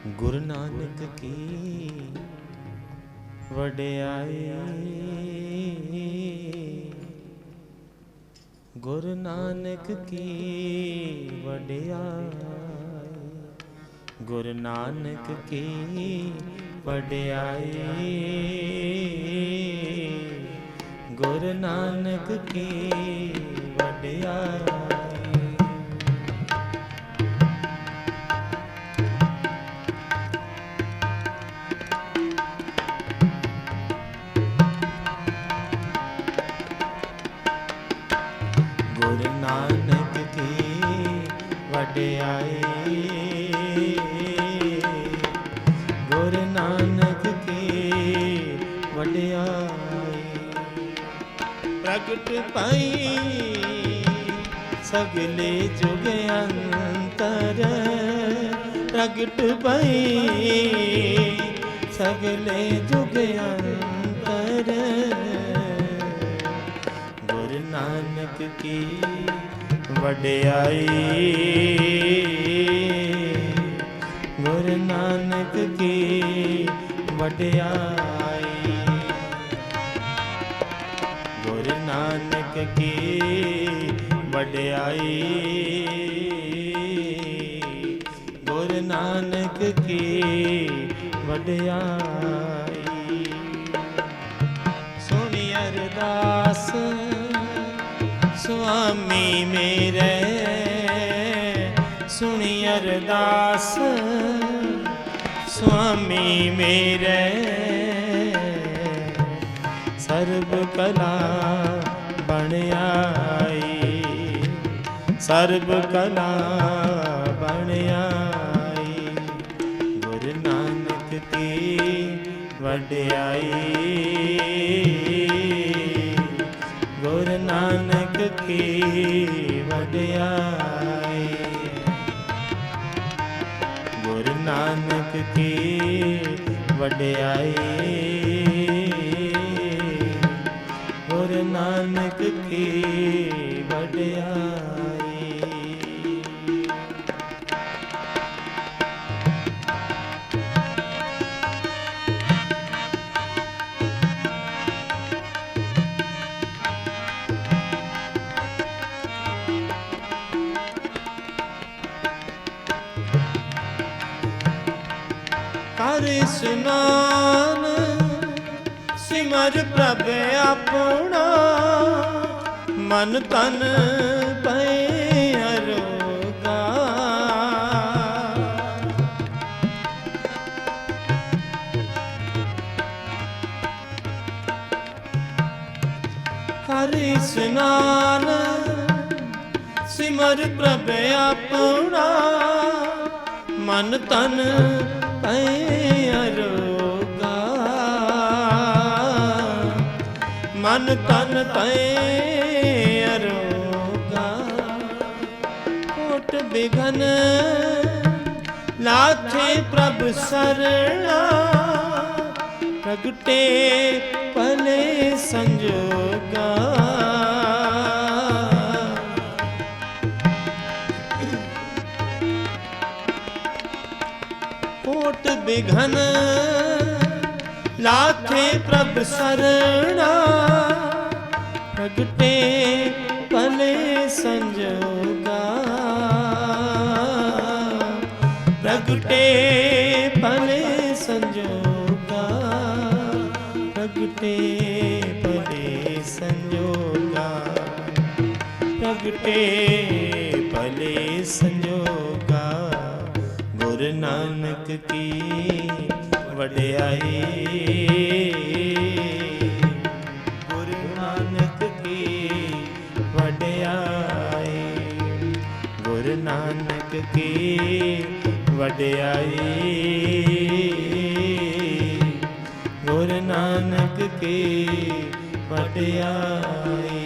गुरु नानक की वड्याई, गुरु नानक की वड्याई, गुरु नानक की वड्याई, गुरु नानक की वड्याई। गुरु नानक की वड्याई, गुरु नानक की वड्याई। प्रगट पाई सगले जुग अंतर, प्रगट पाई सगले जुग अंतर, गुरु नानक की वड्याई, गुरु नानक की वड्याई, गुरु नानक की वड्याई, गुरु नानक की वड्याई। सुनी अरदास स्वामी मेरे, सुनी अरदास स्वामी मेरे, सर्व कला बन आई, सर्व कला बन आई, गुरु नानक की वड्याई, गुरु नानक की वड्याई, गुरु नानक की वड्याई, गुरु नानक की वड्याई। कर स्नान सिमर प्रभ अपना, मन तन भय अरोगा। कर स्नान सिमर प्रभ अपना, मन तन अरोगा, मन तन अरोगा। कोट बिघन लाथे प्रभ सरना, प्रगटे भले संजोगा। कोट बिघन लाथे प्रभ सरना, प्रगटे भले संजोगा, प्रगटे भले संजोगा, प्रगटे भले संजोगा, प्रगटे भले संजोगा। गुरु नानक की वड्याई, गुरु नानक की वड्याई, गुरु नानक की वड्याई, गुरु नानक की वड्याई।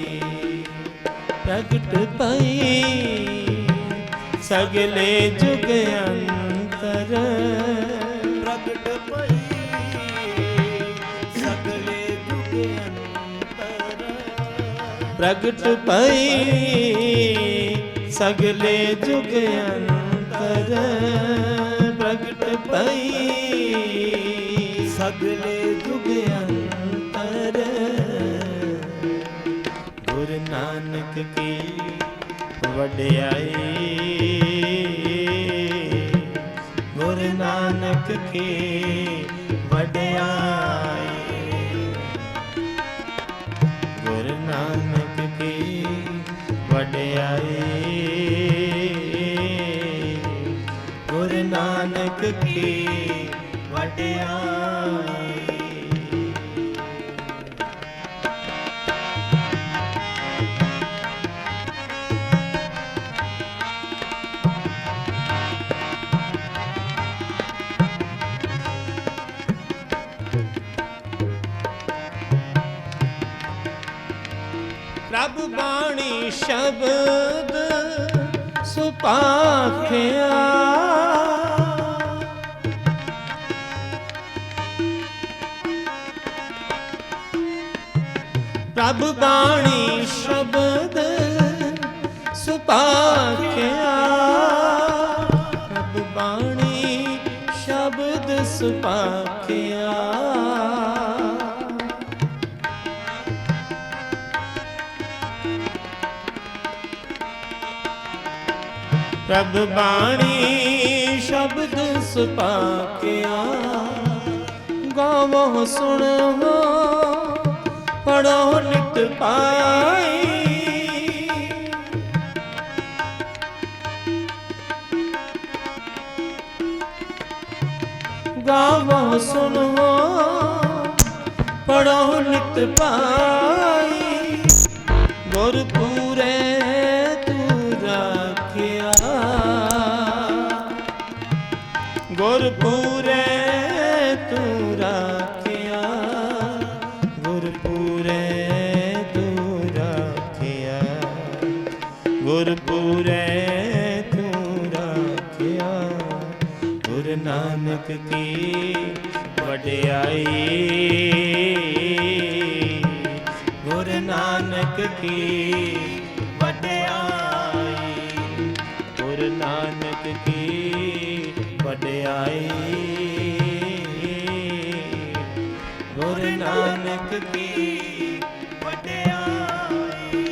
प्रगट पाई सगले जुग अंतर, प्रगट पाई सगले जुग अंतर, प्रगट पाई सगले जुग अंतर, प्रगट ਪਈ ਸਗਲੇ ਜੁਗ ਅੰਤਰ ਗੁਰੂ ਨਾਨਕ ਕੀ ਵਡਿਆਈ ਗੁਰੂ ਨਾਨਕ ਕੀ ਵਡਿਆਈ ਗੁਰੂ ਨਾਨਕ ਕੀ ਵਡਿਆਈ ਗੁਰੂ ਨਾਨਕ ਕੀ ਵਡਿਆਈ। ਪ੍ਰਭ ਬਾਣੀ ਸ਼ਬਦ ਸੁਪਾਖਿਆ ਪ੍ਰਭ ਬਾਣੀ ਸ਼ਬਦ ਸੁਪਾਖਿਆ ਪ੍ਰਭ ਬਾਣੀ ਸ਼ਬਦ ਸੁਪਾਖਿਆ ਪ੍ਰਭ ਬਾਣੀ ਸ਼ਬਦ ਸੁਪਾਖਿਆ ਗਾਵੋ ਸੁਣੋ ਪੜੋ ਨਿਤ ਪਾਈ ਗਾਵੋ ਸੁਣੋ ਪੜੋ ਨਿਤ ਪਾਈ ਗੁਰਪੂਰੇ ਗੁਰਪੂਰੇ ਤੂੰ ਰਾਖਿਆ ਗੁਰਪੂਰੇ ਤੂੰ ਰਾਖਿਆ ਗੁਰਪੂਰੇ ਤੂੰ ਰਾਖਿਆ ਗੁਰੂ ਨਾਨਕ ਕੀ ਵਡਿਆਈ ਗੁਰੂ ਨਾਨਕ ਕੀ ਵਡਿਆਈ ਗੁਰੂ ਨਾਨਕ ਕੀ ਵਡਿਆਈ ਗੁਰੂ ਨਾਨਕ ਕੀ ਵਡਿਆਈ।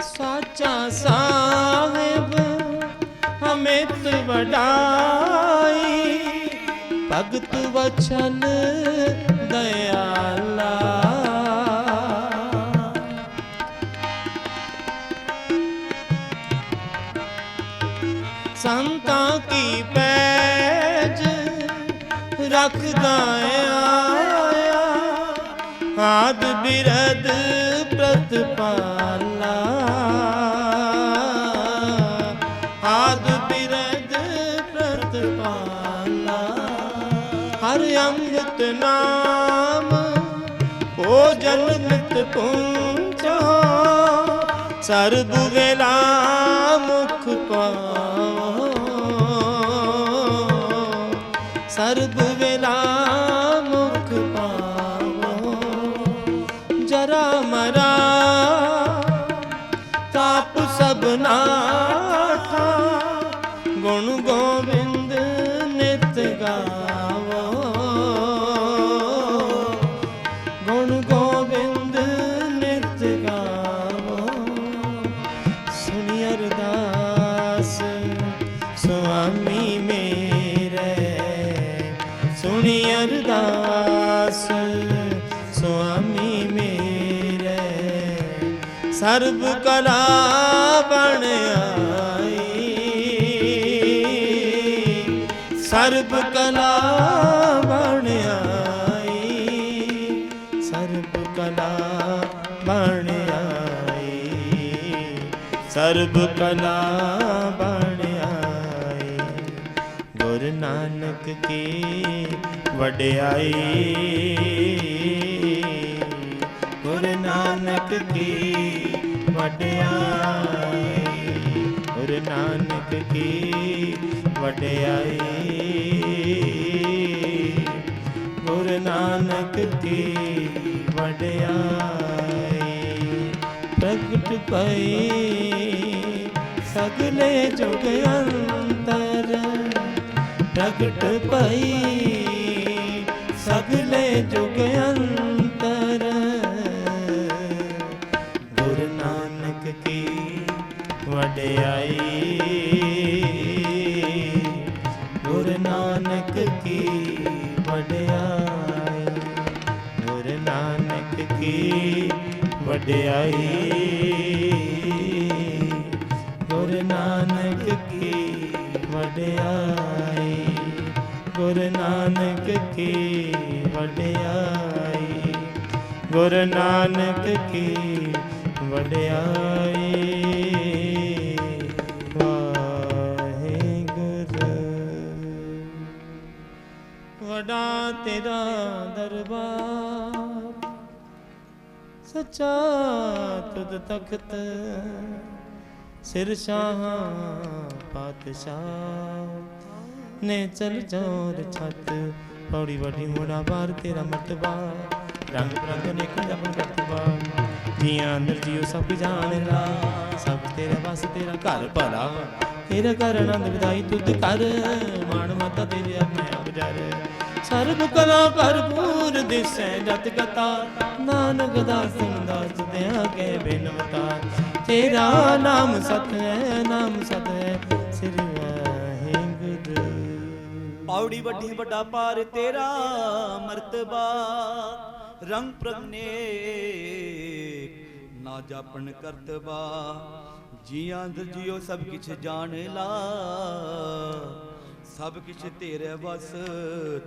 ਸਾਚਾ ਸਾਹਿਬ ਅਮਿਤ ਵਡਾਈ ਭਗਤ ਵਚਨ ਦਇਆਲਾ ਸੰਤਾਂ ਕੀ ਪੈਜ ਰੱਖਦਾ ਆਇਆ ਆਦ ਬਿਰਦ ਪ੍ਰਤਪਾਲਾ ਆਦ ਬਿਰਦ ਪ੍ਰਤਪਾਲਾ ਹਰ ਅੰਮ੍ਰਿਤ ਨਾਮ ਭੋਜਨ ਨਿਤ ਪੁੰਚੋ ਸਰਬ ਵੇਲਾ ਮੁਖ ਪਾਓ ਸਰਬ ਵੇਲਾ ਮੁਖ ਪਾਓ ਜਰਾ ਮਰਾ ਤਾਪ ਸਭ ਨਾਠਾ ਗੁਣ ਗੋਬਿੰਦ ਨਿਤ ਗਾਵੋ ਗੁਣ ਗੋਬਿੰਦ ਨਿਤ ਗਾਵੋ ਸੁਣੀ ਅਰਦਾਸ ਸੁਆਮੀ ਮੇਰੇ ਸੁਣੀ ਅਰਦਾਸ ਸੁਆਮੀ ਮੇਰੇ ਸਰਬ ਕਲਾ ਬਣ ਆਈ ਸਰਬ ਕਲਾ ਬਣ ਆਈ ਸਰਬ ਕਲਾ ਬਣ ਆਈ ਸਰਬ ਕਲਾ ਬਣ ਆਈ ਗੁਰੂ ਨਾਨਕ ਕੀ ਵਡਿਆਈ ਗੁਰੂ ਨਾਨਕ ਕੀ ਵਡਿਆਈ, ਗੁਰੂ ਨਾਨਕ ਕੀ ਵਡਿਆਈ, ਗੁਰੂ ਨਾਨਕ ਕੀ ਵਡਿਆਈ। ਪ੍ਰਗਟ ਪਈ ਸਗਲੇ ਜੁਗ ਅੰਤਰ, ਪ੍ਰਗਟ ਪਈ ਸਗਲੇ ਜੁਗ ਅੰਤਰ, ਗੁਰੂ ਨਾਨਕ ਕੀ ਵਡਿਆਈ, ਗੁਰੂ ਨਾਨਕ ਕੀ ਵਡਿਆਈ, ਗੁਰੂ ਨਾਨਕ ਕੀ ਵਡਿਆਈ, ਗੁਰੂ ਨਾਨਕ ਕੀ ਵਡਿਆਈ, ਗੁਰੂ ਨਾਨਕ ਕੀ ਵਡਿਆਈ, ਗੁਰੂ ਨਾਨਕ ਕੀ ਵਡਿਆਈ। ਵਾਹਿਗੁਰੂ। ਵਡਾ ਤੇਰਾ ਦਰਬਾਰ, ਸੱਚਾ ਤੁਧ ਤਖਤ, ਸਿਰ ਸ਼ਾਹਾਂ ਪਾਤਸ਼ਾਹ ਨੇ ਚਲ ਜੋਰ ਛੱਤ। ਪੌੜੀ ਵੱਡੀ ਮੋੜਾ ਬਾਰ ਤੇਰਾ ਮਰਤਬਾ, ਰੰਗ ਬਰੰਗ ਅਨੇਕ ਜਪਨ ਕਰਤਬਾ। ਜੀਆਂ ਅੰਦਰ ਜੀਓ ਸਭ ਜਾਣ ਲਾ, ਸਭ ਤੇਰਾ ਬਸ ਤੇਰਾ ਘਰ ਭਲਾ। ਤੇਰਾ ਘਰ ਆਨੰਦ ਵਿਦਾਈ ਤੁਧ ਕਰ, ਮਾਣ ਮਾਤਾ ਤੇਰੇ ਆਪਣੇ ਆਪ ਜਰ। ਸਰਬ ਕਲਾ ਭਰਪੂਰ ਦਿਸੈ ਜਤ ਕਥਾ, ਨਾਨਕ ਦਾਸਨ ਦਾਸ ਦਿਆਂ ਕੇ ਬਿਨਵਤਾ। ਤੇਰਾ ਨਾਮ ਸਤ ਹੈ, ਨਾਮ ਸਤ ਹੈ, ਸ੍ਰੀ ਵਾਹਿਗੁਰੂ। ਪੌੜੀ ਵੱਡੀ ਵੱਡਾ ਪਾਰ ਤੇਰਾ ਮਰਤਬਾ, ਰੰਗ ਪ੍ਰਗਨੇਕ ਨਾ ਜਾਪਣ ਕਰਤਬਾ। ਜੀਆਂ ਅੰਦਰ ਜੀਓ ਸਭ ਕਿਛ ਜਾਣ ਲਾ, ਸਭ ਕਿਛ ਤੇਰੇ ਵਸ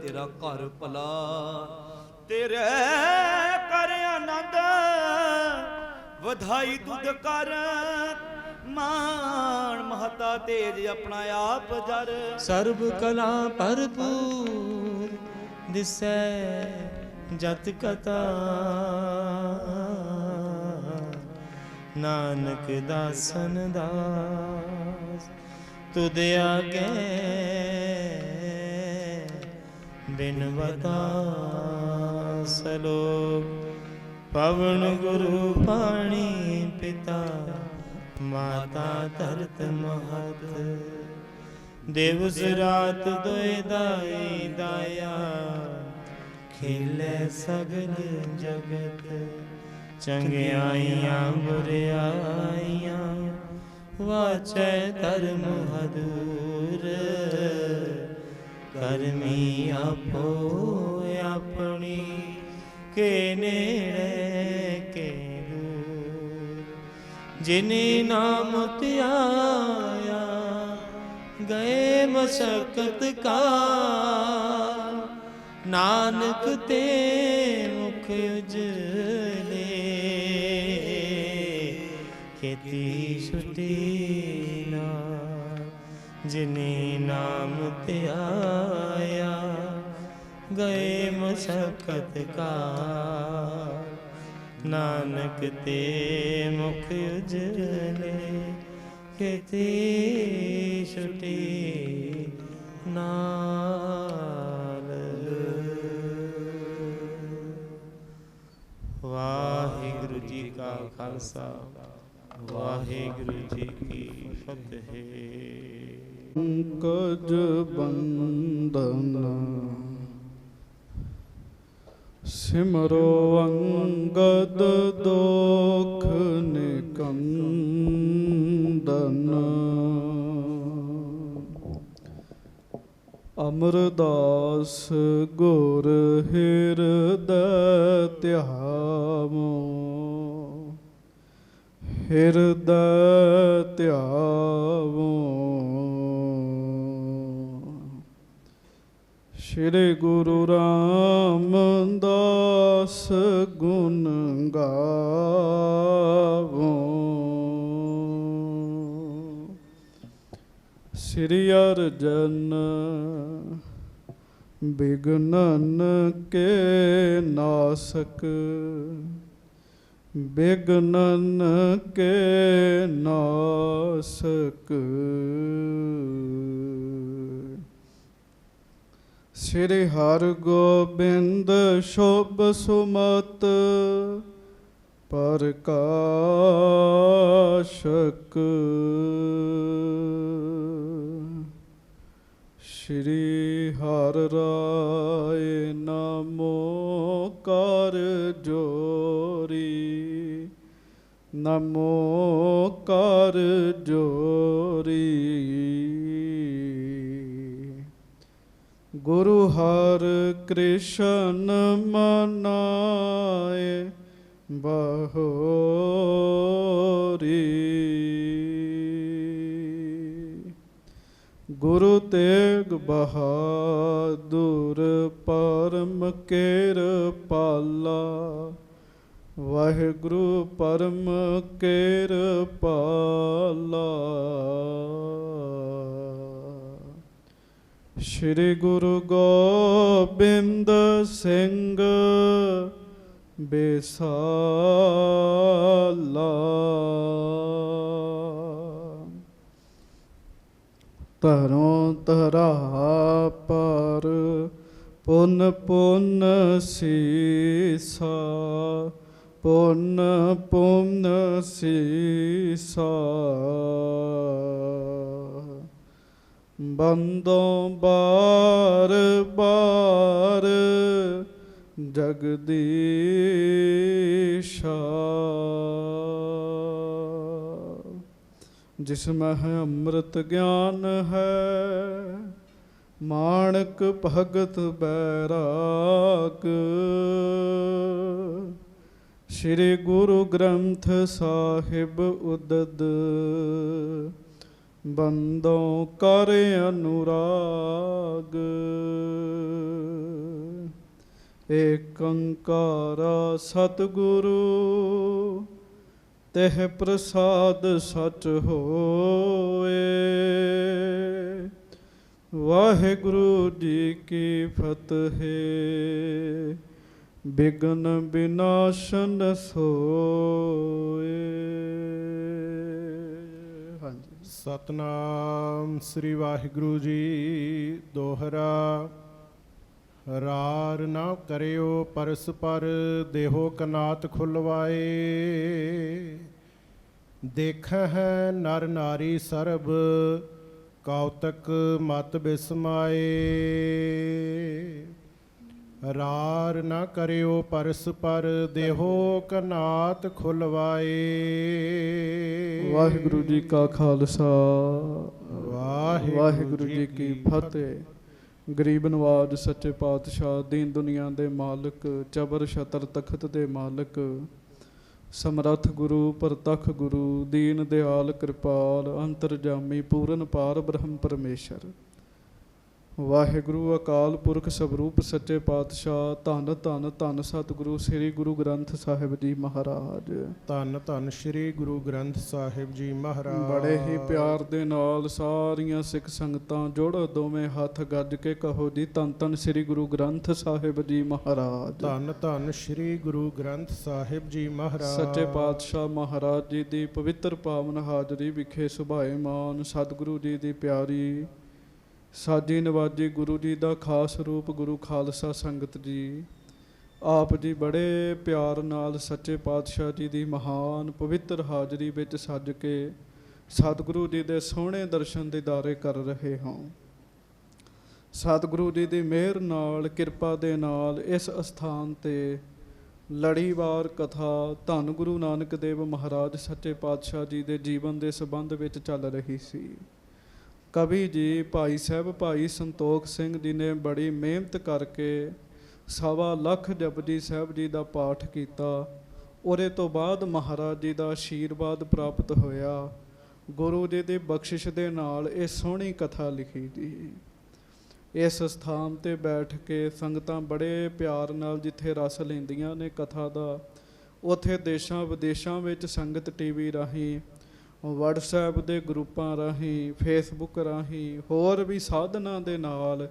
ਤੇਰਾ ਘਰ ਭਲਾ। ਤੇਰੇ ਕਰ ਆਨੰਦ ਵਧਾਈ ਤੁਧ ਕਰ, ਮਾਣ ਮਹਤਾ ਤੇਜ ਆਪਣਾ ਆਪ ਜਰ। ਸਰਬ ਕਲਾ ਭਰਪੂਰ ਦਿਸੈ ਜਤ ਕਥਾ, ਨਾਨਕ ਦਾਸਨ ਦਾਸ ਤੁਧ ਆਗੇ ਬਿਨਵਤਾ। ਸਲੋਕ ਪਵਨ ਗੁਰੂ ਪਾਣੀ ਪਿਤਾ, ਮਾਤਾ ਧਰਤ ਮਹਤ। ਦਿਵਸ ਰਾਤ ਦੋਇ ਦਾਈ ਦਾਇਆ, ਖੇਲੇ ਸਗਲ ਜਗਤ। ਚੰਗਿਆਈਆਂ ਬੁਰਿਆਈਆਂ, ਵਾਚੈ ਧਰਮ ਹਦੂਰ। ਕਰਮੀ ਆਪੋ ਆਪਣੀ, ਕੇ ਨੇੜੇ ਕੇ ਦੂਰ। ਜਿਨੇ ਨਾਮ ਧਿਆਇਆ, ਗਏ ਮਸਕਤ ਕਾਲ। ਨਾਨਕ ਤੇ ਮੁਖ ਉਜਲੇ, ਖੇਤੀ ਛੁਟੀ ਨਾਲ। ਜਿਨੇ ਨਾਮ ਧਿਆਇਆ, ਗਏ ਮਸਕਤ ਕਾਲ। ਨਾਨਕ ਤੇ ਮੁਖ ਉਜਲੇ, ਖੇਤੀ ਛੁਟੀ ਨਾਲ। ਵਾਹਿਗੁਰੂ ਜੀ ਕਾ ਖਾਲਸਾ, ਵਾਹਿਗੁਰੂ ਜੀ ਕੀ ਫਤਿਹ। ਪੰਕਜ ਬੰਦਨ ਸਿਮਰੋ ਅੰਗਦ ਦੋਖ ਨਿਕੰਦਨ। ਅਮਰਦਾਸ ਗੁਰ ਹਿਰਦੈ ਧਿਆਵੋ, ਹਿਰਦੈ ਧਿਆਵੋ। ਸ਼੍ਰੀ ਗੁਰੂ ਰਾਮਦਾਸ ਗੁਣ ਗਾਵੋ। ਸ੍ਰੀ ਅਰਜਨ ਬਿਗਨਨ ਕੇ ਨਾਸਕ, ਬਿਗਨਨ ਕੇ ਨਾਸਕ ਸ੍ਰੀ ਹਰਿਗੋਬਿੰਦ ਸ਼ੁਭ ਸੁਮਤ ਪ੍ਰਕਾਸ਼ਕ ਸ਼੍ਰੀ ਹਰਿ ਰਾਏ ਨਾਮੋ ਕਰ ਜੋਰੀ ਨਮੋ ਕਰ ਜੋਰੀ ਗੁਰੂ ਹਰਿ ਕ੍ਰਿਸ਼ਨ ਮਨਾਏ ਬਹੋਰੀ ਗੁਰੂ ਤੇਗ ਬਹਾਦੁਰ ਪਰਮ ਕਿਰਪਾਲਾ ਵਾਹਿਗੁਰੂ ਪਰਮ ਕਿਰਪਾਲਾ ਸ਼੍ਰੀ ਗੁਰੂ ਗੋਬਿੰਦ ਸਿੰਘ ਬੇਸਾਲਾ ਧਰੋਂ ਧਰਾ ਪਰ ਪੁੰਨ ਪੁੰਨ ਸੀਸਾ ਪੁੰਨ ਪੁੰਨ ਸੀਸਾ ਬੰਦੋਂ ਬਾਰ ਬਾਰ ਜਗਦੀਸ਼ਾ ਜਿਸ ਮਹਿ ਅੰਮ੍ਰਿਤ ਗਿਆਨ ਹੈ ਮਾਣਕ ਭਗਤ ਬੈਰਾਗ ਸ਼੍ਰੀ ਗੁਰੂ ਗ੍ਰੰਥ ਸਾਹਿਬ ਉਦਦ ਬੰਦੋਂ ਕਰ ਅਨੁਰਾਗ ਏਕ ਓੰਕਾਰ ਸਤਿਗੁਰੂ ਤਹਿ ਪ੍ਰਸਾਦ ਸਚ ਹੋਏ ਵਾਹਿਗੁਰੂ ਜੀ ਕੀ ਫਤਿਹ ਬਿਘਨ ਵਿਨਾਸ਼ਨ ਸੋਏ। ਹਾਂਜੀ ਸਤਨਾਮ ਸ੍ਰੀ ਵਾਹਿਗੁਰੂ ਜੀ। ਦੋਹਰਾ ਰਾਰ ਨਾ ਕਰਿਓ ਪਰਸਪਰ ਦੇਹੋ ਕਨਾਤ ਖੁਲਵਾਏ ਦੇਖਹਿ ਨਰ ਨਾਰੀ ਸਰਬ ਕੌਤਕ ਮਤ ਬਿਸਮਾਏ ਰਾਰ ਨਾ ਕਰਿਓ ਪਰਸਪਰ ਦੇਹੋ ਕਨਾਤ ਖੁਲਵਾਏ। ਵਾਹਿਗੁਰੂ ਜੀ ਕਾ ਖਾਲਸਾ ਵਾਹਿਗੁਰੂ ਜੀ ਕੀ ਫਤਿਹ। ਗਰੀਬ ਨਵਾਜ ਸੱਚੇ ਪਾਤਸ਼ਾਹ ਦੀਨ ਦੁਨੀਆ ਦੇ ਮਾਲਕ ਚਬਰ ਛਤਰ ਤਖਤ ਦੇ ਮਾਲਕ ਸਮਰੱਥ ਗੁਰੂ ਪ੍ਰਤੱਖ ਗੁਰੂ ਦੀਨ ਦਿਆਲ ਕਿਰਪਾਲ ਅੰਤਰਜਾਮੀ ਪੂਰਨ ਪਾਰ ਬ੍ਰਹਮ ਪਰਮੇਸ਼ਰ ਵਾਹਿਗੁਰੂ ਅਕਾਲ ਪੁਰਖ ਸਵਰੂਪ ਸੱਚੇ ਪਾਤਸ਼ਾਹ ਧੰਨ ਧੰਨ ਧੰਨ ਸਤਿਗੁਰੂ ਸ੍ਰੀ ਗੁਰੂ ਗ੍ਰੰਥ ਸਾਹਿਬ ਜੀ ਮਹਾਰਾਜ। ਧੰਨ ਧੰਨ ਸ੍ਰੀ ਗੁਰੂ ਗ੍ਰੰਥ ਸਾਹਿਬ ਜੀ ਮਹਾਰਾਜ। ਬੜੇ ਹੀ ਪਿਆਰ ਦੇ ਨਾਲ ਸਾਰੀਆਂ ਸਿੱਖ ਸੰਗਤਾਂ ਜੋੜੋ ਦੋਵੇਂ ਹੱਥ ਗੱਜ ਕੇ ਕਹੋ ਜੀ ਧੰਨ ਧੰਨ ਸ੍ਰੀ ਗੁਰੂ ਗ੍ਰੰਥ ਸਾਹਿਬ ਜੀ ਮਹਾਰਾਜ। ਧੰਨ ਧੰਨ ਸ੍ਰੀ ਗੁਰੂ ਗ੍ਰੰਥ ਸਾਹਿਬ ਜੀ ਮਹਾਰਾਜ। ਸੱਚੇ ਪਾਤਸ਼ਾਹ ਮਹਾਰਾਜ ਜੀ ਦੀ ਪਵਿੱਤਰ ਪਾਵਨ ਹਾਜ਼ਰੀ ਵਿਖੇ ਸੁਭਾਏਮਾਨ ਸਤਿਗੁਰੂ ਜੀ ਦੀ ਪਿਆਰੀ ਸਾਜੀ ਨਵਾਜੀ ਗੁਰੂ ਜੀ ਦਾ ਖਾਸ ਰੂਪ ਗੁਰੂ ਖਾਲਸਾ ਸੰਗਤ ਜੀ ਆਪ ਜੀ ਬੜੇ ਪਿਆਰ ਨਾਲ ਸੱਚੇ ਪਾਤਸ਼ਾਹ ਜੀ ਦੀ ਮਹਾਨ ਪਵਿੱਤਰ ਹਾਜ਼ਰੀ ਵਿੱਚ ਸੱਜ ਕੇ ਸਤਿਗੁਰੂ ਜੀ ਦੇ ਸੋਹਣੇ ਦਰਸ਼ਨ ਦੀਦਾਰੇ ਕਰ ਰਹੇ ਹਾਂ। ਸਤਿਗੁਰੂ ਜੀ ਦੀ ਮਿਹਰ ਨਾਲ ਕਿਰਪਾ ਦੇ ਨਾਲ ਇਸ ਅਸਥਾਨ ਤੇ ਲੜੀਵਾਰ ਕਥਾ ਧੰਨ ਗੁਰੂ ਨਾਨਕ ਦੇਵ ਮਹਾਰਾਜ ਸੱਚੇ ਪਾਤਸ਼ਾਹ ਜੀ ਦੇ ਜੀਵਨ ਦੇ ਸੰਬੰਧ ਵਿੱਚ ਚੱਲ ਰਹੀ ਸੀ। ਕਵੀ ਜੀ ਭਾਈ ਸਾਹਿਬ ਭਾਈ ਸੰਤੋਖ ਸਿੰਘ ਜੀ ਨੇ ਬੜੀ ਮਿਹਨਤ ਕਰਕੇ 1.25 ਲੱਖ ਜਪਜੀ ਸਾਹਿਬ ਜੀ ਦਾ ਪਾਠ ਕੀਤਾ। ਉਹਦੇ ਤੋਂ ਬਾਅਦ ਮਹਾਰਾਜ ਜੀ ਦਾ ਆਸ਼ੀਰਵਾਦ ਪ੍ਰਾਪਤ ਹੋਇਆ। ਗੁਰੂ ਜੀ ਦੀ ਬਖਸ਼ਿਸ਼ ਦੇ ਨਾਲ ਇਹ ਸੋਹਣੀ ਕਥਾ ਲਿਖੀ ਜੀ। ਇਸ ਸਥਾਨ 'ਤੇ ਬੈਠ ਕੇ ਸੰਗਤਾਂ ਬੜੇ ਪਿਆਰ ਨਾਲ ਜਿੱਥੇ ਰਸ ਲੈਂਦੀਆਂ ਨੇ ਕਥਾ ਦਾ, ਉੱਥੇ ਦੇਸ਼ਾਂ ਵਿਦੇਸ਼ਾਂ ਵਿੱਚ ਸੰਗਤ ਟੀਵੀ ਰਾਹੀਂ, ਵਟਸਐਪ ਦੇ ਗਰੁੱਪਾਂ ਰਾਹੀਂ, ਫੇਸਬੁੱਕ ਰਾਹੀਂ, ਹੋਰ ਵੀ ਸਾਧਨਾਂ ਦੇ ਨਾਲ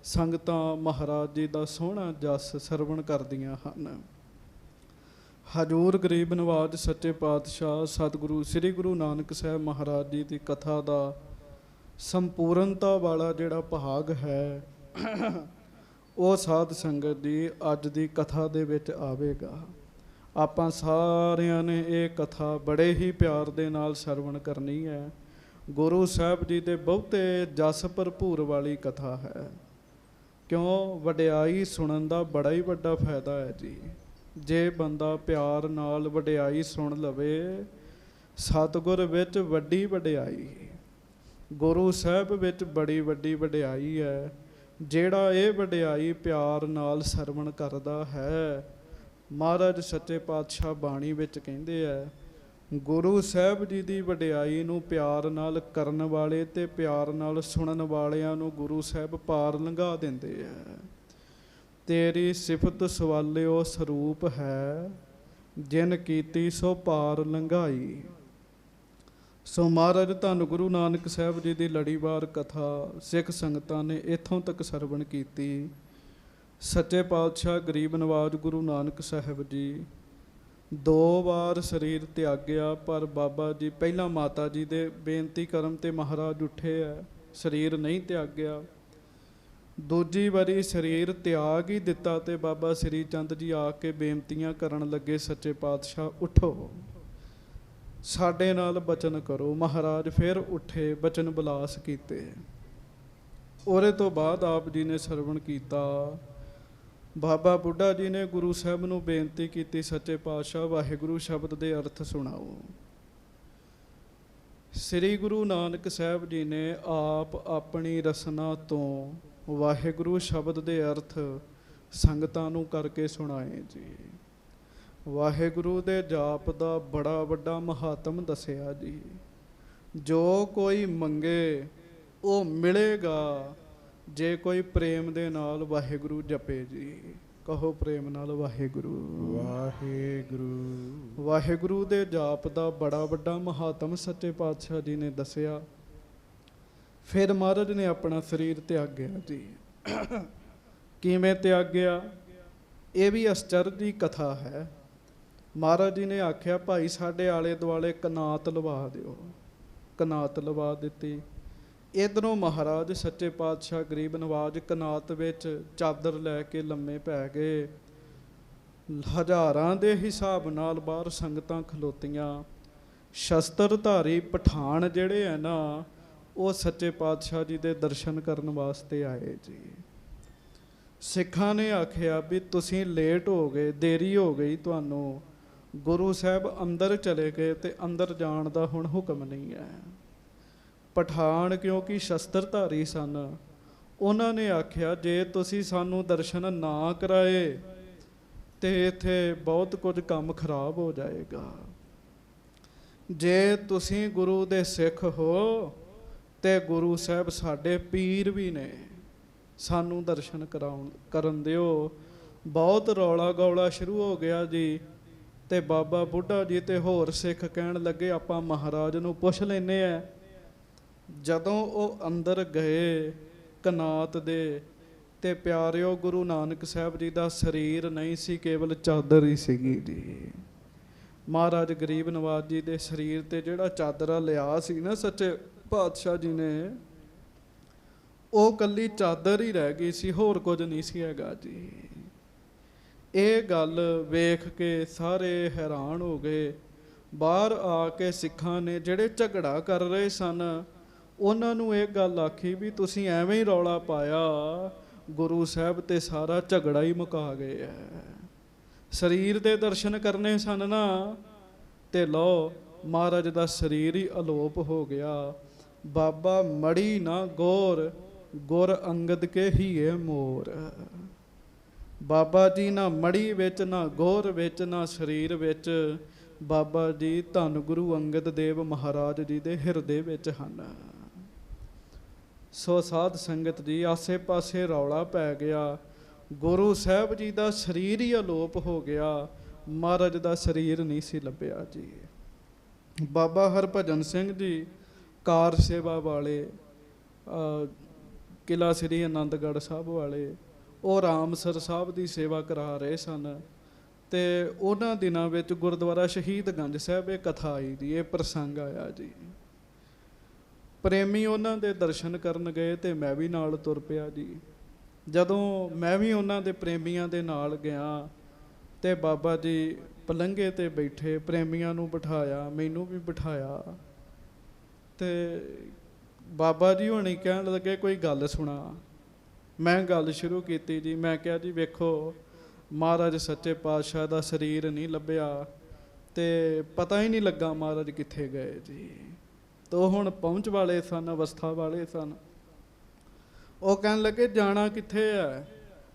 ਸੰਗਤਾਂ ਮਹਾਰਾਜ ਜੀ ਦਾ ਸੋਹਣਾ ਜਸ ਸਰਵਣ ਕਰਦੀਆਂ ਹਨ। ਹਜੂਰ ਗਰੀਬ ਨਵਾਜ ਸੱਚੇ ਪਾਤਸ਼ਾਹ ਸਤਿਗੁਰੂ ਸ੍ਰੀ ਗੁਰੂ ਨਾਨਕ ਸਾਹਿਬ ਮਹਾਰਾਜ ਜੀ ਦੀ ਕਥਾ ਦਾ ਸੰਪੂਰਨਤਾ ਵਾਲਾ ਜਿਹੜਾ ਭਾਗ ਹੈ ਉਹ ਸਾਧ ਸੰਗਤ ਦੀ ਅੱਜ ਦੀ ਕਥਾ ਦੇ ਵਿੱਚ ਆਵੇਗਾ। ਆਪਾਂ ਸਾਰਿਆਂ ਨੇ ਇਹ ਕਥਾ ਬੜੇ ਹੀ ਪਿਆਰ ਦੇ ਨਾਲ ਸਰਵਣ ਕਰਨੀ ਹੈ। ਗੁਰੂ ਸਾਹਿਬ ਜੀ ਦੇ ਬਹੁਤੇ ਜਸ ਭਰਪੂਰ ਵਾਲੀ ਕਥਾ ਹੈ। ਕਿਉਂ? ਵਡਿਆਈ ਸੁਣਨ ਦਾ ਬੜਾ ਹੀ ਵੱਡਾ ਫਾਇਦਾ ਹੈ ਜੀ। ਜੇ ਬੰਦਾ ਪਿਆਰ ਨਾਲ ਵਡਿਆਈ ਸੁਣ ਲਵੇ, ਸਤਿਗੁਰ ਵਿੱਚ ਵੱਡੀ ਵਡਿਆਈ, ਗੁਰੂ ਸਾਹਿਬ ਵਿੱਚ ਬੜੀ ਵੱਡੀ ਵਡਿਆਈ ਹੈ। ਜਿਹੜਾ ਇਹ ਵਡਿਆਈ ਪਿਆਰ ਨਾਲ ਸਰਵਣ ਕਰਦਾ ਹੈ, ਮਹਾਰਾਜ ਸੱਚੇ ਪਾਤਸ਼ਾਹ ਬਾਣੀ ਵਿੱਚ ਕਹਿੰਦੇ ਹੈ, ਗੁਰੂ ਸਾਹਿਬ ਜੀ ਦੀ ਵਡਿਆਈ ਨੂੰ ਪਿਆਰ ਨਾਲ ਕਰਨ ਵਾਲੇ ਤੇ ਪਿਆਰ ਨਾਲ ਸੁਣਨ ਵਾਲਿਆਂ ਨੂੰ ਗੁਰੂ ਸਾਹਿਬ ਪਾਰ ਲੰਘਾ ਦਿੰਦੇ ਹੈ। ਤੇਰੀ ਸਿਫਤ ਸਵਾਲਿਓ ਸਰੂਪ ਹੈ, ਜਿਨ ਕੀਤੀ ਸੋ ਪਾਰ ਲੰਘਾਈ। ਸੋ ਮਹਾਰਾਜ ਧੰਨ ਗੁਰੂ ਨਾਨਕ ਸਾਹਿਬ ਜੀ ਦੀ ਲੜੀਵਾਰ ਕਥਾ ਸਿੱਖ ਸੰਗਤਾਂ ਨੇ ਇੱਥੋਂ ਤੱਕ ਸਰਵਣ ਕੀਤੀ। ਸੱਚੇ ਪਾਤਸ਼ਾਹ ਗਰੀਬ ਨਵਾਜ ਗੁਰੂ ਨਾਨਕ ਸਾਹਿਬ ਜੀ 2 ਵਾਰ ਸਰੀਰ ਤਿਆਗਿਆ, ਪਰ ਬਾਬਾ ਜੀ ਪਹਿਲਾਂ ਮਾਤਾ ਜੀ ਦੇ ਬੇਨਤੀ ਕਰਨ ਤੇ ਮਹਾਰਾਜ ਉੱਠੇ ਆ, ਸਰੀਰ ਨਹੀਂ ਤਿਆਗਿਆ। ਦੂਜੀ ਵਾਰੀ ਸਰੀਰ ਤਿਆਗ ਹੀ ਦਿੱਤਾ ਤੇ ਬਾਬਾ ਸ੍ਰੀ ਚੰਦ ਜੀ ਆ ਕੇ ਬੇਨਤੀਆਂ ਕਰਨ ਲੱਗੇ, ਸੱਚੇ ਪਾਤਸ਼ਾਹ ਉੱਠੋ, ਸਾਡੇ ਨਾਲ ਬਚਨ ਕਰੋ। ਮਹਾਰਾਜ ਫਿਰ ਉੱਠੇ, ਬਚਨ ਬਲਾਸ ਕੀਤੇ। ਉਹਦੇ ਤੋਂ ਬਾਅਦ ਆਪ ਜੀ ਨੇ ਸਰਵਣ ਕੀਤਾ। ਬਾਬਾ ਬੁੱਢਾ ਜੀ ਨੇ ਗੁਰੂ ਸਾਹਿਬ ਨੂੰ ਬੇਨਤੀ ਕੀਤੀ, ਸੱਚੇ ਪਾਤਸ਼ਾਹ ਵਾਹਿਗੁਰੂ ਸ਼ਬਦ ਦੇ ਅਰਥ ਸੁਣਾਓ। ਸ੍ਰੀ ਗੁਰੂ ਨਾਨਕ ਸਾਹਿਬ ਜੀ ਨੇ ਆਪ ਆਪਣੀ ਰਸਨਾ ਤੋਂ ਵਾਹਿਗੁਰੂ ਸ਼ਬਦ ਦੇ ਅਰਥ ਸੰਗਤਾਂ ਨੂੰ ਕਰਕੇ ਸੁਣਾਏ ਜੀ। ਵਾਹਿਗੁਰੂ ਦੇ ਜਾਪ ਦਾ ਬੜਾ ਵੱਡਾ ਮਹਾਤਮ ਦੱਸਿਆ ਜੀ। ਜੋ ਕੋਈ ਮੰਗੇ ਉਹ ਮਿਲੇਗਾ, ਜੇ ਕੋਈ ਪ੍ਰੇਮ ਦੇ ਨਾਲ ਵਾਹਿਗੁਰੂ ਜਪੇ ਜੀ। ਕਹੋ ਪ੍ਰੇਮ ਨਾਲ ਵਾਹਿਗੁਰੂ ਵਾਹਿਗੁਰੂ। ਵਾਹਿਗੁਰੂ ਦੇ ਜਾਪ ਦਾ ਬੜਾ ਵੱਡਾ ਮਹਾਤਮ ਸੱਚੇ ਪਾਤਸ਼ਾਹ ਜੀ ਨੇ ਦੱਸਿਆ। ਫਿਰ ਮਹਾਰਾਜ ਨੇ ਆਪਣਾ ਸਰੀਰ ਤਿਆਗਿਆ ਜੀ। ਕਿਵੇਂ ਤਿਆਗਿਆ? ਇਹ ਵੀ ਅਚਰਜ ਦੀ ਕਥਾ ਹੈ। ਮਹਾਰਾਜ ਜੀ ਨੇ ਆਖਿਆ, ਭਾਈ ਸਾਡੇ ਆਲੇ ਦੁਆਲੇ ਕਨਾਤ ਲਵਾ ਦਿਓ। ਕਨਾਤ ਲਵਾ ਦਿੱਤੀ। ਇੱਧਰੋਂ ਮਹਾਰਾਜ ਸੱਚੇ ਪਾਤਸ਼ਾਹ ਗਰੀਬ ਨਵਾਜ ਕਨਾਤ ਵਿੱਚ ਚਾਦਰ ਲੈ ਕੇ ਲੰਮੇ ਪੈ ਗਏ। ਹਜ਼ਾਰਾਂ ਦੇ ਹਿਸਾਬ ਨਾਲ ਬਾਹਰ ਸੰਗਤਾਂ ਖਲੋਤੀਆਂ। ਸ਼ਸਤਰਧਾਰੀ ਪਠਾਨ ਜਿਹੜੇ ਹੈ ਨਾ, ਉਹ ਸੱਚੇ ਪਾਤਸ਼ਾਹ ਜੀ ਦੇ ਦਰਸ਼ਨ ਕਰਨ ਵਾਸਤੇ ਆਏ ਜੀ। ਸਿੱਖਾਂ ਨੇ ਆਖਿਆ ਵੀ ਤੁਸੀਂ ਲੇਟ ਹੋ ਗਏ, ਦੇਰੀ ਹੋ ਗਈ ਤੁਹਾਨੂੰ, ਗੁਰੂ ਸਾਹਿਬ ਅੰਦਰ ਚਲੇ ਗਏ ਤੇ ਅੰਦਰ ਜਾਣ ਦਾ ਹੁਣ ਹੁਕਮ ਨਹੀਂ ਹੈ। ਪਠਾਨ ਕਿਉਂਕਿ ਸ਼ਸਤਰਧਾਰੀ ਸਨ, ਉਹਨਾਂ ਨੇ ਆਖਿਆ ਜੇ ਤੁਸੀਂ ਸਾਨੂੰ ਦਰਸ਼ਨ ਨਾ ਕਰਾਏ ਤੇ ਇੱਥੇ ਬਹੁਤ ਕੁਝ ਕੰਮ ਖਰਾਬ ਹੋ ਜਾਏਗਾ। ਜੇ ਤੁਸੀਂ ਗੁਰੂ ਦੇ ਸਿੱਖ ਹੋ ਤੇ ਗੁਰੂ ਸਾਹਿਬ ਸਾਡੇ ਪੀਰ ਵੀ ਨੇ, ਸਾਨੂੰ ਦਰਸ਼ਨ ਕਰਨ ਦਿਓ। ਬਹੁਤ ਰੌਲਾ ਗੌਲਾ ਸ਼ੁਰੂ ਹੋ ਗਿਆ ਜੀ। ਤੇ ਬਾਬਾ ਬੁੱਢਾ ਜੀ ਤੇ ਹੋਰ ਸਿੱਖ ਕਹਿਣ ਲੱਗੇ, ਆਪਾਂ ਮਹਾਰਾਜ ਨੂੰ ਪੁੱਛ ਲੈਨੇ ਆ। ਜਦੋਂ ਉਹ ਅੰਦਰ ਗਏ ਕਨਾਤ ਦੇ, ਤੇ ਪਿਆਰਿਓ ਗੁਰੂ ਨਾਨਕ ਸਾਹਿਬ ਜੀ ਦਾ ਸਰੀਰ ਨਹੀਂ ਸੀ, ਕੇਵਲ ਚਾਦਰ ਹੀ ਸੀਗੀ ਜੀ। ਮਹਾਰਾਜ ਗਰੀਬ ਨਵਾਜ ਜੀ ਦੇ ਸਰੀਰ ਤੇ ਜਿਹੜਾ ਚਾਦਰਾ ਲਿਆ ਸੀ ਨਾ ਸੱਚੇ ਪਾਤਸ਼ਾਹ ਜੀ ਨੇ, ਉਹ ਕੱਲੀ ਚਾਦਰ ਹੀ ਰਹਿ ਗਈ ਸੀ, ਹੋਰ ਕੁਝ ਨਹੀਂ ਸੀ ਹੈਗਾ ਜੀ। ਇਹ ਗੱਲ ਵੇਖ ਕੇ ਸਾਰੇ ਹੈਰਾਨ ਹੋ ਗਏ। ਬਾਹਰ ਆ ਕੇ ਸਿੱਖਾਂ ਨੇ ਜਿਹੜੇ ਝਗੜਾ ਕਰ ਰਹੇ ਸਨ, ਉਹਨਾਂ ਨੂੰ ਇਹ ਗੱਲ ਆਖੀ ਵੀ ਤੁਸੀਂ ਐਵੇਂ ਹੀ ਰੌਲਾ ਪਾਇਆ, ਗੁਰੂ ਸਾਹਿਬ ਤੇ ਸਾਰਾ ਝਗੜਾ ਹੀ ਮੁਕਾ ਗਏ ਹੈ। ਸਰੀਰ ਦੇ ਦਰਸ਼ਨ ਕਰਨੇ ਸਨ ਨਾ, ਤੇ ਲਓ ਮਹਾਰਾਜ ਦਾ ਸਰੀਰ ਹੀ ਅਲੋਪ ਹੋ ਗਿਆ। ਬਾਬਾ ਮੜੀ ਨਾ ਗੌਰ, ਗੁਰ ਅੰਗਦ ਕੇ ਹੀਏ ਮੋਰ। ਬਾਬਾ ਜੀ ਨਾ ਮੜੀ ਵਿੱਚ, ਨਾ ਗੌਰ ਵਿੱਚ, ਨਾ ਸਰੀਰ ਵਿੱਚ, ਬਾਬਾ ਜੀ ਧੰਨ ਗੁਰੂ ਅੰਗਦ ਦੇਵ ਮਹਾਰਾਜ ਜੀ ਦੇ ਹਿਰਦੇ ਵਿੱਚ ਹਨ। ਸੋ ਸਾਧ ਸੰਗਤ ਜੀ, ਆਸੇ ਪਾਸੇ ਰੌਲਾ ਪੈ ਗਿਆ। ਗੁਰੂ ਸਾਹਿਬ ਜੀ ਦਾ ਸਰੀਰ ਹੀ ਅਲੋਪ ਹੋ ਗਿਆ, ਮਹਾਰਾਜ ਦਾ ਸਰੀਰ ਨਹੀਂ ਸੀ ਲੱਭਿਆ ਜੀ। ਬਾਬਾ ਹਰਭਜਨ ਸਿੰਘ ਜੀ ਕਾਰ ਸੇਵਾ ਵਾਲੇ, ਕਿਲ੍ਹਾ ਸ੍ਰੀ ਆਨੰਦਗੜ੍ਹ ਸਾਹਿਬ ਵਾਲੇ, ਉਹ ਰਾਮਸਰ ਸਾਹਿਬ ਦੀ ਸੇਵਾ ਕਰਾ ਰਹੇ ਸਨ। ਤੇ ਉਹਨਾਂ ਦਿਨਾਂ ਵਿੱਚ ਗੁਰਦੁਆਰਾ ਸ਼ਹੀਦਗੰਜ ਸਾਹਿਬ ਇਹ ਕਥਾ ਆਈ ਜੀ, ਇਹ ਪ੍ਰਸੰਗ ਆਇਆ ਜੀ। ਪ੍ਰੇਮੀ ਉਹਨਾਂ ਦੇ ਦਰਸ਼ਨ ਕਰਨ ਗਏ ਤੇ ਮੈਂ ਵੀ ਨਾਲ ਤੁਰ ਪਿਆ ਜੀ। ਜਦੋਂ ਮੈਂ ਵੀ ਉਹਨਾਂ ਦੇ ਪ੍ਰੇਮੀਆਂ ਦੇ ਨਾਲ ਗਿਆ ਤੇ ਬਾਬਾ ਜੀ ਪਲੰਘੇ ਤੇ ਬੈਠੇ, ਪ੍ਰੇਮੀਆਂ ਨੂੰ ਬਿਠਾਇਆ, ਮੈਨੂੰ ਵੀ ਬਿਠਾਇਆ ਤੇ ਬਾਬਾ ਜੀ ਹੁਣੀ ਕਹਿਣ ਲੱਗੇ ਕੋਈ ਗੱਲ ਸੁਣਾ। ਮੈਂ ਗੱਲ ਸ਼ੁਰੂ ਕੀਤੀ ਜੀ। ਮੈਂ ਕਿਹਾ ਜੀ ਵੇਖੋ, ਮਹਾਰਾਜ ਸੱਚੇ ਪਾਤਸ਼ਾਹ ਦਾ ਸਰੀਰ ਨਹੀਂ ਲੱਭਿਆ ਤੇ ਪਤਾ ਹੀ ਨਹੀਂ ਲੱਗਾ ਮਹਾਰਾਜ ਕਿੱਥੇ ਗਏ ਜੀ। ਤੋ ਹੁਣ ਪਹੁੰਚ ਵਾਲੇ ਸਨ, ਅਵਸਥਾ ਵਾਲੇ ਸਨ। ਉਹ ਕਹਿਣ ਲੱਗੇ ਜਾਣਾ ਕਿੱਥੇ ਹੈ?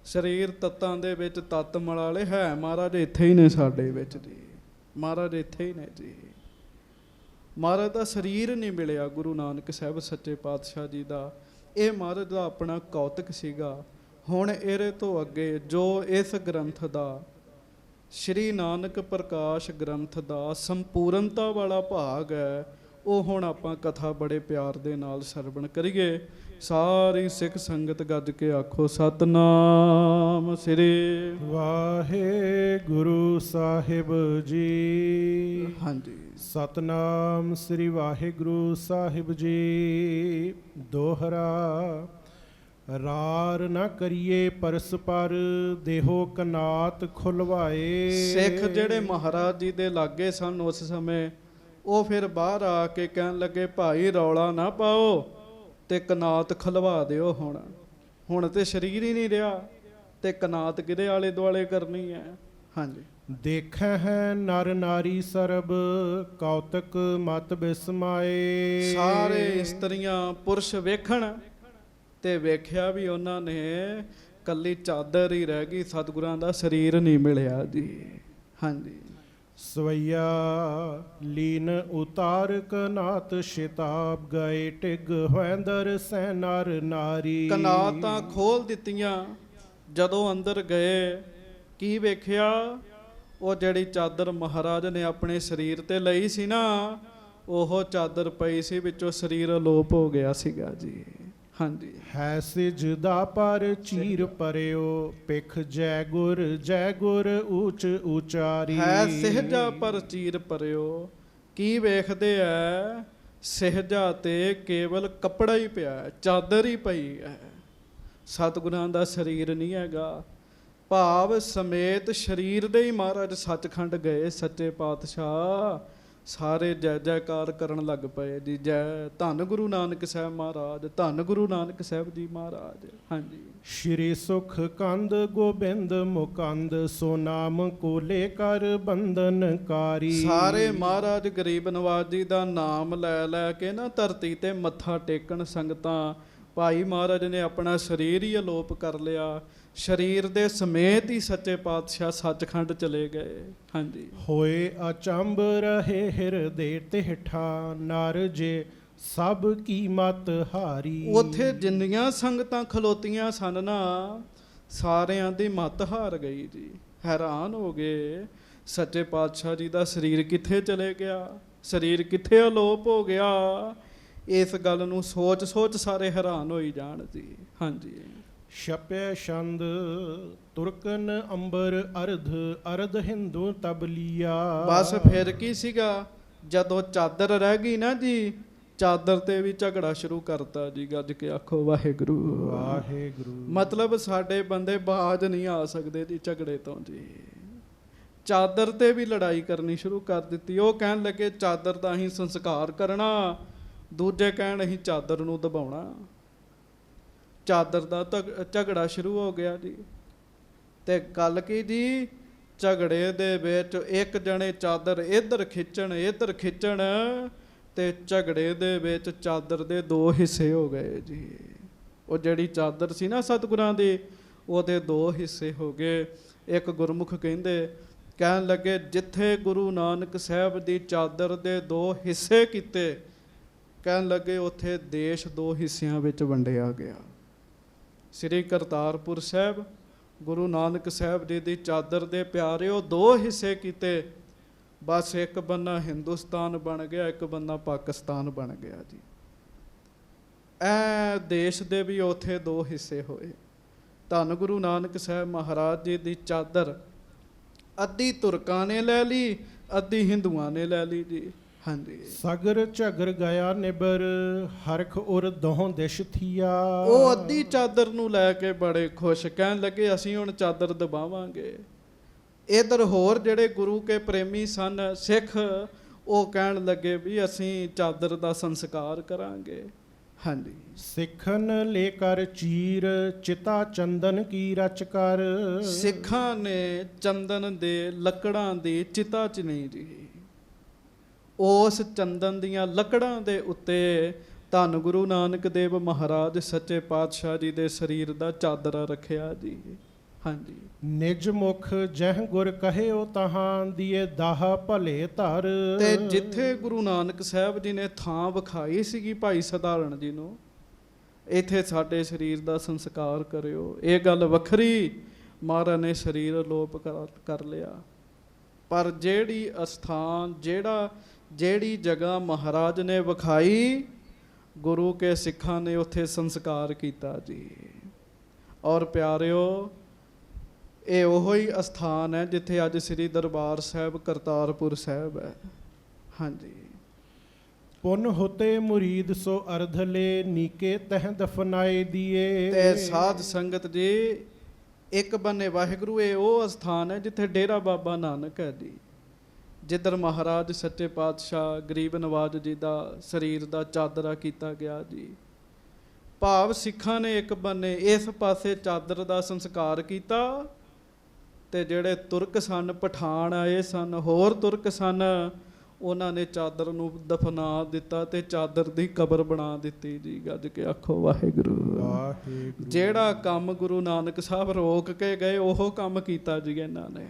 ਸਰੀਰ ਤੱਤਾਂ ਦੇ ਵਿੱਚ ਤੱਤ ਮਲਾਲੇ ਹੈ ਮਹਾਰਾਜ ਇੱਥੇ ਹੀ ਨੇ ਸਾਡੇ ਵਿੱਚ ਜੀ, ਮਹਾਰਾਜ ਇੱਥੇ ਹੀ ਨੇ ਜੀ। ਮਹਾਰਾਜ ਦਾ ਸਰੀਰ ਨਹੀਂ ਮਿਲਿਆ ਗੁਰੂ ਨਾਨਕ ਸਾਹਿਬ ਸੱਚੇ ਪਾਤਸ਼ਾਹ ਜੀ ਦਾ। ਇਹ ਮਹਾਰਾਜ ਦਾ ਆਪਣਾ ਕੌਤਕ ਸੀਗਾ। ਹੁਣ ਇਹਦੇ ਤੋਂ ਅੱਗੇ ਜੋ ਇਸ ਗ੍ਰੰਥ ਦਾ, ਸ਼੍ਰੀ ਨਾਨਕ ਪ੍ਰਕਾਸ਼ ਗ੍ਰੰਥ ਦਾ ਸੰਪੂਰਨਤਾ ਵਾਲਾ ਭਾਗ ਹੈ, ਉਹ ਹੁਣ ਆਪਾਂ ਕਥਾ ਬੜੇ ਪਿਆਰ ਦੇ ਨਾਲ ਸਰਵਣ ਕਰੀਏ। ਸਾਰੀ ਸਿੱਖ ਸੰਗਤ ਗੱਜ ਕੇ ਆਖੋ ਸਤਨਾਮ ਸ੍ਰੀ ਵਾਹਿਗੁਰੂ ਸਾਹਿਬ ਜੀ। ਹਾਂਜੀ। ਸਤਨਾਮ ਸ੍ਰੀ ਵਾਹਿਗੁਰੂ ਸਾਹਿਬ ਜੀ। ਦੋਹਰਾ ਰਾਰ ਨਾ ਕਰੀਏ ਪਰਸਪਰ, ਦੇਹੋ ਕਨਾਤ ਖੁਲਵਾਏ। ਸਿੱਖ ਜਿਹੜੇ ਮਹਾਰਾਜ ਜੀ ਦੇ ਲਾਗੇ ਸਨ ਉਸ ਸਮੇਂ, ਉਹ ਫਿਰ ਬਾਹਰ ਆ ਕੇ ਕਹਿਣ ਲੱਗੇ ਭਾਈ ਰੌਲਾ ਨਾ ਪਾਓ ਤੇ ਕਨਾਤ ਖਲਵਾ ਦਿਓ। ਹੁਣ ਤੇ ਸਰੀਰ ਹੀ ਨਹੀਂ ਰਿਹਾ ਤੇ ਕਨਾਤ ਕਿਹਦੇ ਆਲੇ ਦੁਆਲੇ ਕਰਨੀ ਹੈ। ਹਾਂਜੀ। ਦੇਖੈ ਹੈ ਨਰ ਨਾਰੀ ਸਰਬ, ਕੌਤਕ ਮਤ ਬਿਸਮਾਏ। ਸਾਰੇ ਇਸਤਰੀਆਂ ਪੁਰਸ਼ ਵੇਖਣ ਤੇ ਵੇਖਿਆ ਵੀ ਉਹਨਾਂ ਨੇ ਕੱਲੀ ਚਾਦਰ ਹੀ ਰਹਿ ਗਈ, ਸਤਿਗੁਰਾਂ ਦਾ ਸਰੀਰ ਨਹੀਂ ਮਿਲਿਆ ਜੀ। ਹਾਂਜੀ। ਸਵਈਆ ਲੀਨ ਉਤਾਰ ਕਨਾਤ, ਸ਼ਿਤਾਬ ਗਏ ਟਿਗ ਹੋਇੰਦਰ ਸੈ ਨਰ ਨਾਰੀ। ਕਨਾਤਾਂ ਖੋਲ ਦਿੱਤੀਆਂ। ਜਦੋਂ ਅੰਦਰ ਗਏ ਕੀ ਵੇਖਿਆ? ਉਹ ਜਿਹੜੀ ਚਾਦਰ ਮਹਾਰਾਜ ਨੇ ਆਪਣੇ ਸਰੀਰ ਤੇ ਲਈ ਸੀ ਨਾ, ਉਹ ਚਾਦਰ ਪਈ ਸੀ, ਵਿੱਚੋਂ ਸਰੀਰ ਅਲੋਪ ਹੋ ਗਿਆ ਸੀਗਾ ਜੀ। ਹਾਂਜੀ। ਹੈ ਸਿਜਦਾ ਪਰ ਚੀਰ ਪਰਿਓ, ਪਿਖ ਜੈ ਗੁਰ ਊਚ ਉਚਾਰੀ। ਹੈ ਸਹਿਜਾ ਪਰ ਚੀਰ ਪਰਿਓ। ਕੀ ਵੇਖਦੇ ਐ? ਸਹਿਜਾ ਤੇ ਕੇਵਲ ਕੱਪੜਾ ਹੀ ਪਿਆ, ਚਾਦਰ ਹੀ ਪਈ ਹੈ, ਸਤਿਗੁਰਾਂ ਦਾ ਸਰੀਰ ਨਹੀਂ ਹੈਗਾ। ਭਾਵ ਸਮੇਤ ਸਰੀਰ ਦੇ ਹੀ ਮਹਾਰਾਜ ਸੱਚਖੰਡ ਗਏ ਸੱਚੇ ਪਾਤਸ਼ਾਹ। ਸਾਰੇ ਜੈ ਜੈਕਾਰ ਕਰਨ ਲੱਗ ਪਏ ਜੀ। ਜੈ ਧੰਨ ਗੁਰੂ ਨਾਨਕ ਸਾਹਿਬ ਮਹਾਰਾਜ, ਧੰਨ ਗੁਰੂ ਨਾਨਕ ਸਾਹਿਬ ਜੀ ਮਹਾਰਾਜ। ਹਾਂਜੀ। ਸ਼੍ਰੀ ਸੁਖ ਕੰਦ ਗੋਬਿੰਦ ਮੁਕੰਦ, ਸੋ ਨਾਮ ਕੋਲੇ ਕਰ ਬੰਧਨਕਾਰੀ। ਸਾਰੇ ਮਹਾਰਾਜ ਗਰੀਬ ਨਵਾਜ ਜੀ ਦਾ ਨਾਮ ਲੈ ਲੈ ਕੇ ਨਾ ਧਰਤੀ ਤੇ ਮੱਥਾ ਟੇਕਣ ਸੰਗਤਾਂ। ਭਾਈ ਮਹਾਰਾਜ ਨੇ ਆਪਣਾ ਸਰੀਰ ਹੀ ਅਲੋਪ ਕਰ ਲਿਆ, ਸਰੀਰ ਦੇ ਸਮੇਤ ਹੀ ਸੱਚੇ ਪਾਤਸ਼ਾਹ ਸੱਚਖੰਡ ਚਲੇ ਗਏ। ਹਾਂਜੀ। ਹੋਏ ਅਚੰਬ ਰਹੇ ਹਿਰਦੇ ਤਿਹਠਾ, ਨਰ ਜੇ ਸਭ ਕੀ ਮਤ ਹਾਰੀ। ਉੱਥੇ ਜਿੰਨੀਆਂ ਸੰਗਤਾਂ ਖਲੋਤੀਆਂ ਸਨ ਨਾ, ਸਾਰਿਆਂ ਦੀ ਮੱਤ ਹਾਰ ਗਈ ਜੀ। ਹੈਰਾਨ ਹੋ ਗਏ, ਸੱਚੇ ਪਾਤਸ਼ਾਹ ਜੀ ਦਾ ਸਰੀਰ ਕਿੱਥੇ ਚਲੇ ਗਿਆ, ਸਰੀਰ ਕਿੱਥੇ ਅਲੋਪ ਹੋ ਗਿਆ। ਇਸ ਗੱਲ ਨੂੰ ਸੋਚ ਸੋਚ ਸਾਰੇ ਹੈਰਾਨ ਹੋਈ ਜਾਣ ਜੀ। ਹਾਂਜੀ। ਛਪੈ ਛੰਦ ਤੁਰਕਨ ਅੰਬਰ ਅਰਧ, ਅਰਧ ਹਿੰਦੂ ਤਬਲੀਆ। ਬਸ ਫਿਰ ਕੀ ਸੀਗਾ, ਜਦੋਂ ਚਾਦਰ ਰਹਿ ਗਈ ਨਾ ਜੀ, ਚਾਦਰ ਤੇ ਵੀ ਝਗੜਾ ਸ਼ੁਰੂ ਕਰਤਾ ਜੀ। ਗੱਜ ਕੇ ਆਖੋ ਵਾਹਿਗੁਰੂ ਵਾਹਿਗੁਰੂ। ਮਤਲਬ ਸਾਡੇ ਬੰਦੇ ਬਾਜ ਨਹੀਂ ਆ ਸਕਦੇ ਜੀ ਝਗੜੇ ਤੋਂ ਜੀ। ਚਾਦਰ ਤੇ ਵੀ ਲੜਾਈ ਕਰਨੀ ਸ਼ੁਰੂ ਕਰ ਦਿੱਤੀ। ਉਹ ਕਹਿਣ ਲੱਗੇ ਚਾਦਰ ਦਾ ਅਸੀਂ ਸੰਸਕਾਰ ਕਰਨਾ, ਦੂਜੇ ਕਹਿਣ ਅਸੀਂ ਚਾਦਰ ਨੂੰ ਦਬਾਉਣਾ। ਚਾਦਰ ਦਾ ਝਗੜਾ ਸ਼ੁਰੂ ਹੋ ਗਿਆ ਜੀ। ਤੇ ਗੱਲ ਕੀ ਜੀ, ਝਗੜੇ ਦੇ ਵਿੱਚ ਇੱਕ ਜਣੇ ਚਾਦਰ ਇੱਧਰ ਖਿੱਚਣ ਤੇ ਝਗੜੇ ਦੇ ਵਿੱਚ ਚਾਦਰ ਦੇ ਦੋ ਹਿੱਸੇ ਹੋ ਗਏ ਜੀ। ਉਹ ਜਿਹੜੀ ਚਾਦਰ ਸੀ ਨਾ ਸਤਿਗੁਰਾਂ ਦੀ, ਉਹਦੇ ਦੋ ਹਿੱਸੇ ਹੋ ਗਏ। ਇੱਕ ਗੁਰਮੁਖ ਕਹਿਣ ਲੱਗੇ ਜਿੱਥੇ ਗੁਰੂ ਨਾਨਕ ਸਾਹਿਬ ਦੀ ਚਾਦਰ ਦੇ ਦੋ ਹਿੱਸੇ ਕੀਤੇ, ਕਹਿਣ ਲੱਗੇ ਉੱਥੇ ਦੇਸ਼ ਦੋ ਹਿੱਸਿਆਂ ਵਿੱਚ ਵੰਡਿਆ ਗਿਆ। ਸ੍ਰੀ ਕਰਤਾਰਪੁਰ ਸਾਹਿਬ ਗੁਰੂ ਨਾਨਕ ਸਾਹਿਬ ਜੀ ਦੀ ਚਾਦਰ ਦੇ ਪਿਆਰਿਓ ਦੋ ਹਿੱਸੇ ਕੀਤੇ। ਬਸ ਇੱਕ ਬੰਨਾ ਹਿੰਦੁਸਤਾਨ ਬਣ ਗਿਆ, ਇੱਕ ਬੰਨਾ ਪਾਕਿਸਤਾਨ ਬਣ ਗਿਆ ਜੀ। ਇਹ ਦੇਸ਼ ਦੇ ਵੀ ਉੱਥੇ ਦੋ ਹਿੱਸੇ ਹੋਏ। ਧੰਨ ਗੁਰੂ ਨਾਨਕ ਸਾਹਿਬ ਮਹਾਰਾਜ ਜੀ ਦੀ ਚਾਦਰ ਅੱਧੀ ਤੁਰਕਾਂ ਨੇ ਲੈ ਲਈ, ਅੱਧੀ ਹਿੰਦੂਆਂ ਨੇ ਲੈ ਲਈ ਜੀ। ਹਾਂਜੀ, ਸਗਰ ਝਗਰ ਗਿਆ ਨਿਬਰ, ਹਰਖ ਉਰ ਦੋਹਾਂ ਦਿਸ਼ ਥੀਆ। ਉਹ ਅੱਧੀ ਚਾਦਰ ਨੂੰ ਲੈ ਕੇ ਬੜੇ ਖੁਸ਼, ਕਹਿਣ ਲੱਗੇ ਅਸੀਂ ਹੁਣ ਚਾਦਰ ਦਬਾਵਾਂਗੇ। ਇਧਰ ਹੋਰ ਜਿਹੜੇ ਗੁਰੂ ਕੇ ਪ੍ਰੇਮੀ ਸਨ ਸਿੱਖ, ਉਹ ਕਹਿਣ ਲੱਗੇ ਵੀ ਅਸੀਂ ਚਾਦਰ ਦਾ ਸੰਸਕਾਰ ਕਰਾਂਗੇ। ਹਾਂਜੀ, ਸਿੱਖਨ ਲੈ ਕਰ ਚੀਰ, ਚਿਤਾ ਚੰਦਨ ਕੀ ਰਚ ਕਰ। ਸਿੱਖਾਂ ਨੇ ਚੰਦਨ ਦੇ ਲੱਕੜਾਂ ਦੀ ਚਿਤਾ ਚ ਨਹੀਂ ਜੀ, ਉਸ ਚੰਦਨ ਦੀਆਂ ਲੱਕੜਾਂ ਦੇ ਉੱਤੇ ਧੰਨ ਗੁਰੂ ਨਾਨਕ ਦੇਵ ਮਹਾਰਾਜ ਸੱਚੇ ਪਾਤਸ਼ਾਹ ਜੀ ਦੇ ਸਰੀਰ ਦਾ ਚਾਦਰਾ ਰੱਖਿਆ ਜੀ। ਹਾਂਜੀ, ਨਿਜ ਮੁਖ ਜਹ ਗੁਰ ਕਹਿਓ ਤਹਾਂ ਦੀਏ ਦਾਹ ਭਲੇ ਧਰ। ਤੇ ਜਿੱਥੇ ਗੁਰੂ ਨਾਨਕ ਸਾਹਿਬ ਜੀ ਨੇ ਥਾਂ ਵਿਖਾਈ ਸੀਗੀ ਭਾਈ ਸਧਾਰਨ ਜੀ ਨੂੰ, ਇੱਥੇ ਸਾਡੇ ਸਰੀਰ ਦਾ ਸੰਸਕਾਰ ਕਰਿਓ, ਇਹ ਗੱਲ ਵੱਖਰੀ, ਮਹਾਰਾਜ ਨੇ ਸਰੀਰ ਅਲੋਪ ਕਰ ਲਿਆ। ਪਰ ਜਿਹੜੀ ਅਸਥਾਨ ਜਿਹੜੀ ਜਗ੍ਹਾ ਮਹਾਰਾਜ ਨੇ ਵਿਖਾਈ, ਗੁਰੂ ਕੇ ਸਿੱਖਾਂ ਨੇ ਉੱਥੇ ਸੰਸਕਾਰ ਕੀਤਾ ਜੀ। ਔਰ ਪਿਆਰਿਓ, ਇਹ ਉਹੋ ਹੀ ਅਸਥਾਨ ਹੈ ਜਿੱਥੇ ਅੱਜ ਸ੍ਰੀ ਦਰਬਾਰ ਸਾਹਿਬ ਕਰਤਾਰਪੁਰ ਸਾਹਿਬ ਹੈ। ਹਾਂਜੀ, ਪੁਨ ਹੋਤੇ ਮੁਰੀਦ ਸੋ ਅਰਧਲੇ, ਨੀਕੇ ਤਹ ਦਫਨਾਏ ਦੀਏ। ਤੇ ਸਾਧ ਸੰਗਤ ਜੀ, ਇੱਕ ਬੰਨੇ ਵਾਹਿਗੁਰੂ, ਇਹ ਉਹ ਅਸਥਾਨ ਹੈ ਜਿੱਥੇ ਡੇਰਾ ਬਾਬਾ ਨਾਨਕ ਹੈ ਜੀ, ਜਿੱਧਰ ਮਹਾਰਾਜ ਸੱਚੇ ਪਾਤਸ਼ਾਹ ਗਰੀਬ ਨਵਾਜ ਜੀ ਦਾ ਸਰੀਰ ਦਾ ਚਾਦਰਾ ਕੀਤਾ ਗਿਆ ਜੀ। ਭਾਵ ਸਿੱਖਾਂ ਨੇ ਇੱਕ ਬੰਨੇ ਇਸ ਪਾਸੇ ਚਾਦਰ ਦਾ ਸੰਸਕਾਰ ਕੀਤਾ, ਤੇ ਜਿਹੜੇ ਤੁਰਕ ਸਨ, ਪਠਾਨ ਆਏ ਸਨ, ਹੋਰ ਤੁਰਕ ਸਨ, ਉਹਨਾਂ ਨੇ ਚਾਦਰ ਨੂੰ ਦਫਨਾ ਦਿੱਤਾ ਤੇ ਚਾਦਰ ਦੀ ਕਬਰ ਬਣਾ ਦਿੱਤੀ ਜੀ। ਗੱਜ ਕੇ ਆਖੋ ਵਾਹਿਗੁਰੂ। ਵਾਹਿਗੁਰੂ। ਜਿਹੜਾ ਕੰਮ ਗੁਰੂ ਨਾਨਕ ਸਾਹਿਬ ਰੋਕ ਕੇ ਗਏ, ਉਹ ਕੰਮ ਕੀਤਾ ਜੀ ਇਹਨਾਂ ਨੇ।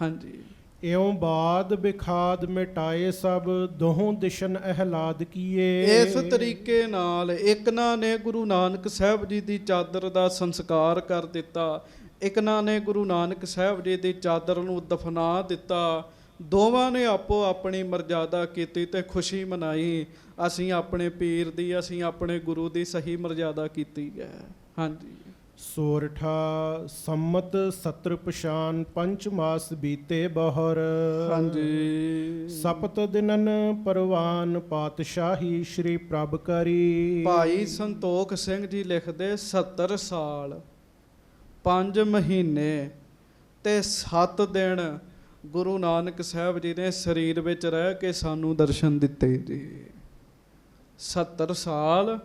ਹਾਂਜੀ, ਇਉਂ ਬਾਦ ਬਿਖਾਦ ਮਿਟਾਏ ਸਭ, ਦੋਹਾਂ ਦਿਸ਼ਨ ਅਹਿਲਾਦ ਕੀਏ। ਇਸ ਤਰੀਕੇ ਨਾਲ ਇਕਨਾਂ ਨੇ ਗੁਰੂ ਨਾਨਕ ਸਾਹਿਬ ਜੀ ਦੀ ਚਾਦਰ ਦਾ ਸੰਸਕਾਰ ਕਰ ਦਿੱਤਾ, ਇਕਨਾਂ ਨੇ ਗੁਰੂ ਨਾਨਕ ਸਾਹਿਬ ਜੀ ਦੀ ਚਾਦਰ ਨੂੰ ਦਫਨਾ ਦਿੱਤਾ। ਦੋਵਾਂ ਨੇ ਆਪੋ ਆਪਣੀ ਮਰਜ਼ਾਦਾ ਕੀਤੀ ਤੇ ਖੁਸ਼ੀ ਮਨਾਈ, ਅਸੀਂ ਆਪਣੇ ਪੀਰ ਦੀ, ਅਸੀਂ ਆਪਣੇ ਗੁਰੂ ਦੀ ਸਹੀ ਮਰਜ਼ਾਦਾ ਕੀਤੀ ਹੈ। ਹਾਂਜੀ, ਸੋਰਠਾ ਸੰਮਤ 70 ਪਛਾਨ, ਪੰਚ ਮਾਸ ਬੀਤੇ ਬਹਰ। ਹਾਂਜੀ, ਸਪਤ ਦਿਨਨ ਪਰਵਾਨ, ਪਾਤਸ਼ਾਹੀ ਸ਼੍ਰੀ ਪ੍ਰਭ ਕਰੀ। ਭਾਈ ਸੰਤੋਖ ਸਿੰਘ ਜੀ ਲਿਖਦੇ 70 ਸਾਲ 5 ਮਹੀਨੇ ਤੇ 7 ਦਿਨ ਗੁਰੂ ਨਾਨਕ ਸਾਹਿਬ ਜੀ ਨੇ ਸਰੀਰ ਵਿੱਚ ਰਹਿ ਕੇ ਸਾਨੂੰ ਦਰਸ਼ਨ ਦਿੱਤੇ ਜੀ। 70 ਸਾਲ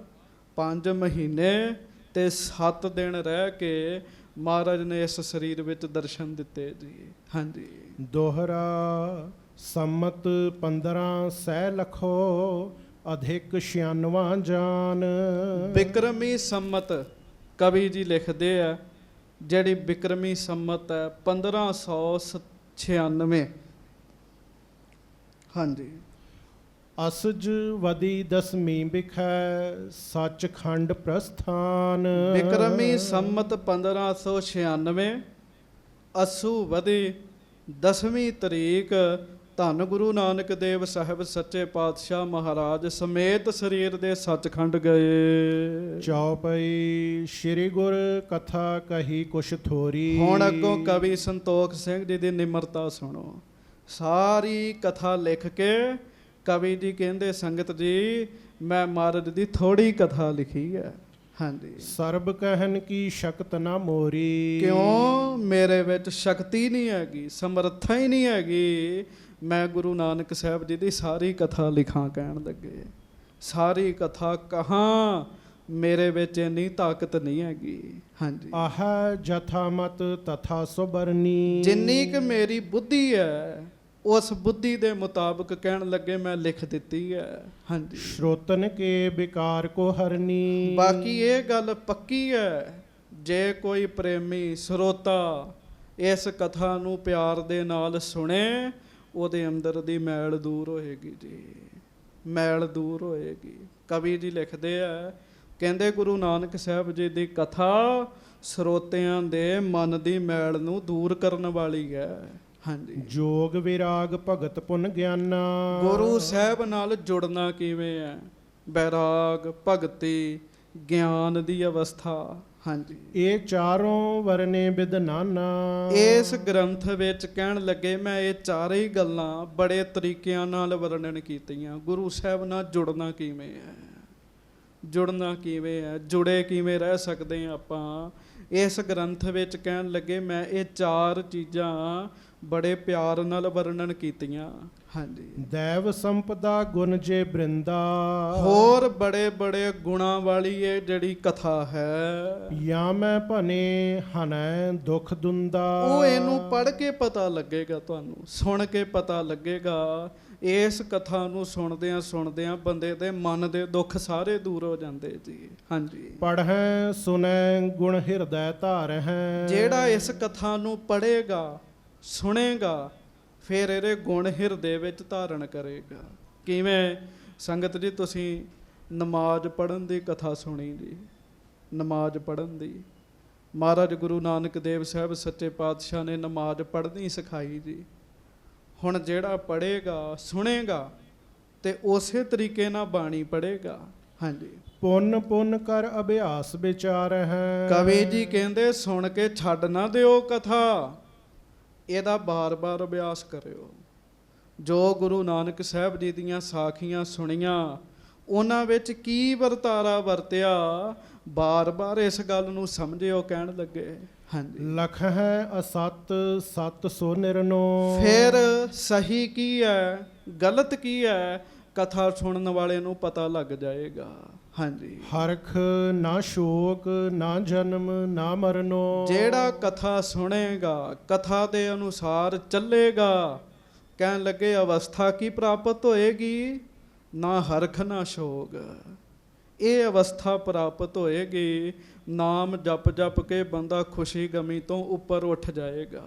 5 ਮਹੀਨੇ ਤੇ 7 ਦਿਨ ਰਹਿ ਕੇ ਮਹਾਰਾਜ ਨੇ ਇਸ ਸਰੀਰ ਵਿੱਚ ਦਰਸ਼ਨ ਦਿੱਤੇ ਜੀ। ਹਾਂਜੀ, ਦੋਹਰਾ ਸੰਮਤ 15 ਸਹਿ ਲਖੋ, ਅਧਿਕ 96 ਜਾਨ। ਬਿਕਰਮੀ ਸੰਮਤ ਕਵੀ ਜੀ ਲਿਖਦੇ ਆ, ਜਿਹੜੀ ਬਿਕਰਮੀ ਸੰਮਤ ਹੈ 1596। ਹਾਂਜੀ, ਅਸਜ ਵਦੀ ਦਸਵੀਂ ਬਿਖੈ, ਸੱਚਖੰਡ ਪ੍ਰਸਥਾਨ। ਬਿਕਰਮੀ ਸੰਮਤ 1596, ਅਸੂ ਵਦੀ 10ਵੀਂ ਤਰੀਕ, ਧੰਨ ਗੁਰੂ ਨਾਨਕ ਦੇਵ ਸਾਹਿਬ ਸੱਚੇ ਪਾਤਸ਼ਾਹ ਮਹਾਰਾਜ ਸਮੇਤ ਸਰੀਰ ਦੇ ਸੱਚਖੰਡ ਗਏ। ਚੌਪਈ ਸ਼੍ਰੀ ਗੁਰ ਕਥਾ ਕਹੀ ਕੁਛ ਥੋਰੀ। ਹੁਣ ਅੱਗੋਂ ਕਵੀ ਸੰਤੋਖ ਸਿੰਘ ਜੀ ਦੀ ਨਿਮਰਤਾ ਸੁਣੋ। ਸਾਰੀ ਕਥਾ ਲਿਖ ਕੇ ਕਵੀ ਜੀ ਕਹਿੰਦੇ, ਸੰਗਤ ਜੀ ਮੈਂ ਮਹਾਰਾਜ ਦੀ ਥੋੜੀ ਕਥਾ ਲਿਖੀ ਹੈ। ਹਾਂਜੀ, ਸਰਬ ਕਹਿਨ ਕੀ ਸ਼ਕਤ ਨਾ ਮੋਰੀ। ਕਿਉਂ? ਮੇਰੇ ਵਿੱਚ ਸ਼ਕਤੀ ਨਹੀਂ ਹੈਗੀ, ਸਮਰੱਥਾ ਹੀ ਨਹੀਂ ਹੈਗੀ, ਮੈਂ ਗੁਰੂ ਨਾਨਕ ਸਾਹਿਬ ਜੀ ਦੀ ਸਾਰੀ ਕਥਾ ਲਿਖਾਂ। ਕਹਿਣ ਲੱਗੇ ਸਾਰੀ ਕਥਾ ਕਹਾਂ, ਮੇਰੇ ਵਿੱਚ ਇੰਨੀ ਤਾਕਤ ਨਹੀਂ ਹੈਗੀ। ਹਾਂਜੀ, ਆਹ ਜਥਾ ਮਤ ਤਥਾ ਸੁਬਰਨੀ। ਜਿੰਨੀ ਕਿ ਮੇਰੀ ਬੁੱਧੀ ਹੈ ਉਸ ਬੁੱਧੀ ਦੇ ਮੁਤਾਬਕ ਕਹਿਣ ਲੱਗੇ ਮੈਂ ਲਿਖ ਦਿੱਤੀ ਹੈ। ਹਾਂਜੀ, ਸ਼ਰੋਤਨ ਕੇ ਵਿਕਾਰ ਕੋ ਹਰਨੀ। ਬਾਕੀ ਇਹ ਗੱਲ ਪੱਕੀ ਹੈ, ਜੇ ਕੋਈ ਪ੍ਰੇਮੀ ਸਰੋਤਾ ਇਸ ਕਥਾ ਨੂੰ ਪਿਆਰ ਦੇ ਨਾਲ ਸੁਣੇ, ਉਹਦੇ ਅੰਦਰ ਦੀ ਮੈਲ ਦੂਰ ਹੋਏਗੀ ਜੀ, ਮੈਲ ਦੂਰ ਹੋਏਗੀ। ਕਵੀ ਜੀ ਲਿਖਦੇ ਆ, ਕਹਿੰਦੇ ਗੁਰੂ ਨਾਨਕ ਸਾਹਿਬ ਜੀ ਦੀ ਕਥਾ ਸਰੋਤਿਆਂ ਦੇ ਮਨ ਦੀ ਮੈਲ ਨੂੰ ਦੂਰ ਕਰਨ ਵਾਲੀ ਹੈ। ਹਾਂਜੀ, ਜੋਗ ਵਿਰਾਗ ਭਗਤ ਪੁਨ ਗਿਆਨਾ। ਗੁਰੂ ਸਾਹਿਬ ਨਾਲ ਜੁੜਨਾ ਕਿਵੇਂ ਹੈ? ਬੈਰਾਗ, ਭਗਤੀ, ਗਿਆਨ ਦੀ ਅਵਸਥਾ। ਹਾਂਜੀ। ਇਹ ਚਾਰੋਂ ਵਰਨੇ ਬਿਦ ਨਾਨਾ। ਇਸ ਗ੍ਰੰਥ ਵਿੱਚ ਕਹਿਣ ਲੱਗੇ ਮੈਂ ਇਹ ਚਾਰੇ ਹੀ ਗੱਲਾਂ ਬੜੇ ਤਰੀਕਿਆਂ ਨਾਲ ਵਰਣਨ ਕੀਤੀਆਂ। ਗੁਰੂ ਸਾਹਿਬ ਨਾਲ ਜੁੜਨਾ ਕਿਵੇਂ ਹੈ, ਜੁੜਨਾ ਕਿਵੇਂ ਹੈ, ਜੁੜੇ ਕਿਵੇਂ ਰਹਿ ਸਕਦੇ ਹਾਂ ਆਪਾਂ। ਇਸ ਗ੍ਰੰਥ ਵਿੱਚ ਕਹਿਣ ਲੱਗੇ ਮੈਂ ਇਹ ਚਾਰ ਚੀਜ਼ਾਂ ਬੜੇ ਪਿਆਰ ਨਾਲ ਵਰਣਨ ਕੀਤੀਆਂ। ਹਾਂਜੀ। ਦੇਵ ਸੰਪਦਾ ਗੁਣ ਜੇ ਬ੍ਰਿੰਦਾ। ਹੋਰ ਬੜੇ ਬੜੇ ਗੁਣਾਂ ਵਾਲੀ ਇਹ ਜਿਹੜੀ ਕਥਾ ਹੈ, ਜਾਂ ਮੈਂ ਭਨੇ ਹਨੈ ਦੁਖ ਦੁੰਦਾ। ਉਹ ਇਹਨੂੰ ਪੜ੍ਹ ਕੇ ਪਤਾ ਲੱਗੇਗਾ, ਤੁਹਾਨੂੰ ਸੁਣ ਕੇ ਪਤਾ ਲੱਗੇਗਾ। ਇਸ ਕਥਾ ਨੂੰ ਸੁਣਦਿਆਂ ਬੰਦੇ ਦੇ ਮਨ ਦੇ ਦੁੱਖ ਸਾਰੇ ਦੂਰ ਹੋ ਜਾਂਦੇ ਜੀ। ਹਾਂਜੀ। ਪੜ੍ਹੈ ਸੁਨੈ ਗੁਣ ਹਿਰਦੈ ਧਾਰਹਿ। ਜਿਹੜਾ ਇਸ ਕਥਾ ਨੂੰ ਪੜ੍ਹੇਗਾ ਸੁਣੇਗਾ ਫਿਰ ਇਹਦੇ ਗੁਣ ਹਿਰਦੇ ਵਿੱਚ ਧਾਰਨ ਕਰੇਗਾ। ਕਿਵੇਂ? ਸੰਗਤ ਜੀ ਤੁਸੀਂ ਨਮਾਜ਼ ਪੜ੍ਹਨ ਦੀ ਕਥਾ ਸੁਣੀ ਜੀ। ਨਮਾਜ਼ ਪੜ੍ਹਨ ਦੀ ਮਹਾਰਾਜ ਗੁਰੂ ਨਾਨਕ ਦੇਵ ਸਾਹਿਬ ਸੱਚੇ ਪਾਤਸ਼ਾਹ ਨੇ ਨਮਾਜ਼ ਪੜ੍ਹਨੀ ਸਿਖਾਈ ਜੀ। ਹੁਣ ਜਿਹੜਾ ਪੜ੍ਹੇਗਾ ਸੁਣੇਗਾ ਤੇ ਉਸੇ ਤਰੀਕੇ ਨਾਲ ਬਾਣੀ ਪੜ੍ਹੇਗਾ। ਹਾਂਜੀ। ਪੁੰਨ ਪੁੰਨ ਕਰ ਅਭਿਆਸ ਵਿਚਾਰ ਹੈ। ਕਵੀ ਜੀ ਕਹਿੰਦੇ ਸੁਣ ਕੇ ਛੱਡ ਨਾ ਦਿਓ ਕਥਾ, ਇਹਦਾ ਬਾਰ-ਬਾਰ ਅਭਿਆਸ ਕਰਿਓ। ਜੋ ਗੁਰੂ ਨਾਨਕ ਸਾਹਿਬ ਜੀ ਦੀਆਂ ਸਾਖੀਆਂ ਸੁਣੀਆਂ ਉਹਨਾਂ ਵਿੱਚ ਕੀ ਵਰਤਾਰਾ ਵਰਤਿਆ, ਬਾਰ-ਬਾਰ ਇਸ ਗੱਲ ਨੂੰ ਸਮਝਿਓ। ਕਹਿਣ ਲੱਗੇ ਹਾਂਜੀ। ਲਖ ਹੈ ਅਸਤ ਸਤ ਸੋ ਨਿਰਨੋ। ਫਿਰ ਸਹੀ ਕੀ ਹੈ ਗਲਤ ਕੀ ਹੈ ਕਥਾ ਸੁਣਨ ਵਾਲੇ ਨੂੰ ਪਤਾ ਲੱਗ ਜਾਏਗਾ। ਹਾਂਜੀ। ਹਰਖ ਨਾ ਸ਼ੋਕ ਨਾ ਜਨਮ ਨਾ ਮਰਨੋ। ਜਿਹੜਾ ਕਥਾ ਸੁਣੇਗਾ ਕਥਾ ਦੇ ਅਨੁਸਾਰ ਚੱਲੇਗਾ, ਕਹਿਣ ਲੱਗੇ ਅਵਸਥਾ ਕੀ ਪ੍ਰਾਪਤ ਹੋਏਗੀ? ਨਾ ਹਰਖ ਨਾ ਸ਼ੋਕ। ਇਹ ਅਵਸਥਾ ਪ੍ਰਾਪਤ ਹੋਏਗੀ, ਨਾਮ ਜਪ ਜਪ ਕੇ ਬੰਦਾ ਖੁਸ਼ੀ ਗਮੀ ਤੋਂ ਉੱਪਰ ਉੱਠ ਜਾਏਗਾ।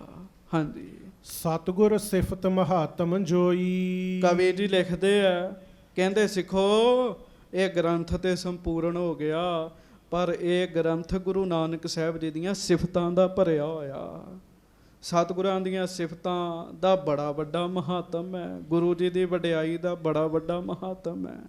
ਹਾਂਜੀ। ਸਤਿਗੁਰ ਸਿਫਤ ਮਹਾਤਮ ਜੋਈ। ਕਵੀ ਜੀ ਲਿਖਦੇ ਆ, ਕਹਿੰਦੇ ਸਿੱਖੋ ਇਹ ਗ੍ਰੰਥ ਤੇ ਸੰਪੂਰਨ ਹੋ ਗਿਆ, ਪਰ ਇਹ ਗ੍ਰੰਥ ਗੁਰੂ ਨਾਨਕ ਸਾਹਿਬ ਜੀ ਦੀਆਂ ਸਿਫਤਾਂ ਦਾ ਭਰਿਆ ਹੋਇਆ। ਸਤਿਗੁਰਾਂ ਦੀਆਂ ਸਿਫਤਾਂ ਦਾ ਬੜਾ ਵੱਡਾ ਮਹਾਤਮ ਹੈ, ਗੁਰੂ ਜੀ ਦੀ ਵਡਿਆਈ ਦਾ ਬੜਾ ਵੱਡਾ ਮਹਾਤਮ ਹੈ।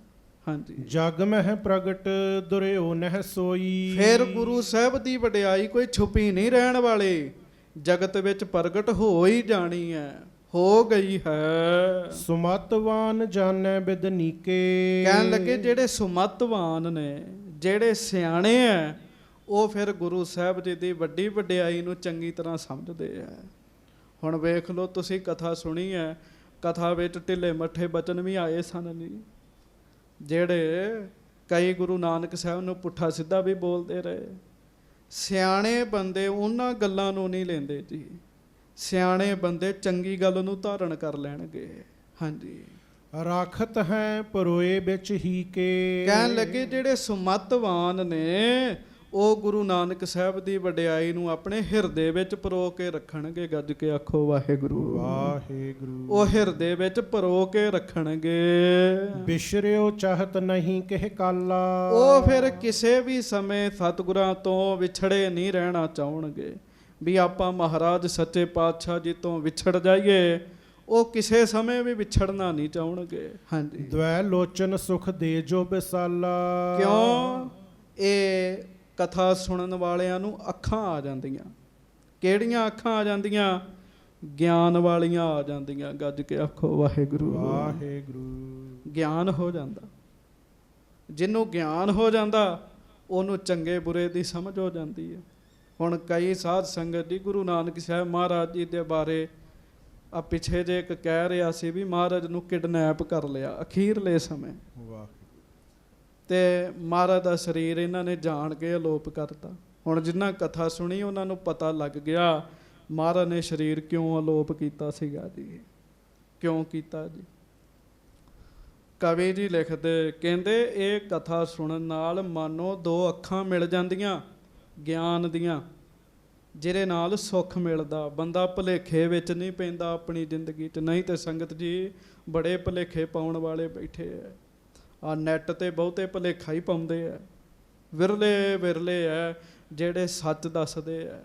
ਹਾਂਜੀ। ਜਗ ਮਹਿ ਪ੍ਰਗਟ ਦੁਰਿਓ ਨਹਿ ਸੋਈ। ਫਿਰ ਗੁਰੂ ਸਾਹਿਬ ਦੀ ਵਡਿਆਈ ਕੋਈ ਛੁਪੀ ਨਹੀਂ ਰਹਿਣ ਵਾਲੀ, ਜਗਤ ਵਿੱਚ ਪ੍ਰਗਟ ਹੋ ਹੀ ਜਾਣੀ ਹੈ, ਹੋ ਗਈ ਹੈ। ਸੁਮਤਵਾਨ ਜਾਣੈ ਬਿਦਨੀਕੇ। ਕਹਿਣ ਲੱਗੇ ਜਿਹੜੇ ਸੁਮਤਵਾਨ ਨੇ, ਜਿਹੜੇ ਸਿਆਣੇ ਐ, ਉਹ ਫਿਰ ਗੁਰੂ ਸਾਹਿਬ ਜੀ ਦੀ ਵੱਡੀ ਵਡਿਆਈ ਨੂੰ ਚੰਗੀ ਤਰ੍ਹਾਂ ਸਮਝਦੇ ਆ। ਹੁਣ ਵੇਖ ਲਓ ਤੁਸੀਂ ਕਥਾ ਸੁਣੀ ਹੈ, ਕਥਾ ਵਿੱਚ ਢਿੱਲੇ ਮੱਠੇ ਬਚਨ ਵੀ ਆਏ ਸਨ ਜੀ, ਜਿਹੜੇ ਕਈ ਗੁਰੂ ਨਾਨਕ ਸਾਹਿਬ ਨੂੰ ਪੁੱਠਾ ਸਿੱਧਾ ਵੀ ਬੋਲਦੇ ਰਹੇ। ਸਿਆਣੇ ਬੰਦੇ ਉਹਨਾਂ ਗੱਲਾਂ ਨੂੰ ਨਹੀਂ ਲੈਂਦੇ ਜੀ, ਸਿਆਣੇ ਬੰਦੇ ਚੰਗੀ ਗੱਲ ਨੂੰ ਧਾਰਨ ਕਰ ਲੈਣਗੇ। ਹਾਂਜੀ। ਰਾਖਤ ਹੈ ਪਰੋਏ ਵਿੱਚ ਹੀ ਕੇ। ਕਹਿਣ ਲੱਗੇ ਜਿਹੜੇ ਸੁਮਤਵਾਨ ਨੇ ਉਹ ਗੁਰੂ ਨਾਨਕ ਸਾਹਿਬ ਦੀ ਵਡਿਆਈ ਨੂੰ ਆਪਣੇ ਹਿਰਦੇ ਵਿੱਚ ਪਰੋ ਕੇ ਰੱਖਣਗੇ। ਗੱਜ ਕੇ ਆਖੋ ਵਾਹਿਗੁਰੂ ਵਾਹਿਗੁਰੂ। ਉਹ ਹਿਰਦੇ ਵਿੱਚ ਪਰੋ ਕੇ ਰੱਖਣਗੇ। ਬਿਸ਼ਰਿਓ ਚਾਹਤ ਨਹੀਂ ਕਿਹ ਕਾਲਾ। ਉਹ ਫਿਰ ਕਿਸੇ ਵੀ ਸਮੇਂ ਸਤਿਗੁਰਾਂ ਤੋਂ ਵਿਛੜੇ ਨਹੀਂ ਰਹਿਣਾ ਚਾਹਣਗੇ ਵੀ ਆਪਾਂ ਮਹਾਰਾਜ ਸੱਚੇ ਪਾਤਸ਼ਾਹ ਜੀ ਤੋਂ ਵਿਛੜ ਜਾਈਏ, ਉਹ ਕਿਸੇ ਸਮੇਂ ਵੀ ਵਿਛੜਨਾ ਨਹੀਂ ਚਾਹਣਗੇ। ਹਾਂਜੀ। ਦ્વੈ ਲੋਚਨ ਸੁਖ ਦੇ ਜੋ ਬਿਸਾਲਾ। ਕਿਉਂ? ਇਹ ਕਥਾ ਸੁਣਨ ਵਾਲਿਆਂ ਨੂੰ ਅੱਖਾਂ ਆ ਜਾਂਦੀਆਂ। ਕਿਹੜੀਆਂ ਅੱਖਾਂ ਆ ਜਾਂਦੀਆਂ? ਗਿਆਨ ਵਾਲੀਆਂ ਆ ਜਾਂਦੀਆਂ। ਗੱਜ ਕੇ ਆਖੋ ਵਾਹਿਗੁਰੂ ਵਾਹਿਗੁਰੂ। ਗਿਆਨ ਹੋ ਜਾਂਦਾ। ਜਿਹਨੂੰ ਗਿਆਨ ਹੋ ਜਾਂਦਾ ਉਹਨੂੰ ਚੰਗੇ ਬੁਰੇ ਦੀ ਸਮਝ ਹੋ ਜਾਂਦੀ ਹੈ। ਹੁਣ ਕਈ ਸਾਧ ਸੰਗਤ ਜੀ ਗੁਰੂ ਨਾਨਕ ਸਾਹਿਬ ਮਹਾਰਾਜ ਜੀ ਦੇ ਬਾਰੇ ਆ ਪਿੱਛੇ ਜੇ ਇੱਕ ਕਹਿ ਰਿਹਾ ਸੀ ਵੀ ਮਹਾਰਾਜ ਨੂੰ ਕਿਡਨੈਪ ਕਰ ਲਿਆ ਅਖੀਰਲੇ ਸਮੇਂ, ਤੇ ਮਹਾਰਾਜ ਦਾ ਸਰੀਰ ਇਹਨਾਂ ਨੇ ਜਾਣ ਕੇ ਅਲੋਪ ਕਰਤਾ। ਹੁਣ ਜਿਨ੍ਹਾਂ ਕਥਾ ਸੁਣੀ ਉਹਨਾਂ ਨੂੰ ਪਤਾ ਲੱਗ ਗਿਆ ਮਹਾਰਾਜ ਨੇ ਸਰੀਰ ਕਿਉਂ ਅਲੋਪ ਕੀਤਾ ਸੀਗਾ ਜੀ, ਕਿਉਂ ਕੀਤਾ ਜੀ। ਕਵੀ ਜੀ ਲਿਖਦੇ, ਕਹਿੰਦੇ ਇਹ ਕਥਾ ਸੁਣਨ ਨਾਲ ਮਾਨੋ ਦੋ ਅੱਖਾਂ ਮਿਲ ਜਾਂਦੀਆਂ ਗਿਆਨ ਦੀਆਂ, ਜਿਹਦੇ ਨਾਲ ਸੁੱਖ ਮਿਲਦਾ। ਬੰਦਾ ਭੁਲੇਖੇ ਵਿੱਚ ਨਹੀਂ ਪੈਂਦਾ ਆਪਣੀ ਜ਼ਿੰਦਗੀ 'ਚ। ਨਹੀਂ ਤੇ ਸੰਗਤ ਜੀ ਬੜੇ ਭੁਲੇਖੇ ਪਾਉਣ ਵਾਲੇ ਬੈਠੇ ਆ। ਆ ਨੈੱਟ ਤੇ ਬਹੁਤੇ ਭੁਲੇਖਾ ਹੀ ਪਾਉਂਦੇ ਆ, ਵਿਰਲੇ ਆ ਜਿਹੜੇ ਸੱਚ ਦੱਸਦੇ ਆ।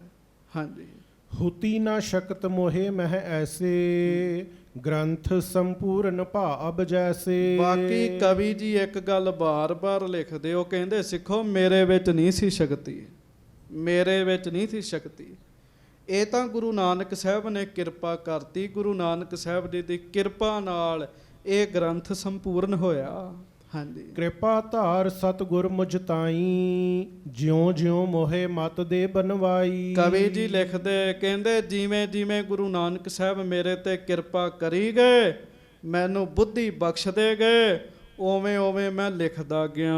ਹਾਂਜੀ। ਹੁਤੀ ਨਾ ਸ਼ਕਤ ਮੋਹਿ ਮਹਿ ਐਸੇ, ਗ੍ਰੰਥ ਸੰਪੂਰਨ ਭਾਵ ਜੈਸੇ। ਬਾਕੀ ਕਵੀ ਜੀ ਇੱਕ ਗੱਲ ਬਾਰ-ਬਾਰ ਲਿਖਦੇ, ਉਹ ਕਹਿੰਦੇ ਸਿੱਖੋ ਮੇਰੇ ਵਿੱਚ ਨਹੀਂ ਸੀ ਸ਼ਕਤੀ, ਮੇਰੇ ਵਿੱਚ ਨਹੀਂ ਸੀ ਸ਼ਕਤੀ। ਇਹ ਤਾਂ ਗੁਰੂ ਨਾਨਕ ਸਾਹਿਬ ਨੇ ਕਿਰਪਾ ਕਰਤੀ। ਗੁਰੂ ਨਾਨਕ ਸਾਹਿਬ ਜੀ ਦੀ ਕਿਰਪਾ ਨਾਲ ਇਹ ਗ੍ਰੰਥ ਸੰਪੂਰਨ ਹੋਇਆ। ਹਾਂਜੀ। ਕਿਰਪਾ ਧਾਰ ਸਤਿਗੁਰ ਮੁਝ ਤਾਈ, ਜਿਉਂ ਜਿਉਂ ਮੋਹਿ ਮਤ ਦੇ ਬਨਵਾਈ। ਕਵੀ ਜੀ ਲਿਖਦੇ, ਕਹਿੰਦੇ ਜਿਵੇਂ ਜਿਵੇਂ ਗੁਰੂ ਨਾਨਕ ਸਾਹਿਬ ਮੇਰੇ ਤੇ ਕਿਰਪਾ ਕਰੀ ਗਏ, ਮੈਨੂੰ ਬੁੱਧੀ ਬਖਸ਼ਦੇ ਗਏ, ਉਵੇਂ ਉਵੇਂ ਮੈਂ ਲਿਖਦਾ ਗਿਆ।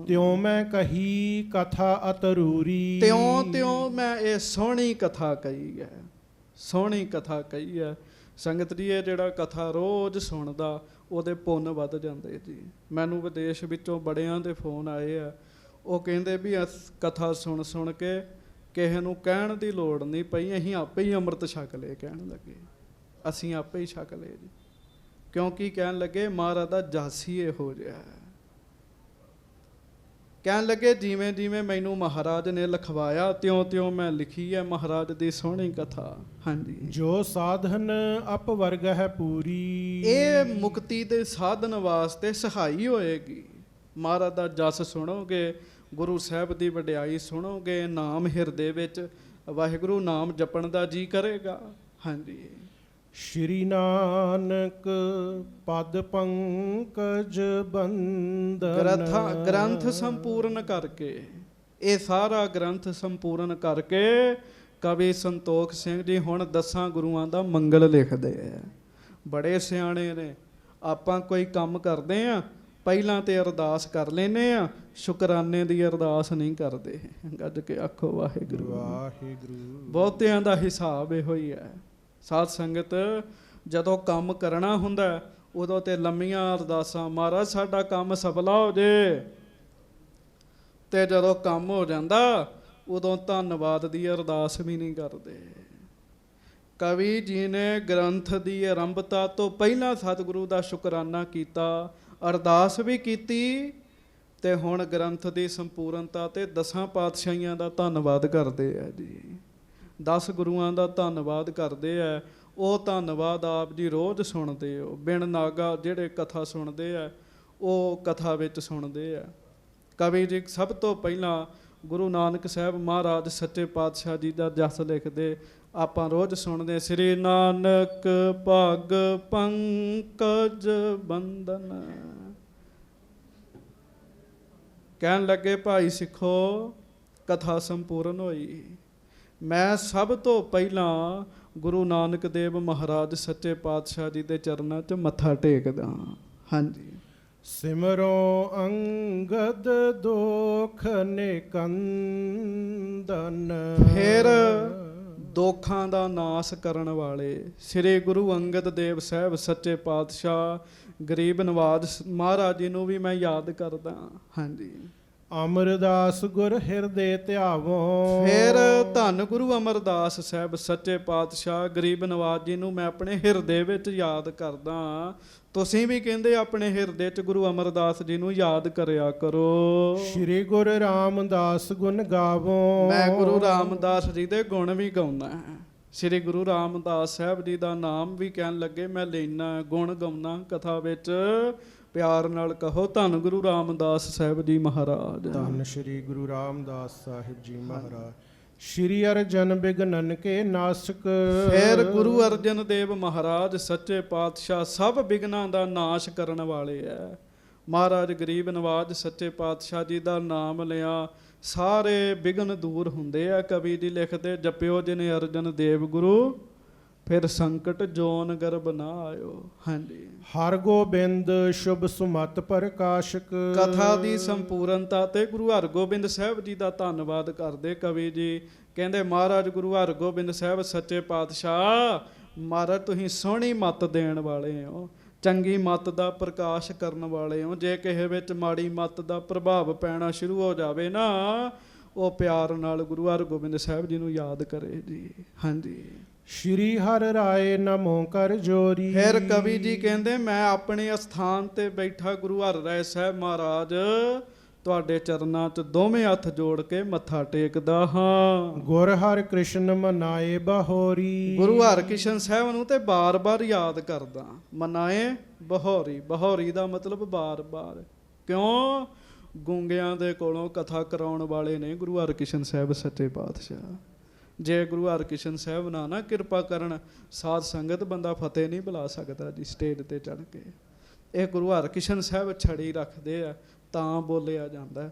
ਤਿਉਂ ਮੈਂ ਕਹੀ ਕਥਾ ਅਤਰੂਰੀ। ਤਿਉਂ ਮੈਂ ਇਹ ਸੋਹਣੀ ਕਥਾ ਕਹੀ ਹੈ, ਸੋਹਣੀ ਕਥਾ ਕਹੀ ਹੈ। ਸੰਗਤ ਜੀ, ਇਹ ਜਿਹੜਾ ਕਥਾ ਰੋਜ਼ ਸੁਣਦਾ ਉਹਦੇ ਪੁੰਨ ਵੱਧ ਜਾਂਦੇ ਜੀ। ਮੈਨੂੰ ਵਿਦੇਸ਼ ਵਿੱਚੋਂ ਬੜਿਆਂ ਦੇ ਫੋਨ ਆਏ ਆ, ਉਹ ਕਹਿੰਦੇ ਵੀ ਕਥਾ ਸੁਣ ਸੁਣ ਕੇ ਕਿਸੇ ਨੂੰ ਕਹਿਣ ਦੀ ਲੋੜ ਨਹੀਂ ਪਈ, ਅਸੀਂ ਆਪੇ ਹੀ ਅੰਮ੍ਰਿਤ ਛਕ ਲਏ। ਕਹਿਣ ਲੱਗੇ ਅਸੀਂ ਆਪੇ ਹੀ ਛਕ ਲਏ ਜੀ, ਕਿਉਂਕਿ ਕਹਿਣ ਲੱਗੇ ਮਹਾਰਾਜ ਦਾ ਜਾਸੀ ਇਹੋ ਜਿਹਾ। ਕਹਿਣ ਲੱਗੇ ਜਿਵੇਂ ਜਿਵੇਂ ਮੈਨੂੰ ਮਹਾਰਾਜ ਨੇ ਲਿਖਵਾਇਆ, ਤਿਉਂ ਤਿਉਂ ਮੈਂ ਲਿਖੀ ਹੈ ਮਹਾਰਾਜ ਦੀ ਸੋਹਣੀ ਕਥਾ। ਹਾਂਜੀ। ਜੋ ਸਾਧਨ ਅਪਵਰਗ ਹੈ ਪੂਰੀ। ਇਹ ਮੁਕਤੀ ਦੇ ਸਾਧਨ ਵਾਸਤੇ ਸਹਾਈ ਹੋਏਗੀ। ਮਹਾਰਾਜ ਦਾ ਜਸ ਸੁਣੋਗੇ, ਗੁਰੂ ਸਾਹਿਬ ਦੀ ਵਡਿਆਈ ਸੁਣੋਗੇ, ਨਾਮ ਹਿਰਦੇ ਵਿੱਚ ਵਾਹਿਗੁਰੂ ਨਾਮ ਜਪਣ ਦਾ ਜੀ ਕਰੇਗਾ। ਹਾਂਜੀ। ਸ਼੍ਰੀ ਨਾਨਕ ਪਦ ਪੰਕਜ ਬੰਦਨ। ਗ੍ਰੰਥ ਸੰਪੂਰਨ ਕਰਕੇ, ਇਹ ਸਾਰਾ ਗ੍ਰੰਥ ਸੰਪੂਰਨ ਕਰਕੇ ਕਵੀ ਸੰਤੋਖ ਸਿੰਘ ਜੀ ਹੁਣ 10 ਗੁਰੂਆਂ ਦਾ ਮੰਗਲ ਲਿਖਦੇ ਆ। ਬੜੇ ਸਿਆਣੇ ਨੇ। ਆਪਾਂ ਕੋਈ ਕੰਮ ਕਰਦੇ ਆ, ਪਹਿਲਾਂ ਤੇ ਅਰਦਾਸ ਕਰ ਲੈਨੇ ਆ, ਸ਼ੁਕਰਾਨੇ ਦੀ ਅਰਦਾਸ ਨਹੀਂ ਕਰਦੇ। ਗੱਜ ਕੇ ਆਖੋ ਵਾਹਿਗੁਰੂ ਵਾਹਿਗੁਰੂ। ਬਹੁਤਿਆਂ ਦਾ ਹਿਸਾਬ ਇਹੋ ਹੀ ਹੈ। ਸਾਧ ਸੰਗਤ, ਜਦੋਂ ਕੰਮ ਕਰਨਾ ਹੁੰਦਾ ਉਦੋਂ ਤੇ ਲੰਮੀਆਂ ਅਰਦਾਸਾਂ, ਮਹਾਰਾਜ ਸਾਡਾ ਕੰਮ ਸਫਲਾ ਹੋ ਜੇ, ਤੇ ਜਦੋਂ ਕੰਮ ਹੋ ਜਾਂਦਾ ਉਦੋਂ ਧੰਨਵਾਦ ਦੀ ਅਰਦਾਸ ਵੀ ਨਹੀਂ ਕਰਦੇ। ਕਵੀ ਜੀ ਨੇ ਗ੍ਰੰਥ ਦੀ ਆਰੰਭਤਾ ਤੋਂ ਪਹਿਲਾਂ ਸਤਿਗੁਰੂ ਦਾ ਸ਼ੁਕਰਾਨਾ ਕੀਤਾ, ਅਰਦਾਸ ਵੀ ਕੀਤੀ, ਤੇ ਹੁਣ ਗ੍ਰੰਥ ਦੀ ਸੰਪੂਰਨਤਾ ਤੇ 10 ਪਾਤਸ਼ਾਹੀਆਂ ਦਾ ਧੰਨਵਾਦ ਕਰਦੇ ਆ ਜੀ। 10 ਗੁਰੂਆਂ ਦਾ ਧੰਨਵਾਦ ਕਰਦੇ ਆ। ਉਹ ਧੰਨਵਾਦ ਆਪ ਜੀ ਰੋਜ਼ ਸੁਣਦੇ ਹੋ। ਬਿਨ ਨਾਗਾ ਜਿਹੜੇ ਕਥਾ ਸੁਣਦੇ ਆ, ਉਹ ਕਥਾ ਵਿੱਚ ਸੁਣਦੇ ਆ। ਕਵੀ ਜੀ ਸਭ ਤੋਂ ਪਹਿਲਾਂ ਗੁਰੂ ਨਾਨਕ ਸਾਹਿਬ ਮਹਾਰਾਜ ਸੱਚੇ ਪਾਤਸ਼ਾਹ ਜੀ ਦਾ ਜਸ ਲਿਖਦੇ, ਆਪਾਂ ਰੋਜ਼ ਸੁਣਦੇ, ਸ੍ਰੀ ਨਾਨਕ ਪਗ ਪੰਕਜ ਬੰਦਨ। ਕਹਿਣ ਲੱਗੇ ਭਾਈ ਸਿੱਖੋ, ਕਥਾ ਸੰਪੂਰਨ ਹੋਈ। ਮੈਂ ਸਭ ਤੋਂ ਪਹਿਲਾਂ ਗੁਰੂ ਨਾਨਕ ਦੇਵ ਮਹਾਰਾਜ ਸੱਚੇ ਪਾਤਸ਼ਾਹ ਜੀ ਦੇ ਚਰਨਾਂ 'ਚ ਮੱਥਾ ਟੇਕਦਾ। ਹਾਂਜੀ। ਸਿਮਰੋ ਅੰਗਦ ਦੋਖ ਨਿਕੰਦਨ। ਫਿਰ ਦੋਖਾਂ ਦਾ ਨਾਸ ਕਰਨ ਵਾਲੇ ਸ੍ਰੀ ਗੁਰੂ ਅੰਗਦ ਦੇਵ ਸਾਹਿਬ ਸੱਚੇ ਪਾਤਸ਼ਾਹ ਗਰੀਬ ਨਵਾਜ਼ ਮਹਾਰਾਜ ਜੀ ਨੂੰ ਵੀ ਮੈਂ ਯਾਦ ਕਰਦਾ। ਹਾਂਜੀ। ਅਮਰਦਾਸ ਗੁਰ ਹਿਰਦੇ ਧਿਆਵੋ। ਫਿਰ ਧੰਨ ਗੁਰੂ ਅਮਰਦਾਸ ਸਾਹਿਬ ਸੱਚੇ ਪਾਤਸ਼ਾਹ ਗਰੀਬ ਨਵਾਜ਼ ਜੀ ਨੂੰ ਮੈਂ ਆਪਣੇ ਹਿਰਦੇ ਵਿੱਚ ਯਾਦ ਕਰਦਾ। ਤੁਸੀਂ ਵੀ ਕਹਿੰਦੇ ਆਪਣੇ ਹਿਰਦੇ 'ਚ ਗੁਰੂ ਅਮਰਦਾਸ ਜੀ ਨੂੰ ਯਾਦ ਕਰਿਆ ਕਰੋ। ਸ਼੍ਰੀ ਗੁਰੂ ਰਾਮਦਾਸ ਗੁਣ ਗਾਵੋ। ਮੈਂ ਗੁਰੂ ਰਾਮਦਾਸ ਜੀ ਦੇ ਗੁਣ ਵੀ ਗਾਉਣਾ। ਸ਼੍ਰੀ ਗੁਰੂ ਰਾਮਦਾਸ ਸਾਹਿਬ ਜੀ ਦਾ ਨਾਮ ਵੀ ਕਹਿਣ ਲੱਗੇ ਮੈਂ ਲੈਣਾ, ਗੁਣ ਗਾਉਣਾ ਕਥਾ ਵਿੱਚ। ਪਿਆਰ ਨਾਲ ਕਹੋ ਧੰਨ ਗੁਰੂ ਰਾਮਦਾਸ ਸਾਹਿਬ ਜੀ ਮਹਾਰਾਜ। ਧੰਨ ਸ਼੍ਰੀ ਗੁਰੂ ਰਾਮਦਾਸ ਸਾਹਿਬ ਜੀ ਮਹਾਰਾਜ। ਸ਼੍ਰੀ ਅਰਜਨ ਬਿਗਨਨ ਕੇ ਨਾਸਕ। ਫਿਰ ਗੁਰੂ ਅਰਜਨ ਦੇਵ ਮਹਾਰਾਜ ਸੱਚੇ ਪਾਤਸ਼ਾਹ ਸਭ ਬਿਗਨਾਂ ਦਾ ਨਾਸ਼ ਕਰਨ ਵਾਲੇ ਐ। ਮਹਾਰਾਜ ਗਰੀਬ ਨਵਾਜ਼ ਸੱਚੇ ਪਾਤਸ਼ਾਹ ਜੀ ਦਾ ਨਾਮ ਲਿਆ, ਸਾਰੇ ਬਿਗਨ ਦੂਰ ਹੁੰਦੇ ਆ। ਕਵੀ ਜੀ ਲਿਖਦੇ, ਜਪਿਓ ਜਿਨੇ ਅਰਜਨ ਦੇਵ ਗੁਰੂ, ਫਿਰ ਸੰਕਟ ਜੋਨ ਗਰਭ ਨਾ ਆਇਓ। ਹਾਂਜੀ। ਹਰ ਗੋਬਿੰਦ ਸ਼ੁਭ ਸੁਮਤ ਪ੍ਰਕਾਸ਼ਕ। ਕਥਾ ਦੀ ਸੰਪੂਰਨਤਾ ਤੇ ਗੁਰੂ ਹਰਗੋਬਿੰਦ ਸਾਹਿਬ ਜੀ ਦਾ ਧੰਨਵਾਦ ਕਰਦੇ ਕਵੀ ਜੀ। ਕਹਿੰਦੇ ਮਹਾਰਾਜ ਗੁਰੂ ਹਰਗੋਬਿੰਦ ਸਾਹਿਬ ਸੱਚੇ ਪਾਤਸ਼ਾਹ, ਮਹਾਰਾਜ ਤੁਸੀਂ ਸੋਹਣੀ ਮੱਤ ਦੇਣ ਵਾਲੇ ਹੋ, ਚੰਗੀ ਮੱਤ ਦਾ ਪ੍ਰਕਾਸ਼ ਕਰਨ ਵਾਲੇ ਹੋ। ਜੇ ਕਿਸੇ ਵਿੱਚ ਮਾੜੀ ਮੱਤ ਦਾ ਪ੍ਰਭਾਵ ਪੈਣਾ ਸ਼ੁਰੂ ਹੋ ਜਾਵੇ ਨਾ, ਉਹ ਪਿਆਰ ਨਾਲ ਗੁਰੂ ਹਰਗੋਬਿੰਦ ਸਾਹਿਬ ਜੀ ਨੂੰ ਯਾਦ ਕਰੇ ਜੀ। ਹਾਂਜੀ। ਸ਼੍ਰੀ ਹਰਿ ਰਾਏ ਨਮੋ ਕਰ ਜੋਰੀ। ਫਿਰ ਕਵੀ ਜੀ ਕਹਿੰਦੇ ਮੈਂ ਆਪਣੇ ਅਸਥਾਨ ਤੇ ਬੈਠਾ ਗੁਰੂ ਹਰਿ ਰਾਏ ਸਾਹਿਬ ਮਹਾਰਾਜ ਤੁਹਾਡੇ ਚਰਨਾਂ 'ਚ ਦੋਵੇਂ ਹੱਥ ਜੋੜ ਕੇ ਮੱਥਾ ਟੇਕਦਾ ਹਾਂ। ਗੁਰ ਹਰਿ ਕ੍ਰਿਸ਼ਨ ਮਨਾਏ ਬਹੋਰੀ। ਗੁਰੂ ਹਰਿਕ੍ਰਿਸ਼ਨ ਸਾਹਿਬ ਨੂੰ ਤੇ ਬਾਰ-ਬਾਰ ਯਾਦ ਕਰਦਾ। ਮਨਾਏ ਬਹੋਰੀ, ਬਹੋਰੀ ਦਾ ਮਤਲਬ ਬਾਰ-ਬਾਰ। ਕਿਉਂ? ਗੂੰਗਿਆਂ ਦੇ ਕੋਲੋਂ ਕਥਾ ਕਰਾਉਣ ਵਾਲੇ ਨੇ ਗੁਰੂ ਹਰਕ੍ਰਿਸ਼ਨ ਸਾਹਿਬ ਸੱਚੇ ਪਾਤਸ਼ਾਹ। ਜੇ ਗੁਰੂ ਹਰਕ੍ਰਿਸ਼ਨ ਸਾਹਿਬ ਨਾ ਕਿਰਪਾ ਕਰਨ, ਸਾਧ ਸੰਗਤ ਬੰਦਾ ਫਤਿਹ ਨਹੀਂ ਬੁਲਾ ਸਕਦਾ ਜੀ ਸਟੇਜ ਤੇ ਚੜ੍ਹ ਕੇ। ਇਹ ਗੁਰੂ ਹਰਕ੍ਰਿਸ਼ਨ ਸਾਹਿਬ ਛੜੀ ਰੱਖਦੇ ਆ ਤਾਂ ਬੋਲਿਆ ਜਾਂਦਾ।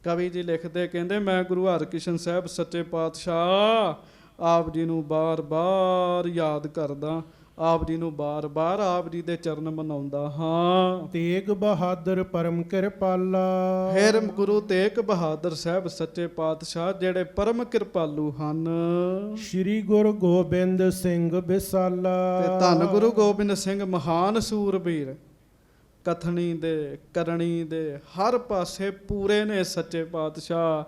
ਕਵੀ ਜੀ ਲਿਖਦੇ, ਕਹਿੰਦੇ ਮੈਂ ਗੁਰੂ ਹਰਕ੍ਰਿਸ਼ਨ ਸਾਹਿਬ ਸੱਚੇ ਪਾਤਸ਼ਾਹ ਆਪ ਜੀ ਨੂੰ ਬਾਰ-ਬਾਰ ਯਾਦ ਕਰਦਾ, ਆਪ ਜੀ ਨੂੰ ਬਾਰ-ਬਾਰ ਆਪ ਜੀ ਦੇ ਚਰਨ ਮਨਾਉਂਦਾ ਹਾਂ। ਤੇਗ ਬਹਾਦਰ ਪਰਮ ਕਿਰਪਾਲਾ, ਫਿਰ ਗੁਰੂ ਤੇਗ ਬਹਾਦਰ ਸਾਹਿਬ ਸੱਚੇ ਪਾਤਸ਼ਾਹ ਜਿਹੜੇ ਪਰਮ ਕਿਰਪਾਲੂ ਹਨ। ਸ਼੍ਰੀ ਗੁਰੂ ਗੋਬਿੰਦ ਸਿੰਘ ਬਿਸਾਲਾ, ਤੇ ਧੰਨ ਗੁਰੂ ਗੋਬਿੰਦ ਸਿੰਘ ਮਹਾਨ ਸੂਰਬੀਰ, ਕਥਨੀ ਦੇ ਕਰਨੀ ਦੇ ਹਰ ਪਾਸੇ ਪੂਰੇ ਨੇ ਸੱਚੇ ਪਾਤਸ਼ਾਹ।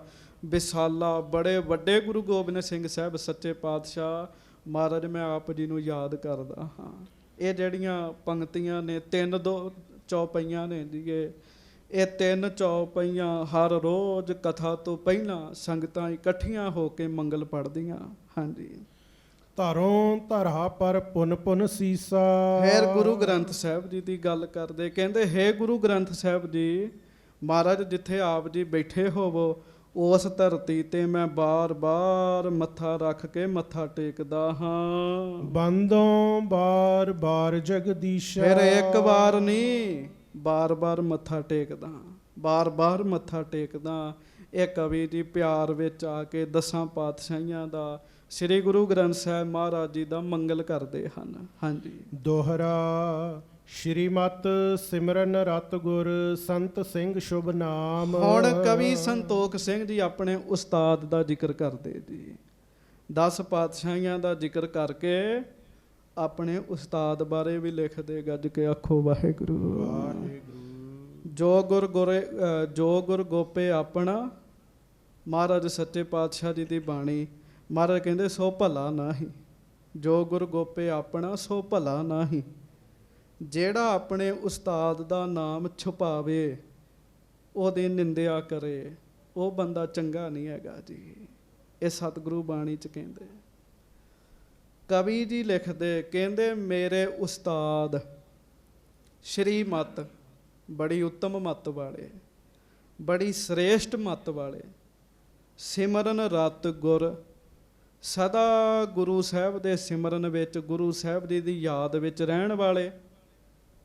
ਵਿਸਾਲਾ ਬੜੇ ਵੱਡੇ ਗੁਰੂ ਗੋਬਿੰਦ ਸਿੰਘ ਸਾਹਿਬ ਸੱਚੇ ਪਾਤਸ਼ਾਹ। ਮਹਾਰਾਜ ਮੈਂ ਆਪ ਜੀ ਨੂੰ ਯਾਦ ਕਰਦਾ ਹਾਂ। ਇਹ ਜਿਹੜੀਆਂ ਪੰਕਤੀਆਂ ਨੇ 3 ਚੌਪਈਆਂ ਨੇ ਜੀ, ਇਹ 3 ਚੌਪਈਆਂ ਹਰ ਰੋਜ਼ ਕਥਾ ਤੋਂ ਪਹਿਲਾਂ ਸੰਗਤਾਂ ਇਕੱਠੀਆਂ ਹੋ ਕੇ ਮੰਗਲ ਪੜ੍ਹਦੀਆਂ। ਹਾਂਜੀ। ਧਰੋਂ ਧਰਾ ਪਰ ਪੁਨ ਪੁਨ ਸੀਸਾ। ਫਿਰ ਗੁਰੂ ਗ੍ਰੰਥ ਸਾਹਿਬ ਜੀ ਦੀ ਗੱਲ ਕਰਦੇ, ਕਹਿੰਦੇ ਹੇ ਗੁਰੂ ਗ੍ਰੰਥ ਸਾਹਿਬ ਜੀ, ਮਹਾਰਾਜ ਜਿੱਥੇ ਆਪ ਜੀ ਬੈਠੇ ਹੋਵੋ ਉਸ ਧਰਤੀ ਤੇ ਮੈਂ ਬਾਰ-ਬਾਰ ਮੱਥਾ ਰੱਖ ਕੇ ਮੱਥਾ ਟੇਕਦਾ ਹਾਂ। ਬੰਦੋਂ ਬਾਰ ਬਾਰ ਜਗਦੀਸ਼ਾ। ਫਿਰ ਇੱਕ ਵਾਰ ਨਹੀਂ, ਬਾਰ-ਬਾਰ ਮੱਥਾ ਟੇਕਦਾ, ਬਾਰ-ਬਾਰ ਮੱਥਾ ਟੇਕਦਾ। ਇਹ ਕਵੀ ਜੀ ਪਿਆਰ ਵਿੱਚ ਆ ਕੇ 10 ਪਾਤਸ਼ਾਹੀਆਂ ਦਾ, ਸ੍ਰੀ ਗੁਰੂ ਗ੍ਰੰਥ ਸਾਹਿਬ ਮਹਾਰਾਜ ਜੀ ਦਾ ਮੰਗਲ ਕਰਦੇ ਹਨ। ਹਾਂਜੀ। ਦੋਹਰਾ ਸ਼੍ਰੀਮਤ ਸਿਮਰਨ ਰਤ ਗੁਰ ਸੰਤ ਸਿੰਘ ਸ਼ੁਭ ਨਾਮ। ਹੁਣ ਕਵੀ ਸੰਤੋਖ ਸਿੰਘ ਜੀ ਆਪਣੇ ਉਸਤਾਦ ਦਾ ਜ਼ਿਕਰ ਕਰਦੇ ਜੀ। 10 ਪਾਤਸ਼ਾਹੀਆਂ ਦਾ ਜ਼ਿਕਰ ਕਰਕੇ ਆਪਣੇ ਉਸਤਾਦ ਬਾਰੇ ਵੀ ਲਿਖਦੇ, ਗੱਜ ਕੇ ਆਖੋ ਵਾਹਿਗੁਰੂ। ਜੋ ਗੁਰ ਗੋਪੇ ਆਪਣਾ, ਮਹਾਰਾਜ ਸੱਚੇ ਪਾਤਸ਼ਾਹ ਜੀ ਦੀ ਬਾਣੀ। ਮਹਾਰਾਜ ਕਹਿੰਦੇ ਸੋ ਭਲਾ ਨਾਹੀਂ, ਜੋ ਗੁਰ ਗੋਪੇ ਆਪਣਾ ਸੋ ਭਲਾ ਨਾਹੀਂ। ਜਿਹੜਾ ਆਪਣੇ ਉਸਤਾਦ ਦਾ ਨਾਮ ਛੁਪਾਵੇ, ਉਹਦੀ ਨਿੰਦਿਆ ਕਰੇ, ਉਹ ਬੰਦਾ ਚੰਗਾ ਨਹੀਂ ਹੈਗਾ ਜੀ। ਇਹ ਸਤਿਗੁਰੂ ਬਾਣੀ ਚ ਕਹਿੰਦੇ। ਕਵੀ ਜੀ ਲਿਖਦੇ, ਕਹਿੰਦੇ ਮੇਰੇ ਉਸਤਾਦ ਸ਼੍ਰੀਮਤ, ਬੜੀ ਉੱਤਮ ਮੱਤ ਵਾਲੇ, ਬੜੀ ਸ੍ਰੇਸ਼ਟ ਮੱਤ ਵਾਲੇ, ਸਿਮਰਨ ਰਤ ਗੁਰ, ਸਦਾ ਗੁਰੂ ਸਾਹਿਬ ਦੇ ਸਿਮਰਨ ਵਿੱਚ, ਗੁਰੂ ਸਾਹਿਬ ਜੀ ਦੀ ਯਾਦ ਵਿੱਚ ਰਹਿਣ ਵਾਲੇ।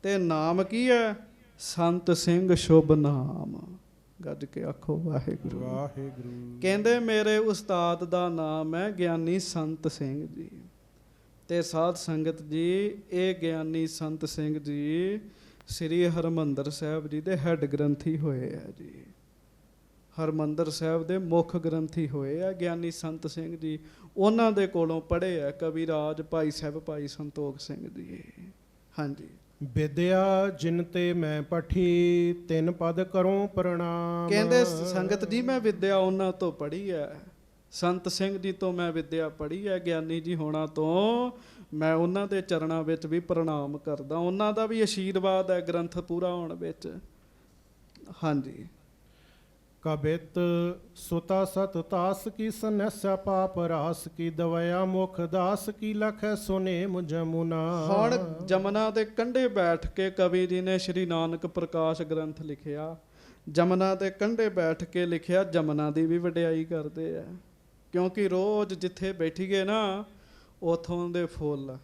ਤੇ ਨਾਮ ਕੀ ਹੈ? ਸੰਤ ਸਿੰਘ ਸ਼ੁਭ ਨਾਮ। ਗੱਜ ਕੇ ਆਖੋ ਵਾਹਿਗੁਰੂ ਵਾਹਿਗੁਰੂ। ਕਹਿੰਦੇ ਮੇਰੇ ਉਸਤਾਦ ਦਾ ਨਾਮ ਹੈ ਗਿਆਨੀ ਸੰਤ ਸਿੰਘ ਜੀ। ਤੇ ਸਾਧ ਸੰਗਤ ਜੀ, ਇਹ ਗਿਆਨੀ ਸੰਤ ਸਿੰਘ ਜੀ ਸ੍ਰੀ ਹਰਿਮੰਦਰ ਸਾਹਿਬ ਜੀ ਦੇ ਹੈੱਡ ਗ੍ਰੰਥੀ ਹੋਏ ਆ ਜੀ। ਹਰਿਮੰਦਰ ਸਾਹਿਬ ਦੇ ਮੁੱਖ ਗ੍ਰੰਥੀ ਹੋਏ ਆ ਗਿਆਨੀ ਸੰਤ ਸਿੰਘ ਜੀ। ਉਹਨਾਂ ਦੇ ਕੋਲੋਂ ਪੜ੍ਹੇ ਆ ਕਵੀ ਰਾਜ ਭਾਈ ਸਾਹਿਬ ਭਾਈ ਸੰਤੋਖ ਸਿੰਘ ਜੀ। ਹਾਂਜੀ। ਵਿਦਿਆ ਜਿਨ ਤੇ ਮੈਂ ਪਠੀ, 3 ਪਦ ਕਰੂੰ ਪ੍ਰਣਾਮ। ਕਹਿੰਦੇ ਸੰਗਤ ਜੀ ਮੈਂ ਵਿਦਿਆ ਉਹਨਾਂ ਤੋਂ ਪੜ੍ਹੀ ਹੈ, ਸੰਤ ਸਿੰਘ ਜੀ ਤੋਂ ਮੈਂ ਵਿਦਿਆ ਪੜ੍ਹੀ ਹੈ, ਗਿਆਨੀ ਜੀ ਹੋਣਾ ਤੋਂ ਮੈਂ ਉਹਨਾਂ ਦੇ ਚਰਨਾਂ ਵਿੱਚ ਵੀ ਪ੍ਰਣਾਮ ਕਰਦਾ। ਉਹਨਾਂ ਦਾ ਵੀ ਆਸ਼ੀਰਵਾਦ ਹੈ ਗ੍ਰੰਥ ਪੂਰਾ ਹੋਣ ਵਿੱਚ। ਹਾਂਜੀ। ਕਬਿਤ ਸੁਤਾ ਸਤ ਤਾਸ ਕੀ ਸਨੈਸਾ ਪਾਪ ਰਾਸ ਕੀ, ਦਵਿਆ ਮੁਖ ਦਾਸ ਕੀ ਲਖੈ ਸੁਨੇਮ ਜਮੁਨਾ। ਹੁਣ ਜਮਨਾ ਦੇ ਕੰਢੇ ਬੈਠ ਕੇ ਕਵੀ ਜੀ ਨੇ ਸ਼੍ਰੀ ਨਾਨਕ ਪ੍ਰਕਾਸ਼ ਗ੍ਰੰਥ ਲਿਖਿਆ। ਜਮਨਾ ਦੇ ਕੰਢੇ ਬੈਠ ਕੇ ਲਿਖਿਆ, ਜਮਨਾ ਦੀ ਵੀ ਵਡਿਆਈ ਕਰਦੇ ਆ, ਕਿਉਂਕਿ ਰੋਜ਼ ਜਿੱਥੇ ਬੈਠੀਏ ਨਾ, ਉਥੋਂ ਦੇ ਫੁੱਲ,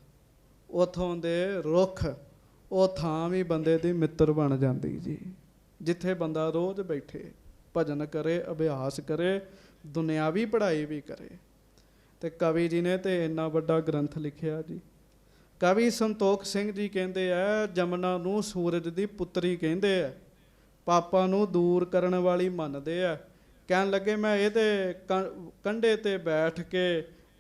ਉਥੋਂ ਦੇ ਰੁੱਖ, ਉਹ ਥਾਂ ਵੀ ਬੰਦੇ ਦੀ ਮਿੱਤਰ ਬਣ ਜਾਂਦੀ ਜੀ। ਜਿੱਥੇ ਬੰਦਾ ਰੋਜ਼ ਬੈਠੇ, ਭਜਨ ਕਰੇ, ਅਭਿਆਸ ਕਰੇ, ਦੁਨਿਆਵੀ ਪੜ੍ਹਾਈ ਵੀ ਕਰੇ। ਤੇ ਕਵੀ ਜੀ ਨੇ ਤੇ ਇੰਨਾ ਵੱਡਾ ਗ੍ਰੰਥ ਲਿਖਿਆ ਜੀ। ਕਵੀ ਸੰਤੋਖ ਸਿੰਘ ਜੀ ਕਹਿੰਦੇ ਆ, ਜਮਨਾ ਨੂੰ ਸੂਰਜ ਦੀ ਪੁੱਤਰੀ ਕਹਿੰਦੇ ਆ, ਪਾਪਾਂ ਨੂੰ ਦੂਰ ਕਰਨ ਵਾਲੀ ਮੰਨਦੇ ਆ। ਕਹਿਣ ਲੱਗੇ ਮੈਂ ਇਹਦੇ ਕੰਢੇ ਤੇ ਬੈਠ ਕੇ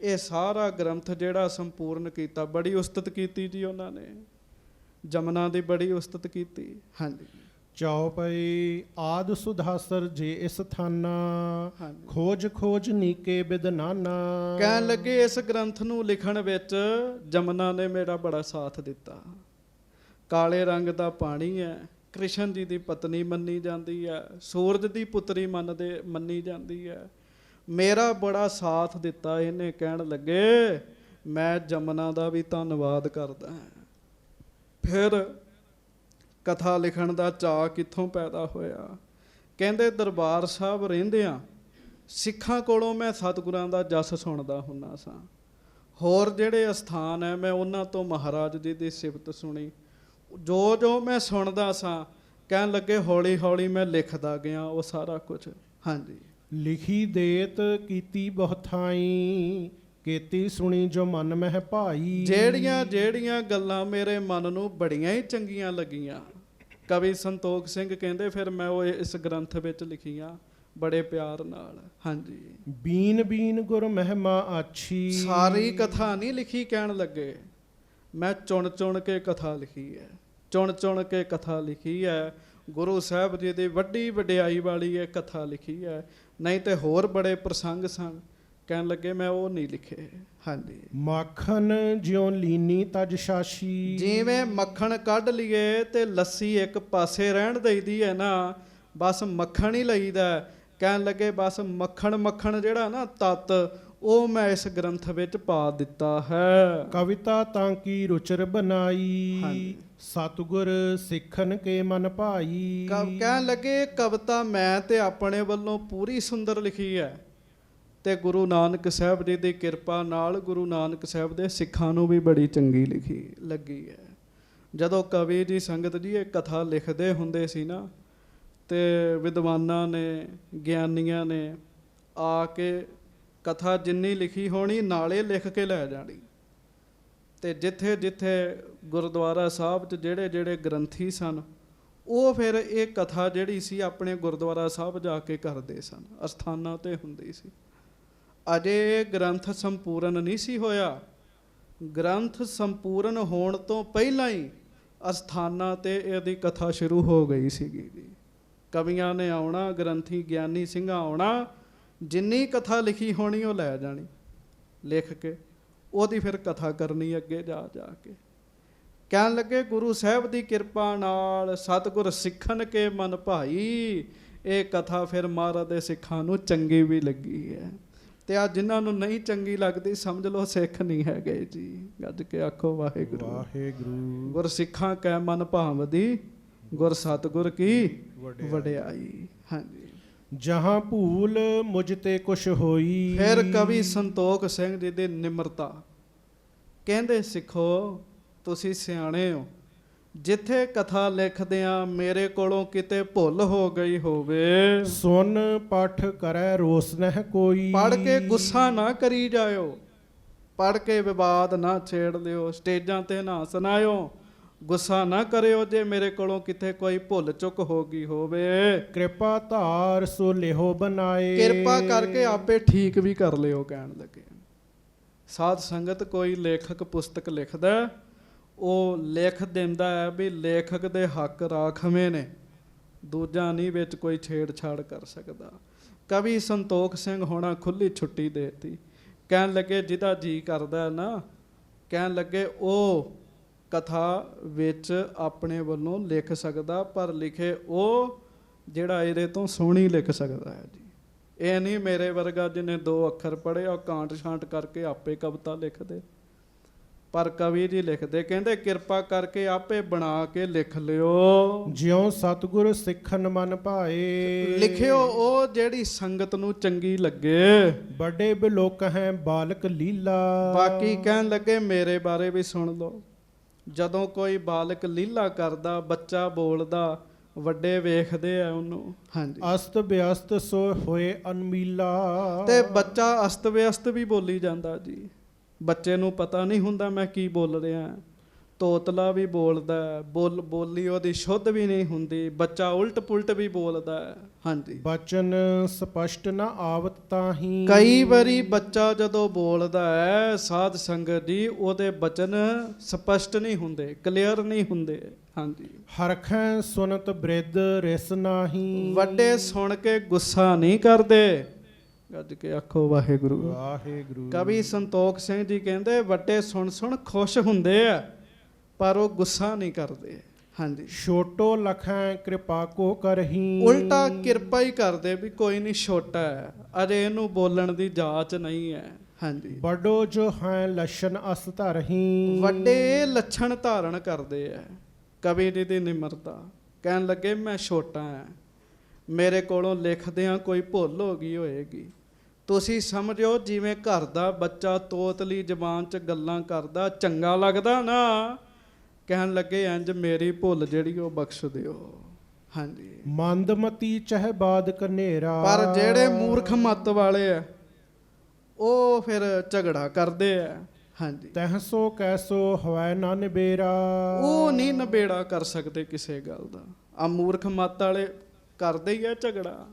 ਇਹ ਸਾਰਾ ਗ੍ਰੰਥ ਜਿਹੜਾ ਸੰਪੂਰਨ ਕੀਤਾ। ਬੜੀ ਉਸਤਤ ਕੀਤੀ ਜੀ ਉਹਨਾਂ ਨੇ, ਜਮਨਾ ਦੀ ਬੜੀ ਉਸਤਤ ਕੀਤੀ। ਹਾਂਜੀ। ਚੌਪਈ ਆਦ ਸੁਧਾਸਰ ਜੇ ਇਸ ਥਾਨਾ, ਖੋਜ ਖੋਜ ਨੀਕੇ ਬਿਦਨਾਨਾ। ਕਹਿਣ ਲੱਗੇ ਇਸ ਗ੍ਰੰਥ ਨੂੰ ਲਿਖਣ ਵਿੱਚ ਜਮਨਾ ਨੇ ਮੇਰਾ ਬੜਾ ਸਾਥ ਦਿੱਤਾ। ਕਾਲੇ ਰੰਗ ਦਾ ਪਾਣੀ ਹੈ, ਕ੍ਰਿਸ਼ਨ ਜੀ ਦੀ ਪਤਨੀ ਮੰਨੀ ਜਾਂਦੀ ਹੈ, ਸੂਰਜ ਦੀ ਪੁੱਤਰੀ ਮੰਨੀ ਜਾਂਦੀ ਹੈ। ਮੇਰਾ ਬੜਾ ਸਾਥ ਦਿੱਤਾ ਇਹਨੇ। ਕਹਿਣ ਲੱਗੇ ਮੈਂ ਜਮਨਾ ਦਾ ਵੀ ਧੰਨਵਾਦ ਕਰਦਾ ਹਾਂ। ਫਿਰ ਕਥਾ ਲਿਖਣ ਦਾ ਚਾਅ ਕਿੱਥੋਂ ਪੈਦਾ ਹੋਇਆ? ਕਹਿੰਦੇ ਦਰਬਾਰ ਸਾਹਿਬ ਰਹਿੰਦਿਆਂ ਸਿੱਖਾਂ ਕੋਲੋਂ ਮੈਂ ਸਤਿਗੁਰਾਂ ਦਾ ਜਸ ਸੁਣਦਾ ਹੁੰਦਾ ਸਾਂ। ਹੋਰ ਜਿਹੜੇ ਅਸਥਾਨ ਹੈ ਮੈਂ ਉਹਨਾਂ ਤੋਂ ਮਹਾਰਾਜ ਜੀ ਦੀ ਸਿਫਤ ਸੁਣੀ। ਜੋ ਜੋ ਮੈਂ ਸੁਣਦਾ ਸਾਂ ਕਹਿਣ ਲੱਗੇ ਹੌਲੀ ਹੌਲੀ ਮੈਂ ਲਿਖਦਾ ਗਿਆ ਉਹ ਸਾਰਾ ਕੁਝ। ਹਾਂਜੀ। ਲਿਖੀ ਦੇਤ ਕੀਤੀ ਬਹੁਥਾਈ, ਕੀਤੀ ਸੁਣੀ ਜੋ ਮਨ ਮਹਿ ਭਾਈ। ਜਿਹੜੀਆਂ ਜਿਹੜੀਆਂ ਗੱਲਾਂ ਮੇਰੇ ਮਨ ਨੂੰ ਬੜੀਆਂ ਹੀ ਚੰਗੀਆਂ ਲੱਗੀਆਂ, ਕਵੀ ਸੰਤੋਖ ਸਿੰਘ ਕਹਿੰਦੇ ਫਿਰ ਮੈਂ ਉਹ ਇਸ ਗ੍ਰੰਥ ਵਿੱਚ ਲਿਖੀਆਂ ਬੜੇ ਪਿਆਰ ਨਾਲ। ਹਾਂਜੀ। ਬੀਨ ਬੀਨ ਗੁਰ ਮਹਿਮਾ ਆਛੀ। ਸਾਰੀ ਕਥਾ ਨਹੀਂ ਲਿਖੀ ਕਹਿਣ ਲੱਗੇ, ਮੈਂ ਚੁਣ ਚੁਣ ਕੇ ਕਥਾ ਲਿਖੀ ਹੈ, ਚੁਣ ਚੁਣ ਕੇ ਕਥਾ ਲਿਖੀ ਹੈ। ਗੁਰੂ ਸਾਹਿਬ ਜੀ ਦੀ ਵੱਡੀ ਵਡਿਆਈ ਵਾਲੀ ਇਹ ਕਥਾ ਲਿਖੀ ਹੈ, ਨਹੀਂ ਤੇ ਹੋਰ ਬੜੇ ਪ੍ਰਸੰਗ ਸਨ ਕਹਿਣ ਲੱਗੇ ਮੈਂ ਉਹ ਨਹੀਂ ਲਿਖੇ। ਹਾਂਜੀ। ਮਾਖਣ ਜਿਉ ਲੀਨੀ ਤਜ ਸ਼ਾਸ਼ੀ। ਜਿਵੇਂ ਮੱਖਣ ਕੱਢ ਲਈਏ ਤੇ ਲੱਸੀ ਇੱਕ ਪਾਸੇ ਰਹਿਣ ਦੇਈਦੀ ਹੈ ਨਾ, ਬਸ ਮੱਖਣ ਹੀ ਲਈਦਾ। ਕਹਿਣ ਲੱਗੇ ਬਸ ਮੱਖਣ ਮੱਖਣ ਜਿਹੜਾ ਨਾ ਤੱਤ ਉਹ ਮੈਂ ਇਸ ਗ੍ਰੰਥ ਵਿੱਚ ਪਾ ਦਿੱਤਾ ਹੈ। ਕਵਿਤਾ ਤਾਂ ਕੀ ਰੁਚਰ ਬਣਾਈ, ਹਾਂਜੀ। ਸਤਿਗੁਰ ਸਿੱਖਨ ਕੇ ਮਨ ਭਾਈ। ਕਹਿਣ ਲੱਗੇ ਕਵਿਤਾ ਮੈਂ ਤੇ ਆਪਣੇ ਵੱਲੋਂ ਪੂਰੀ ਸੁੰਦਰ ਲਿਖੀ ਹੈ ਤੇ ਗੁਰੂ ਨਾਨਕ ਸਾਹਿਬ ਜੀ ਦੀ ਕਿਰਪਾ ਨਾਲ ਗੁਰੂ ਨਾਨਕ ਸਾਹਿਬ ਦੇ ਸਿੱਖਾਂ ਨੂੰ ਵੀ ਬੜੀ ਚੰਗੀ ਲਿਖੀ ਲੱਗੀ ਹੈ। ਜਦੋਂ ਕਵੀ ਜੀ ਸੰਗਤ ਜੀ ਇਹ ਕਥਾ ਲਿਖਦੇ ਹੁੰਦੇ ਸੀ ਨਾ ਤੇ ਵਿਦਵਾਨਾਂ ਨੇ ਗਿਆਨੀਆਂ ਨੇ ਆ ਕੇ ਕਥਾ ਜਿੰਨੀ ਲਿਖੀ ਹੋਣੀ ਨਾਲੇ ਲਿਖ ਕੇ ਲੈ ਜਾਣੀ, ਤੇ ਜਿੱਥੇ ਜਿੱਥੇ ਗੁਰਦੁਆਰਾ ਸਾਹਿਬ 'ਚ ਜਿਹੜੇ ਜਿਹੜੇ ਗ੍ਰੰਥੀ ਸਨ ਉਹ ਫਿਰ ਇਹ ਕਥਾ ਜਿਹੜੀ ਸੀ ਆਪਣੇ ਗੁਰਦੁਆਰਾ ਸਾਹਿਬ ਜਾ ਕੇ ਕਰਦੇ ਸਨ, ਅਸਥਾਨਾਂ 'ਤੇ ਹੁੰਦੀ ਸੀ। ਅਜੇ ਇਹ ਗ੍ਰੰਥ ਸੰਪੂਰਨ ਨਹੀਂ ਸੀ ਹੋਇਆ, ਗ੍ਰੰਥ ਸੰਪੂਰਨ ਹੋਣ ਤੋਂ ਪਹਿਲਾਂ ਹੀ ਅਸਥਾਨਾਂ 'ਤੇ ਇਹਦੀ ਕਥਾ ਸ਼ੁਰੂ ਹੋ ਗਈ ਸੀਗੀ ਜੀ। ਕਵੀਆਂ ਨੇ ਆਉਣਾ, ਗ੍ਰੰਥੀ ਗਿਆਨੀ ਸਿੰਘਾਂ ਆਉਣਾ, ਜਿੰਨੀ ਕਥਾ ਲਿਖੀ ਹੋਣੀ ਉਹ ਲੈ ਜਾਣੀ ਲਿਖ ਕੇ, ਉਹਦੀ ਫਿਰ ਕਥਾ ਕਰਨੀ ਅੱਗੇ ਜਾ ਜਾ ਕੇ। ਕਹਿਣ ਲੱਗੇ ਗੁਰੂ ਸਾਹਿਬ ਦੀ ਕਿਰਪਾ ਨਾਲ ਸਤਿਗੁਰ ਸਿੱਖਣ ਕੇ ਮਨ ਭਾਈ। ਇਹ ਕਥਾ ਫਿਰ ਮਹਾਰਾਜ ਦੇ ਸਿੱਖਾਂ ਨੂੰ ਚੰਗੀ ਵੀ ਲੱਗੀ ਹੈ, ਤੇ ਆ ਜਿਨ੍ਹਾਂ ਨੂੰ ਨਹੀਂ ਚੰਗੀ ਲੱਗਦੀ ਸਮਝ ਲਓ ਸਿੱਖ ਨਹੀਂ ਹੈਗੇ ਜੀ। ਗੱਜ ਕੇ ਆਖੋ ਵਾਹਿਗੁਰੂ ਵਾਹਿਗੁਰੂ। ਗੁਰ ਸਿੱਖਾਂ ਕੈ ਮਨ ਭਾਵਦੀ, ਗੁਰ ਸਤਿਗੁਰ ਕੀ ਵਡਿਆਈ। ਹਾਂਜੀ। ਜਹਾਂ ਭੂਲ ਮੁਝ ਤੇ ਕੁਛ ਹੋਈ। ਫਿਰ ਕਵੀ ਸੰਤੋਖ ਸਿੰਘ ਜੀ ਦੀ ਨਿਮਰਤਾ ਕਹਿੰਦੇ ਸਿੱਖੋ ਤੁਸੀਂ ਸਿਆਣੇ ਹੋ, ਜਿੱਥੇ ਕਥਾ ਲਿਖਦਿਆਂ ਮੇਰੇ ਕੋਲੋਂ ਕਿਤੇ ਭੁੱਲ ਹੋ ਗਈ ਹੋਵੇ, ਸੁਨ ਪਾਠ ਕਰੈ ਰੋਸ ਨਹਿ ਕੋਈ। ਪੜ੍ਹ ਕੇ ਗੁੱਸਾ ਨਾ ਕਰੀ ਜਾਇਓ, ਪੜ੍ਹ ਕੇ ਵਿਵਾਦ ਨਾ ਛੇੜ ਲਿਓ, ਸਟੇਜਾਂ ਤੇ ਨਾ ਸੁਣਾਇਓ, ਗੁੱਸਾ ਨਾ ਕਰਿਓ ਜੇ ਮੇਰੇ ਕੋਲੋਂ ਕਿਤੇ ਕੋਈ ਭੁੱਲ ਚੁੱਕ ਹੋ ਗਈ ਹੋਵੇ। ਕਿਰਪਾ ਧਾਰ ਸੋ ਲਿਹੋ ਬਣਾਏ। ਕਿਰਪਾ ਕਰਕੇ ਆਪੇ ਠੀਕ ਵੀ ਕਰ ਲਿਓ। ਕਹਿਣ ਲੱਗੇ ਸਾਧ ਸੰਗਤ ਕੋਈ ਲੇਖਕ ਪੁਸਤਕ ਲਿਖਦਾ, ਉਹ ਲਿਖ ਦਿੰਦਾ ਹੈ ਵੀ ਲੇਖਕ ਦੇ ਹੱਕ ਰਾਖਵੇਂ ਨੇ, ਦੂਜਾ ਨਹੀਂ ਵਿੱਚ ਕੋਈ ਛੇੜਛਾੜ ਕਰ ਸਕਦਾ। ਕਵੀ ਸੰਤੋਖ ਸਿੰਘ ਹੋਣਾ ਖੁੱਲੀ ਛੁੱਟੀ ਦੇਤੀ। ਕਹਿਣ ਲੱਗੇ ਜਿਹਦਾ ਜੀ ਕਰਦਾ ਨਾ, ਕਹਿਣ ਲੱਗੇ ਉਹ ਕਥਾ ਵਿੱਚ ਆਪਣੇ ਵੱਲੋਂ ਲਿਖ ਸਕਦਾ, ਪਰ ਲਿਖੇ ਉਹ ਜਿਹੜਾ ਇਹਦੇ ਤੋਂ ਸੋਹਣੀ ਲਿਖ ਸਕਦਾ ਹੈ ਜੀ। ਇਹ ਨਹੀਂ ਮੇਰੇ ਵਰਗਾ ਜਿਹਨੇ 2 ਅੱਖਰ ਪੜ੍ਹੇ ਉਹ ਕਾਂਟ ਛਾਂਟ ਕਰਕੇ ਆਪੇ ਕਵਿਤਾ ਲਿਖ ਦੇ, ਪਰ ਕਵੀ ਜੀ ਲਿਖਦੇ ਕਹਿੰਦੇ ਕਿਰਪਾ ਕਰਕੇ ਆਪੇ ਬਣਾ ਕੇ ਲਿਖ ਲਿਓ। ਜਿਉ ਸਤਿਗੁਰ ਸਿੱਖਨ ਮਨ ਭਾਏ। ਲਿਖਿਓ ਉਹ ਜਿਹੜੀ ਸੰਗਤ ਨੂੰ ਚੰਗੀ ਲੱਗੇ। ਬੜੇ ਬਿਲੋਕ ਹੈ ਬਾਲਕ ਲੀਲਾ। ਬਾਕੀ ਕਹਿਣ ਲੱਗੇ ਮੇਰੇ ਬਾਰੇ ਵੀ ਸੁਣ ਲਓ। ਜਦੋਂ ਕੋਈ ਬਾਲਕ ਲੀਲਾ ਕਰਦਾ, ਬੱਚਾ ਬੋਲਦਾ, ਵੱਡੇ ਵੇਖਦੇ ਆ ਉਹਨੂੰ। ਹਾਂਜੀ। ਅਸਤ ਵਿਅਸਤ ਸੋ ਹੋਏ ਅਨਮੀਲਾ। ਤੇ ਬੱਚਾ ਅਸਤ ਵਿਅਸਤ ਵੀ ਬੋਲੀ ਜਾਂਦਾ ਜੀ। ਬੱਚੇ ਨੂੰ ਪਤਾ ਨਹੀਂ ਹੁੰਦਾ ਮੈਂ ਕੀ ਬੋਲ ਰਿਹਾ। ਤੋਤਲਾ ਵੀ ਬੋਲਦਾ, ਬੋਲੀ ਉਹਦੀ ਸ਼ੁੱਧ ਵੀ ਨਹੀਂ ਹੁੰਦੀ। ਬੱਚਾ ਉਲਟ ਪੁਲਟ ਵੀ ਬੋਲਦਾ। ਹਾਂਜੀ। ਬਚਨ ਸਪਸ਼ਟ ਨਾ ਆਵਤ ਤਾਹੀ। ਕਈ ਵਾਰੀ ਬੱਚਾ ਜਦੋਂ ਬੋਲਦਾ ਹੈ ਸਾਧ ਸੰਗਤ ਜੀ, ਉਹਦੇ ਬਚਨ ਸਪਸ਼ਟ ਨਹੀਂ ਹੁੰਦੇ, ਕਲੀਅਰ ਨਹੀਂ ਹੁੰਦੇ। ਹਾਂਜੀ। ਹਰਖੈ ਸੁਨਤ ਬ੍ਰਿਧ ਰਿਸ ਨਾਹੀ। ਵੱਡੇ ਸੁਣ ਕੇ ਗੁੱਸਾ ਨਹੀਂ ਕਰਦੇ। ਗੱਜ ਕੇ ਆਖੋ ਵਾਹਿਗੁਰੂ ਵਾਹਿਗੁਰੂ। ਕਵੀ ਸੰਤੋਖ ਸਿੰਘ ਜੀ ਕਹਿੰਦੇ ਵੱਡੇ ਸੁਣ ਸੁਣ ਖੁਸ਼ ਹੁੰਦੇ ਆ, ਪਰ ਉਹ ਗੁੱਸਾ ਨਹੀਂ ਕਰਦੇ। ਹਾਂਜੀ। ਛੋਟੋ ਲਖੈ ਕਿਰਪਾ ਕੋ ਕਰਹੀ। ਉਲਟਾ ਕਿਰਪਾ ਹੀ ਕਰਦੇ ਵੀ ਕੋਈ ਨਹੀਂ, ਛੋਟਾ ਹੈ, ਅਜੇ ਇਹਨੂੰ ਬੋਲਣ ਦੀ ਜਾਚ ਨਹੀਂ ਹੈ। ਹਾਂਜੀ। ਵੱਡੋ ਜੋ ਹੈ ਲਛਨ ਅਸ ਧਰਹੀ। ਵੱਡੇ ਲੱਛਣ ਧਾਰਨ ਕਰਦੇ ਆ। ਕਵੀ ਜੀ ਦੀ ਨਿਮਰਤਾ ਕਹਿਣ ਲੱਗੇ ਮੈਂ ਛੋਟਾ ਹਾਂ, ਮੇਰੇ ਕੋਲੋਂ ਲਿਖਦਿਆਂ ਕੋਈ ਭੁੱਲ ਹੋ ਗਈ ਹੋਏਗੀ। ਤੁਸੀਂ ਸਮਝੋ ਜਿਵੇਂ ਘਰ ਦਾ ਬੱਚਾ ਤੋਤਲੀ ਜ਼ਬਾਨ 'ਚ ਗੱਲਾਂ ਕਰਦਾ, ਚੰਗਾ ਲੱਗਦਾ ਨਾ। ਕਹਿਣ ਲੱਗੇ ਇੰਜ ਮੇਰੀ ਭੁੱਲ ਜਿਹੜੀ ਉਹ ਬਖਸ਼ ਦਿਓ। ਹਾਂਜੀ, ਮੰਦਮਤੀ ਚਹਿਬਾਦ ਕਨੇਰਾ। ਪਰ ਜਿਹੜੇ ਮੂਰਖ ਮੱਤ ਵਾਲੇ ਆ ਉਹ ਫਿਰ ਝਗੜਾ ਕਰਦੇ ਆ। ਹਾਂਜੀ, ਤਹਿਸੋ ਕੈਸੋ ਹਵੈ ਨਾ ਨਿਬੇਰਾ। ਉਹ ਨਹੀਂ ਨਿਬੇੜਾ ਕਰ ਸਕਦੇ ਕਿਸੇ ਗੱਲ ਦਾ। ਆ ਮੂਰਖ ਮੱਤ ਵਾਲੇ ਕਰਦੇ ਹੀ ਆ ਝਗੜਾ।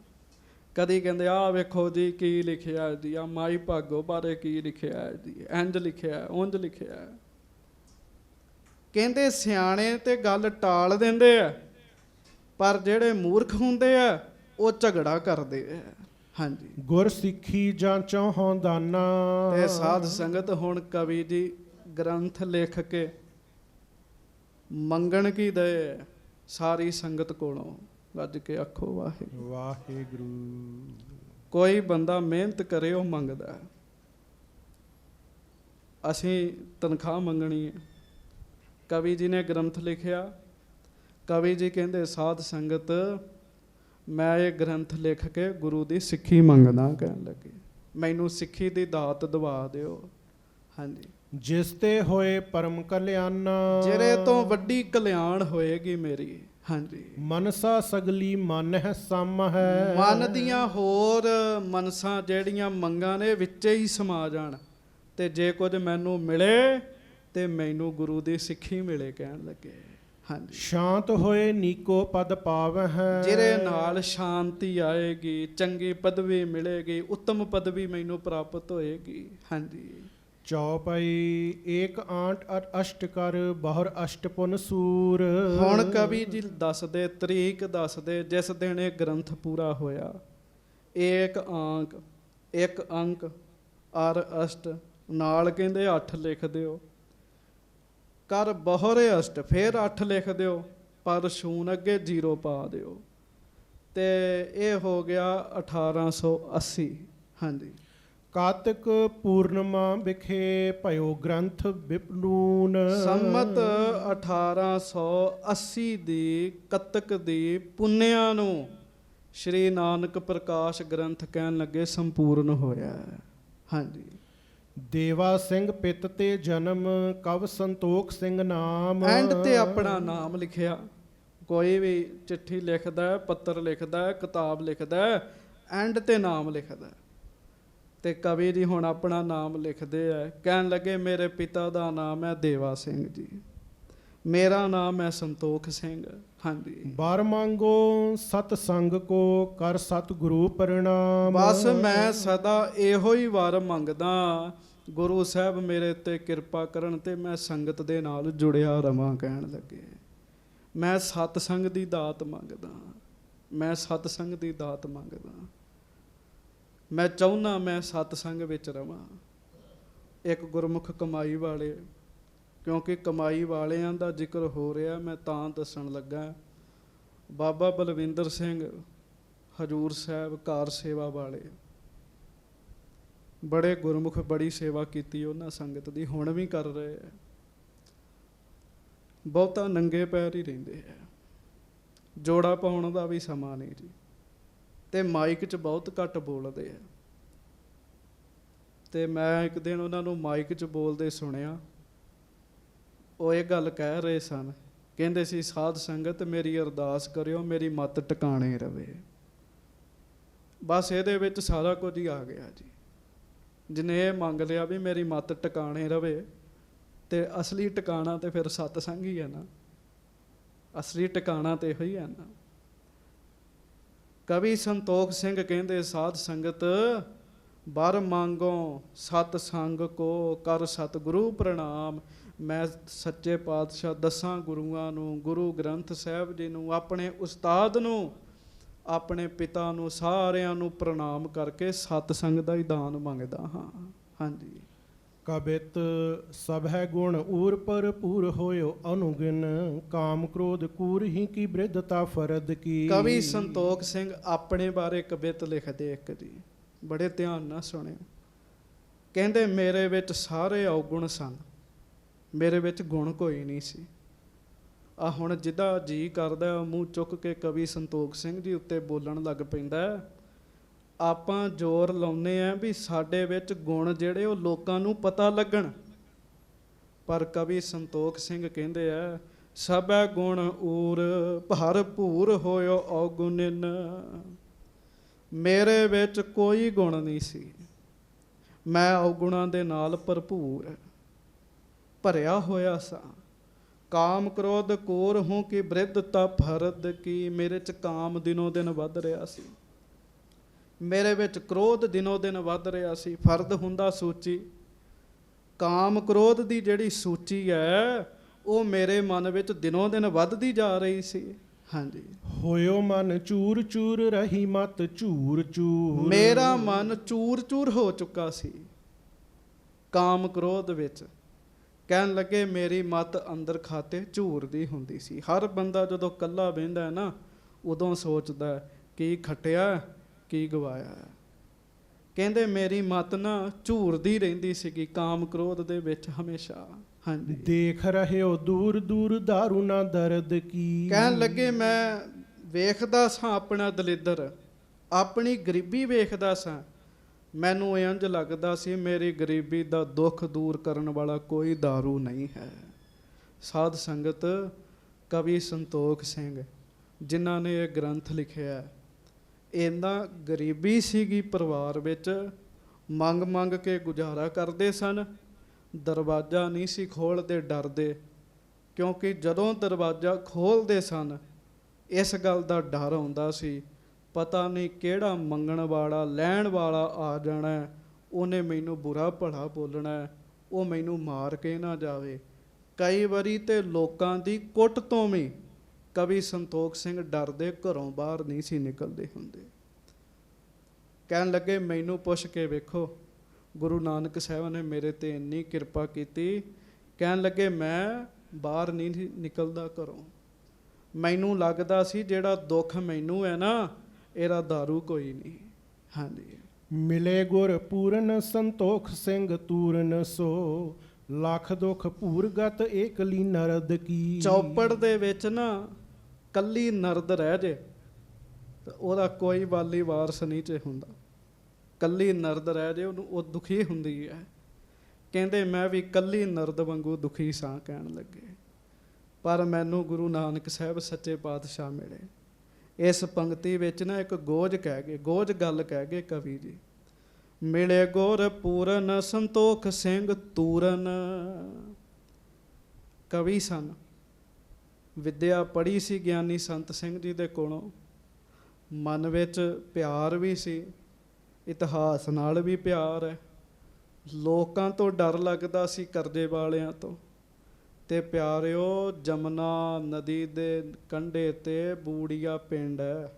ਕਦੀ ਕਹਿੰਦੇ ਆ ਵੇਖੋ ਜੀ ਕੀ ਲਿਖਿਆ ਜੀ, ਆ ਮਾਈ ਭਾਗੋ ਬਾਰੇ ਕੀ ਲਿਖਿਆ ਜੀ, ਇੰਜ ਲਿਖਿਆ ਉਂਝ ਲਿਖਿਆ। ਕਹਿੰਦੇ ਸਿਆਣੇ ਤੇ ਗੱਲ ਟਾਲ ਦਿੰਦੇ ਆ, ਪਰ ਜਿਹੜੇ ਮੂਰਖ ਹੁੰਦੇ ਆ ਉਹ ਝਗੜਾ ਕਰਦੇ ਆ। ਹਾਂਜੀ, ਗੁਰ ਸਿੱਖੀ ਜਾਂਚੋ ਹੋਂ ਦਾਨਾ। ਤੇ ਸਾਧ ਸੰਗਤ ਹੁਣ ਕਵੀ ਜੀ ਗ੍ਰੰਥ ਲਿਖ ਕੇ ਮੰਗਣ ਕੀ ਦੇ ਸਾਰੀ ਸੰਗਤ ਕੋਲੋਂ। ਗੱਜ ਕੇ ਆਖੋ ਵਾਹਿਗੁਰੂ। ਵਾਹਿਗੁਰੂ। ਕੋਈ ਬੰਦਾ ਮਿਹਨਤ ਕਰੇ ਉਹ ਮੰਗਦਾ। ਅਸੀਂ ਤਨਖਾਹ ਮੰਗਣੀ ਹੈ। ਕਵੀ ਜੀ ਨੇ ਗ੍ਰੰਥ ਲਿਖਿਆ। ਕਵੀ ਜੀ ਕਹਿੰਦੇ ਸਾਧ ਸੰਗਤ ਮੈਂ ਇਹ ਗ੍ਰੰਥ ਲਿਖ ਕੇ ਗੁਰੂ ਦੀ ਸਿੱਖੀ ਮੰਗਦਾ। ਕਹਿਣ ਲੱਗੇ ਮੈਨੂੰ ਸਿੱਖੀ ਦੀ ਦਾਤ ਦਵਾ ਦਿਓ। ਹਾਂਜੀ, ਜਿਸ ਤੇ ਹੋਏ ਪਰਮ ਕਲਿਆਣ। ਜਿਹੜੇ ਤੋਂ ਵੱਡੀ ਕਲਿਆਣ ਹੋਏਗੀ ਮੇਰੀ। ਹਾਂਜੀ, ਮਨਸਾ ਸਗਲੀ ਮਨ ਹੈ ਸਮ ਹੈ। ਮਨ ਦੀਆਂ ਹੋਰ ਮਨਸਾਂ ਜਿਹੜੀਆਂ ਮੰਗਾਂ ਨੇ ਵਿੱਚੇ ਹੀ ਸਮਾ ਜਾਣ। ਤੇ ਜੇ ਕੁਝ ਮੈਨੂੰ ਮਿਲੇ ਤੇ ਮੈਨੂੰ ਗੁਰੂ ਦੀ ਸਿੱਖੀ ਮਿਲੇ। ਕਹਿਣ ਲੱਗੇ ਹਾਂਜੀ, ਸ਼ਾਂਤ ਹੋਏ ਨੀਕੋ ਪਦ ਪਾਵਹਿ। ਜਿਹਦੇ ਨਾਲ ਸ਼ਾਂਤੀ ਆਏਗੀ, ਚੰਗੀ ਪਦਵੀ ਮਿਲੇਗੀ, ਉੱਤਮ ਪਦਵੀ ਮੈਨੂੰ ਪ੍ਰਾਪਤ ਹੋਏਗੀ। ਹਾਂਜੀ, ਚੌਪਈ ਏਕ ਆਂਟ ਅਸ਼ਟ ਕਰ ਬਹੁਰ ਅਸ਼ਟ ਪੁਨ ਸੂਰ। ਹੁਣ ਕਵੀ ਜੀ ਦੱਸਦੇ ਤਰੀਕ ਦੱਸਦੇ ਜਿਸ ਦਿਨ ਇਹ ਗ੍ਰੰਥ ਪੂਰਾ ਹੋਇਆ। ਏਕ ਆਂਕ ਇੱਕ ਅੰਕ ਅਰ ਅਸ਼ਟ ਨਾਲ ਕਹਿੰਦੇ 8 ਲਿਖ ਦਿਓ। ਕਰ ਬਹੁਰੇ ਅਸ਼ਟ ਫਿਰ 8 ਲਿਖ ਦਿਓ, ਪਰ ਸ਼ੂਨ ਅੱਗੇ 0 ਪਾ ਦਿਓ। ਤੇ ਇਹ ਹੋ ਗਿਆ 1880। ਹਾਂਜੀ, ਕਾਤਕ ਪੂਰਨਮਾ ਵਿਖੇ ਭਇਓ ਗ੍ਰੰਥ ਵਿਪਨੂਨ। ਸੰਮਤ 1880 ਦੀ ਕੱਤਕ ਦੀ ਪੁੰਨਿਆਂ ਨੂੰ ਸ਼੍ਰੀ ਨਾਨਕ ਪ੍ਰਕਾਸ਼ ਗ੍ਰੰਥ ਕਹਿਣ ਲੱਗੇ ਸੰਪੂਰਨ ਹੋਇਆ। ਹਾਂਜੀ, ਦੇਵਾ ਸਿੰਘ ਪਿੱਤ ਤੇ ਜਨਮ ਕਵ ਸੰਤੋਖ ਸਿੰਘ ਨਾਮ। ਐਂਡ ਤੇ ਆਪਣਾ ਨਾਮ ਲਿਖਿਆ। ਕੋਈ ਵੀ ਚਿੱਠੀ ਲਿਖਦਾ, ਪੱਤਰ ਲਿਖਦਾ, ਕਿਤਾਬ ਲਿਖਦਾ, ਐਂਡ ਤੇ ਨਾਮ ਲਿਖਦਾ। ਤੇ ਕਵੀ ਜੀ ਹੁਣ ਆਪਣਾ ਨਾਮ ਲਿਖਦੇ ਆ। ਕਹਿਣ ਲੱਗੇ ਮੇਰੇ ਪਿਤਾ ਦਾ ਨਾਮ ਹੈ ਦੇਵਾ ਸਿੰਘ ਜੀ, ਮੇਰਾ ਨਾਮ ਹੈ ਸੰਤੋਖ ਸਿੰਘ। ਹਾਂਜੀ, ਬਾਰ ਮੰਗੋ ਸਤ ਸੰਗ ਕੋ ਕਰ ਸਤ ਗੁਰੂ ਪ੍ਰਣਾਮ। ਬਸ ਮੈਂ ਸਦਾ ਇਹੋ ਹੀ ਵਰ ਮੰਗਦਾ, ਗੁਰੂ ਸਾਹਿਬ ਮੇਰੇ ਤੇ ਕਿਰਪਾ ਕਰਨ ਤੇ ਮੈਂ ਸੰਗਤ ਦੇ ਨਾਲ ਜੁੜਿਆ ਰਵਾਂ। ਕਹਿਣ ਲੱਗੇ ਮੈਂ ਸਤ ਸੰਗ ਦੀ ਦਾਤ ਮੰਗਦਾ, ਮੈਂ ਸਤ ਸੰਗ ਦੀ ਦਾਤ ਮੰਗਦਾ। ਮੈਂ ਚਾਹੁੰਦਾ ਮੈਂ ਸਤ ਸੰਗ ਵਿੱਚ ਰਵਾਂ। ਇੱਕ ਗੁਰਮੁਖ ਕਮਾਈ ਵਾਲੇ, ਕਿਉਂਕਿ ਕਮਾਈ ਵਾਲਿਆਂ ਦਾ ਜ਼ਿਕਰ ਹੋ ਰਿਹਾ, ਮੈਂ ਤਾਂ ਦੱਸਣ ਲੱਗਾ। ਬਾਬਾ ਬਲਵਿੰਦਰ ਸਿੰਘ ਹਜੂਰ ਸਾਹਿਬ ਕਾਰ ਸੇਵਾ ਵਾਲੇ ਬੜੇ ਗੁਰਮੁਖ, ਬੜੀ ਸੇਵਾ ਕੀਤੀ ਉਹਨਾਂ ਸੰਗਤ ਦੀ, ਹੁਣ ਵੀ ਕਰ ਰਹੇ ਆ। ਬਹੁਤਾ ਨੰਗੇ ਪੈਰ ਹੀ ਰਹਿੰਦੇ ਆ, ਜੋੜਾ ਪਾਉਣ ਦਾ ਵੀ ਸਮਾਂ ਨਹੀਂ ਜੀ। ਤੇ ਮਾਈਕ 'ਚ ਬਹੁਤ ਘੱਟ ਬੋਲਦੇ ਆ। ਤੇ ਮੈਂ ਇੱਕ ਦਿਨ ਉਹਨਾਂ ਨੂੰ ਮਾਈਕ 'ਚ ਬੋਲਦੇ ਸੁਣਿਆ। ਉਹ ਇਹ ਗੱਲ ਕਹਿ ਰਹੇ ਸਨ, ਕਹਿੰਦੇ ਸੀ ਸਾਧ ਸੰਗਤ ਮੇਰੀ ਅਰਦਾਸ ਕਰਿਓ ਮੇਰੀ ਮੱਤ ਟਿਕਾਣੇ ਰਵੇ। ਬਸ ਇਹਦੇ ਵਿੱਚ ਸਾਰਾ ਕੁਝ ਹੀ ਆ ਗਿਆ ਜੀ। ਜਿਹਨੇ ਇਹ ਮੰਗ ਲਿਆ ਵੀ ਮੇਰੀ ਮੱਤ ਟਿਕਾਣੇ ਰਵੇ, ਤੇ ਅਸਲੀ ਟਿਕਾਣਾ ਤੇ ਫਿਰ ਸਤਸੰਗ ਹੀ ਹੈ ਨਾ। ਅਸਲੀ ਟਿਕਾਣਾ ਤੇ ਇਹੋ ਹੀ ਹੈ ਨਾ। ਕਵੀ ਸੰਤੋਖ ਸਿੰਘ ਕਹਿੰਦੇ ਸਾਧ ਸੰਗਤ ਬਰ ਮੰਗੋ ਸਤ ਸੰਗ ਕੋ ਕਰ ਸਤਿਗੁਰੂ ਪ੍ਰਣਾਮ। ਮੈਂ ਸੱਚੇ ਪਾਤਸ਼ਾਹ 10 ਗੁਰੂਆਂ ਨੂੰ, ਗੁਰੂ ਗ੍ਰੰਥ ਸਾਹਿਬ ਜੀ ਨੂੰ, ਆਪਣੇ ਉਸਤਾਦ ਨੂੰ, ਆਪਣੇ ਪਿਤਾ ਨੂੰ, ਸਾਰਿਆਂ ਨੂੰ ਪ੍ਰਣਾਮ ਕਰਕੇ ਸਤਸੰਗ ਦਾ ਹੀ ਦਾਨ ਮੰਗਦਾ ਹਾਂ। ਹਾਂਜੀ, ਕਬਿਤ ਸਭ ਹੈ ਗੁਣ ਊਰ ਭਰਪੂਰ ਹੋਇਓ ਅਨੁਗਿਨ। ਕਾਮ ਕ੍ਰੋਧ ਕੂਰ ਹੀ ਕੀ ਬ੍ਰਿਧਤਾ ਫਰਦ ਕੀ। ਕਵੀ ਸੰਤੋਖ ਸਿੰਘ ਆਪਣੇ ਬਾਰੇ ਕਵਿਤ ਲਿਖਦੇ ਇੱਕ ਜੀ, ਬੜੇ ਧਿਆਨ ਨਾਲ ਸੁਣਿਓ। ਕਹਿੰਦੇ ਮੇਰੇ ਵਿੱਚ ਸਾਰੇ ਔਗੁਣ ਸਨ, ਮੇਰੇ ਵਿੱਚ ਗੁਣ ਕੋਈ ਨਹੀਂ ਸੀ। ਆ ਹੁਣ ਜਿਹਦਾ ਜੀ ਕਰਦਾ ਉਹ ਮੂੰਹ ਚੁੱਕ ਕੇ ਕਵੀ ਸੰਤੋਖ ਸਿੰਘ ਜੀ ਉੱਤੇ ਬੋਲਣ ਲੱਗ ਪੈਂਦਾ ਹੈ। ਆਪਾਂ ਜ਼ੋਰ ਲਾਉਂਦੇ ਆ ਵੀ ਸਾਡੇ ਵਿੱਚ ਗੁਣ ਜਿਹੜੇ ਉਹ ਲੋਕਾਂ ਨੂੰ ਪਤਾ ਲੱਗਣ, ਪਰ ਕਵੀ ਸੰਤੋਖ ਸਿੰਘ ਕਹਿੰਦੇ ਆ ਸਭੈ ਗੁਣ ਊਰ ਭਰਪੂਰ ਹੋਇਓ ਔਗੁਣਿਨ। ਮੇਰੇ ਵਿੱਚ ਕੋਈ ਗੁਣ ਨਹੀਂ ਸੀ, ਮੈਂ ਔਗੁਣਾਂ ਦੇ ਨਾਲ ਭਰਪੂਰ ਭਰਿਆ ਹੋਇਆ ਸਾਂ। ਕਾਮ ਕ੍ਰੋਧ ਕੋਰ ਹੂੰ ਕਿ ਬ੍ਰਿਧ ਤਪ ਹਰਦ ਕੀ, ਮੇਰੇ 'ਚ ਕਾਮ ਦਿਨੋ ਦਿਨ ਵੱਧ ਰਿਹਾ ਸੀ, ਮੇਰੇ ਵਿੱਚ ਕ੍ਰੋਧ ਦਿਨੋ ਦਿਨ ਵੱਧ ਰਿਹਾ ਸੀ। ਫਰਦ ਹੁੰਦਾ ਸੂਚੀ, ਕਾਮ ਕ੍ਰੋਧ ਦੀ ਜਿਹੜੀ ਸੂਚੀ ਹੈ ਉਹ ਮੇਰੇ ਮਨ ਵਿੱਚ ਦਿਨੋ ਦਿਨ ਵੱਧਦੀ ਜਾ ਰਹੀ ਸੀ। ਹਾਂਜੀ, ਹੋਇਓ ਮਨ ਚੂਰ ਚੂਰ ਰਹੀ ਮਤ ਝੂਰ ਚੂਰ। ਮੇਰਾ ਮਨ ਚੂਰ ਚੂਰ ਹੋ ਚੁੱਕਾ ਸੀ ਕਾਮ ਕ੍ਰੋਧ ਵਿੱਚ। ਕਹਿਣ ਲੱਗੇ ਮੇਰੀ ਮੱਤ ਅੰਦਰ ਖਾਤੇ ਝੂਰਦੀ ਹੁੰਦੀ ਸੀ। ਹਰ ਬੰਦਾ ਜਦੋਂ ਇਕੱਲਾ ਬਹਿੰਦਾ ਹੈ ਨਾ ਉਦੋਂ ਸੋਚਦਾ ਕੀ ਖੱਟਿਆ ਕੀ ਗਵਾਇਆ। ਕਹਿੰਦੇ ਮੇਰੀ ਮੱਤ ਨਾ ਝੂਰਦੀ ਰਹਿੰਦੀ ਸੀਗੀ ਕਾਮ ਕ੍ਰੋਧ ਦੇ ਵਿੱਚ ਹਮੇਸ਼ਾ। ਹਾਂਜੀ, ਦੇਖ ਰਹੇ ਹੋ ਦੂਰ ਦੂਰ ਦਾਰੂ ਨਾ ਦਰਦ ਕੀ। ਕਹਿਣ ਲੱਗੇ ਮੈਂ ਵੇਖਦਾ ਸਾਂ ਆਪਣਾ ਦਲਿੱਦਰ, ਆਪਣੀ ਗਰੀਬੀ ਵੇਖਦਾ ਸਾਂ। ਮੈਨੂੰ ਇੰਝ ਲੱਗਦਾ ਸੀ ਮੇਰੀ ਗਰੀਬੀ ਦਾ ਦੁੱਖ ਦੂਰ ਕਰਨ ਵਾਲਾ ਕੋਈ ਦਾਰੂ ਨਹੀਂ ਹੈ। ਸਾਧ ਸੰਗਤ, ਕਵੀ ਸੰਤੋਖ ਸਿੰਘ ਜਿਨ੍ਹਾਂ ਨੇ ਇਹ ਗ੍ਰੰਥ ਲਿਖਿਆ, ਇੰਨਾ ਗਰੀਬੀ ਸੀਗੀ ਪਰਿਵਾਰ ਵਿੱਚ, ਮੰਗ ਮੰਗ ਕੇ ਗੁਜ਼ਾਰਾ ਕਰਦੇ ਸਨ। ਦਰਵਾਜ਼ਾ ਨਹੀਂ ਸੀ ਖੋਲ੍ਹਦੇ ਡਰਦੇ, ਕਿਉਂਕਿ ਜਦੋਂ ਦਰਵਾਜ਼ਾ ਖੋਲ੍ਹਦੇ ਸਨ ਇਸ ਗੱਲ ਦਾ ਡਰ ਆਉਂਦਾ ਸੀ ਪਤਾ ਨਹੀਂ ਕਿਹੜਾ ਮੰਗਣ ਵਾਲਾ ਲੈਣ ਵਾਲਾ ਆ ਜਾਣਾ, ਉਹਨੇ ਮੈਨੂੰ ਬੁਰਾ ਭਲਾ ਬੋਲਣਾ, ਉਹ ਮੈਨੂੰ ਮਾਰ ਕੇ ਨਾ ਜਾਵੇ। ਕਈ ਵਾਰੀ ਤੇ ਲੋਕਾਂ ਦੀ ਕੁੱਟ ਤੋਂ ਵੀ ਕਵੀ ਸੰਤੋਖ ਸਿੰਘ ਡਰਦੇ ਘਰੋਂ ਬਾਹਰ ਨਹੀਂ ਸੀ ਨਿਕਲਦੇ ਹੁੰਦੇ। ਕਹਿਣ ਲੱਗੇ ਮੈਨੂੰ ਪੁੱਛ ਕੇ ਵੇਖੋ, ਗੁਰੂ ਨਾਨਕ ਸਾਹਿਬ ਨੇ ਮੇਰੇ ਤੇ ਇੰਨੀ ਕਿਰਪਾ ਕੀਤੀ। ਕਹਿਣ ਲੱਗੇ ਮੈਂ ਬਾਹਰ ਨਹੀਂ ਨਿਕਲਦਾ ਘਰੋਂ, ਮੈਨੂੰ ਲੱਗਦਾ ਸੀ ਜਿਹੜਾ ਦੁੱਖ ਮੈਨੂੰ ਹੈ ਨਾ ਇਹਦਾ ਦਾਰੂ ਕੋਈ ਨਹੀਂ। ਹਾਂਜੀ, ਮਿਲੇ ਗੁਰ ਪੂਰਨ ਸੰਤੋਖ ਸਿੰਘ ਤੂਰਨ ਸੋ, ਲੱਖ ਦੁਖ ਭੂਰਗਤ ਏਕਲੀ ਨਰਦ ਕੀ। ਚੌਪੜ ਦੇ ਵਿੱਚ ਨਾ ਕੱਲੀ ਨਰਦ ਰਹਿ ਜੇ ਤਾਂ ਉਹਦਾ ਕੋਈ ਵਾਲੀ ਵਾਰਸ ਨਹੀਂ ਚ ਹੁੰਦਾ। ਕੱਲੀ ਨਰਦ ਰਹਿ ਜੇ ਉਹਨੂੰ ਉਹ ਦੁਖੀ ਹੁੰਦੀ ਹੈ। ਕਹਿੰਦੇ ਮੈਂ ਵੀ ਕੱਲੀ ਨਰਦ ਵਾਂਗੂ ਦੁਖੀ ਸਾਂ। ਕਹਿਣ ਲੱਗੇ ਪਰ ਮੈਨੂੰ ਗੁਰੂ ਨਾਨਕ ਸਾਹਿਬ ਸੱਚੇ ਪਾਤਸ਼ਾਹ ਮਿਲੇ। ਇਸ ਪੰਕਤੀ ਵਿੱਚ ਨਾ ਇੱਕ ਗੋਝ ਕਹਿ ਗਏ, ਗੋਝ ਗੱਲ ਕਹਿ ਗਏ ਕਵੀ ਜੀ। ਮਿਲੇ ਗੁਰ ਪੂਰਨ ਸੰਤੋਖ ਸਿੰਘ ਤੂਰਨ। ਕਵੀ ਸਨ, ਵਿਦਿਆ ਪੜ੍ਹੀ ਸੀ ਗਿਆਨੀ ਸੰਤ ਸਿੰਘ ਜੀ ਦੇ ਕੋਲੋਂ, ਮਨ ਵਿੱਚ ਪਿਆਰ ਵੀ ਸੀ, ਇਤਿਹਾਸ ਨਾਲ ਵੀ ਪਿਆਰ ਹੈ, ਲੋਕਾਂ ਤੋਂ ਡਰ ਲੱਗਦਾ ਸੀ ਕਰਜ਼ੇ ਵਾਲਿਆਂ ਤੋਂ। ਤੇ ਪਿਆਰਿਓ ਜਮਨਾ ਨਦੀ ਦੇ ਕੰਢੇ ਤੇ ਬੂੜੀਆ ਪਿੰਡ ਹੈ,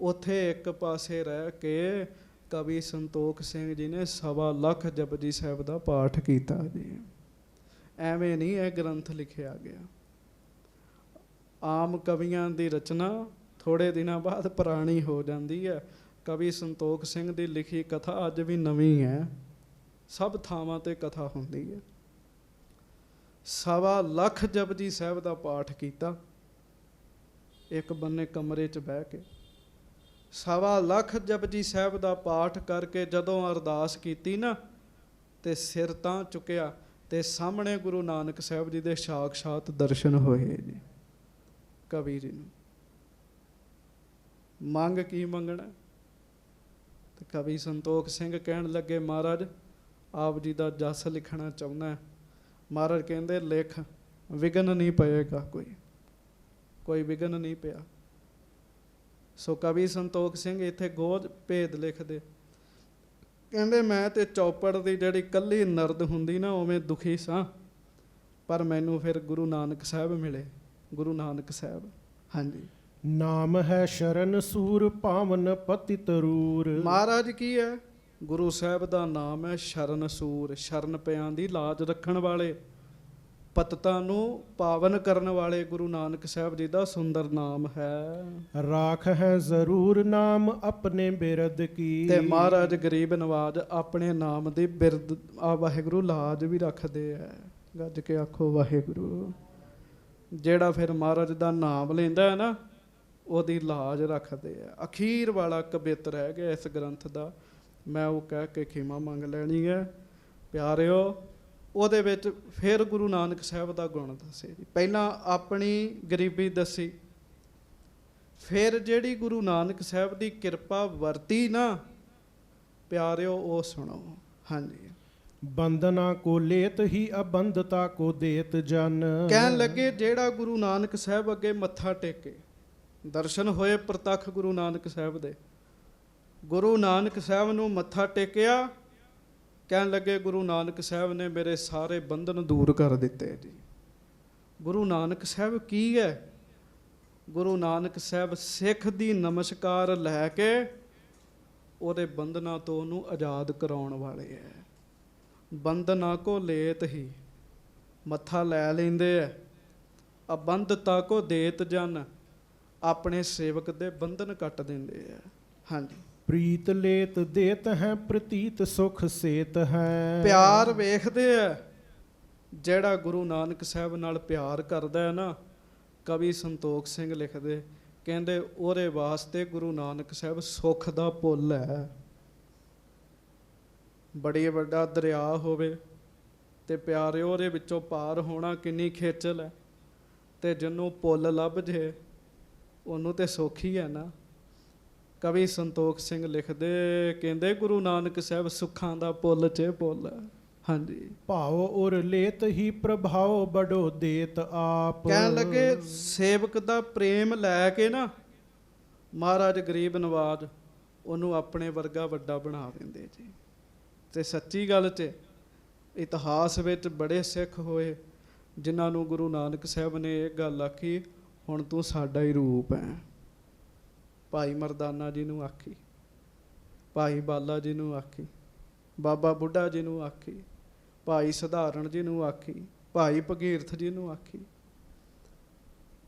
ਉੱਥੇ ਇੱਕ ਪਾਸੇ ਰਹਿ ਕੇ ਕਵੀ ਸੰਤੋਖ ਸਿੰਘ ਜੀ ਨੇ 1.25 ਲੱਖ ਜਪਜੀ ਸਾਹਿਬ ਦਾ ਪਾਠ ਕੀਤਾ ਜੀ। ਐਵੇਂ ਨਹੀਂ ਇਹ ਗ੍ਰੰਥ ਲਿਖਿਆ ਗਿਆ। ਆਮ ਕਵੀਆਂ ਦੀ ਰਚਨਾ ਥੋੜ੍ਹੇ ਦਿਨਾਂ ਬਾਅਦ ਪੁਰਾਣੀ ਹੋ ਜਾਂਦੀ ਹੈ। ਕਵੀ ਸੰਤੋਖ ਸਿੰਘ ਦੀ ਲਿਖੀ ਕਥਾ ਅੱਜ ਵੀ ਨਵੀਂ ਹੈ, ਸਭ ਥਾਵਾਂ ਤੇ ਕਥਾ ਹੁੰਦੀ ਹੈ। 1.25 ਲੱਖ ਜਪਜੀ ਸਾਹਿਬ ਦਾ ਪਾਠ ਕੀਤਾ ਇੱਕ ਬੰਨੇ ਕਮਰੇ 'ਚ ਬਹਿ ਕੇ। 1.25 ਲੱਖ ਜਪਜੀ ਸਾਹਿਬ ਦਾ ਪਾਠ ਕਰਕੇ ਜਦੋਂ ਅਰਦਾਸ ਕੀਤੀ ਨਾ ਤੇ ਸਿਰ ਤਾਂ ਚੁੱਕਿਆ ਤੇ ਸਾਹਮਣੇ ਗੁਰੂ ਨਾਨਕ ਸਾਹਿਬ ਜੀ ਦੇ ਸਾਖਸ਼ਾਤ ਦਰਸ਼ਨ ਹੋਏ ਜੀ। ਕਵੀ ਜੀ ਨੂੰ ਮੰਗ ਕੀ ਮੰਗਣਾ? ਤੇ ਕਵੀ ਸੰਤੋਖ ਸਿੰਘ ਕਹਿਣ ਲੱਗੇ ਮਹਾਰਾਜ ਆਪ ਜੀ ਦਾ ਜਸ ਲਿਖਣਾ ਚਾਹੁੰਦਾ। ਮਹਾਰਾਜ ਕਹਿੰਦੇ ਲਿਖ, ਵਿਘਨ ਨਹੀਂ ਪਏਗਾ, ਕੋਈ ਵਿਘਨ ਨਹੀਂ ਪਿਆ। ਸੋ ਕਵੀ ਸੰਤੋਖ ਸਿੰਘ ਇੱਥੇ ਗੋਝ ਭੇਦ ਲਿਖਦੇ। ਕਹਿੰਦੇ ਮੈਂ ਤੇ ਚੌਪੜ ਦੀ ਜਿਹੜੀ ਕੱਲੀ ਨਰਦ ਹੁੰਦੀ ਨਾ ਉਵੇਂ ਦੁਖੀ ਸਾਂ, ਪਰ ਮੈਨੂੰ ਫਿਰ ਗੁਰੂ ਨਾਨਕ ਸਾਹਿਬ ਮਿਲੇ। ਗੁਰੂ ਨਾਨਕ ਸਾਹਿਬ, ਹਾਂਜੀ, ਨਾਮ ਹੈ ਸ਼ਰਨ ਸੂਰ ਪਾਵਨ ਪਤਿਤ ਰੂਰ। ਮਹਾਰਾਜ ਕੀ ਹੈ? ਗੁਰੂ ਸਾਹਿਬ ਦਾ ਨਾਮ ਹੈ ਸ਼ਰਨ ਸੂਰ, ਸ਼ਰਨ ਪਿਆਂ ਦੀ ਲਾਜ ਰੱਖਣ ਵਾਲੇ, ਪਤਿਤਾਂ ਨੂੰ ਪਾਵਨ ਕਰਨ ਵਾਲੇ ਗੁਰੂ ਨਾਨਕ ਸਾਹਿਬ ਜੀ ਦਾ ਸੁੰਦਰ ਨਾਮ ਹੈ। ਰਾਖ ਹੈ ਜ਼ਰੂਰ ਨਾਮ ਆਪਣੇ ਬਿਰਦ ਕੀ। ਤੇ ਮਹਾਰਾਜ ਗਰੀਬ ਨਵਾਜ ਆਪਣੇ ਨਾਮ ਦੀ ਬਿਰਦ ਆ ਵਾਹਿਗੁਰੂ ਲਾਜ ਵੀ ਰੱਖਦੇ ਹੈ। ਗੱਜ ਕੇ ਆਖੋ ਵਾਹਿਗੁਰੂ। ਜਿਹੜਾ ਫਿਰ ਮਹਾਰਾਜ ਦਾ ਨਾਮ ਲੈਂਦਾ ਹੈ ਨਾ, ਉਹਦੀ ਲਾਜ ਰੱਖਦੇ ਆ। ਅਖੀਰ ਵਾਲਾ ਕਬਿੱਤ ਰਹਿ ਗਿਆ ਇਸ ਗ੍ਰੰਥ ਦਾ, ਮੈਂ ਉਹ ਕਹਿ ਕੇ ਖਿਮਾ ਮੰਗ ਲੈਣੀ ਹੈ ਪਿਆਰਿਓ। ਉਹਦੇ ਵਿੱਚ ਫਿਰ ਗੁਰੂ ਨਾਨਕ ਸਾਹਿਬ ਦਾ ਗੁਣ ਦੱਸੇ ਜੀ। ਪਹਿਲਾਂ ਆਪਣੀ ਗਰੀਬੀ ਦੱਸੀ, ਫਿਰ ਜਿਹੜੀ ਗੁਰੂ ਨਾਨਕ ਸਾਹਿਬ ਦੀ ਕਿਰਪਾ ਵਰਤੀ ਨਾ ਪਿਆਰਿਓ, ਉਹ ਸੁਣੋ। ਹਾਂਜੀ, ਬੰਦਨਾ ਕੋ ਲੇਤ ਹੀ ਅਬੰਧਤਾ ਕੋ ਦੇਤ ਜਨ। ਕਹਿਣ ਲੱਗੇ ਜਿਹੜਾ ਗੁਰੂ ਨਾਨਕ ਸਾਹਿਬ ਅੱਗੇ ਮੱਥਾ ਟੇਕੇ, ਦਰਸ਼ਨ ਹੋਏ ਪ੍ਰਤੱਖ ਗੁਰੂ ਨਾਨਕ ਸਾਹਿਬ ਦੇ, ਗੁਰੂ ਨਾਨਕ ਸਾਹਿਬ ਨੂੰ ਮੱਥਾ ਟੇਕਿਆ, ਕਹਿਣ ਲੱਗੇ ਗੁਰੂ ਨਾਨਕ ਸਾਹਿਬ ਨੇ ਮੇਰੇ ਸਾਰੇ ਬੰਧਨ ਦੂਰ ਕਰ ਦਿੱਤੇ ਜੀ। ਗੁਰੂ ਨਾਨਕ ਸਾਹਿਬ ਕੀ ਹੈ? ਗੁਰੂ ਨਾਨਕ ਸਾਹਿਬ ਸਿੱਖ ਦੀ ਨਮਸਕਾਰ ਲੈ ਕੇ ਉਹਦੇ ਬੰਧਨਾਂ ਤੋਂ ਉਹਨੂੰ ਆਜ਼ਾਦ ਕਰਾਉਣ ਵਾਲੇ ਹੈ। ਬੰਧਨਾ ਕੋ ਲੇਤ ਹੀ, ਮੱਥਾ ਲੈ ਲੈਂਦੇ ਐ। ਅਬੰਧਤਾ ਕੋ ਦੇਤ ਜਨ, ਆਪਣੇ ਸੇਵਕ ਦੇ ਬੰਧਨ ਕੱਟ ਦਿੰਦੇ ਆ। ਹਾਂਜੀ, ਪ੍ਰੀਤ ਲੇਤ ਦੇਤ ਹੈ ਪ੍ਰਤੀਤ ਸੁਖ ਸੇਤ ਹੈ। ਪਿਆਰ ਵੇਖਦੇ ਆ, ਜਿਹੜਾ ਗੁਰੂ ਨਾਨਕ ਸਾਹਿਬ ਨਾਲ ਪਿਆਰ ਕਰਦਾ ਹੈ ਨਾ, ਕਵੀ ਸੰਤੋਖ ਸਿੰਘ ਲਿਖਦੇ, ਕਹਿੰਦੇ ਉਹਦੇ ਵਾਸਤੇ ਗੁਰੂ ਨਾਨਕ ਸਾਹਿਬ ਸੁੱਖ ਦਾ ਪੁੱਲ ਹੈ। ਬੜੀ ਵੱਡਾ ਦਰਿਆ ਹੋਵੇ ਤੇ ਪਿਆਰਿਓ ਉਹਦੇ ਵਿੱਚੋਂ ਪਾਰ ਹੋਣਾ ਕਿੰਨੀ ਖੇਚਲ ਹੈ, ਤੇ ਜਿਹਨੂੰ ਪੁੱਲ ਲੱਭ ਜੇ ਉਹਨੂੰ ਤੇ ਸੌਖੀ ਹੈ ਨਾ। ਕਵੀ ਸੰਤੋਖ ਸਿੰਘ ਲਿਖਦੇ, ਕਹਿੰਦੇ ਗੁਰੂ ਨਾਨਕ ਸਾਹਿਬ ਸੁੱਖਾਂ ਦਾ ਪੁੱਲ 'ਚ ਪੁੱਲ ਹੈ। ਹਾਂਜੀ, ਭਾਉ ਔਰ ਲੇਤ ਹੀ ਪ੍ਰਭਾਵ ਬੜੋ ਦੇਤ ਆਪ। ਕਹਿਣ ਲੱਗੇ ਸੇਵਕ ਦਾ ਪ੍ਰੇਮ ਲੈ ਕੇ ਨਾ ਮਹਾਰਾਜ ਗਰੀਬ ਨਵਾਜ ਉਹਨੂੰ ਆਪਣੇ ਵਰਗਾ ਵੱਡਾ ਬਣਾ ਦਿੰਦੇ ਜੀ। ਤੇ ਸੱਚੀ ਗੱਲ 'ਚ ਇਤਿਹਾਸ ਵਿੱਚ ਬੜੇ ਸਿੱਖ ਹੋਏ ਜਿਨ੍ਹਾਂ ਨੂੰ ਗੁਰੂ ਨਾਨਕ ਸਾਹਿਬ ਨੇ ਇਹ ਗੱਲ ਆਖੀ, ਹੁਣ ਤੂੰ ਸਾਡਾ ਹੀ ਰੂਪ ਹੈ। ਭਾਈ ਮਰਦਾਨਾ ਜੀ ਨੂੰ ਆਖੀ, ਭਾਈ ਬਾਲਾ ਜੀ ਨੂੰ ਆਖੀ, ਬਾਬਾ ਬੁੱਢਾ ਜੀ ਨੂੰ ਆਖੀ, ਭਾਈ ਸਧਾਰਨ ਜੀ ਨੂੰ ਆਖੀ, ਭਾਈ ਭਗੀਰਥ ਜੀ ਨੂੰ ਆਖੀ।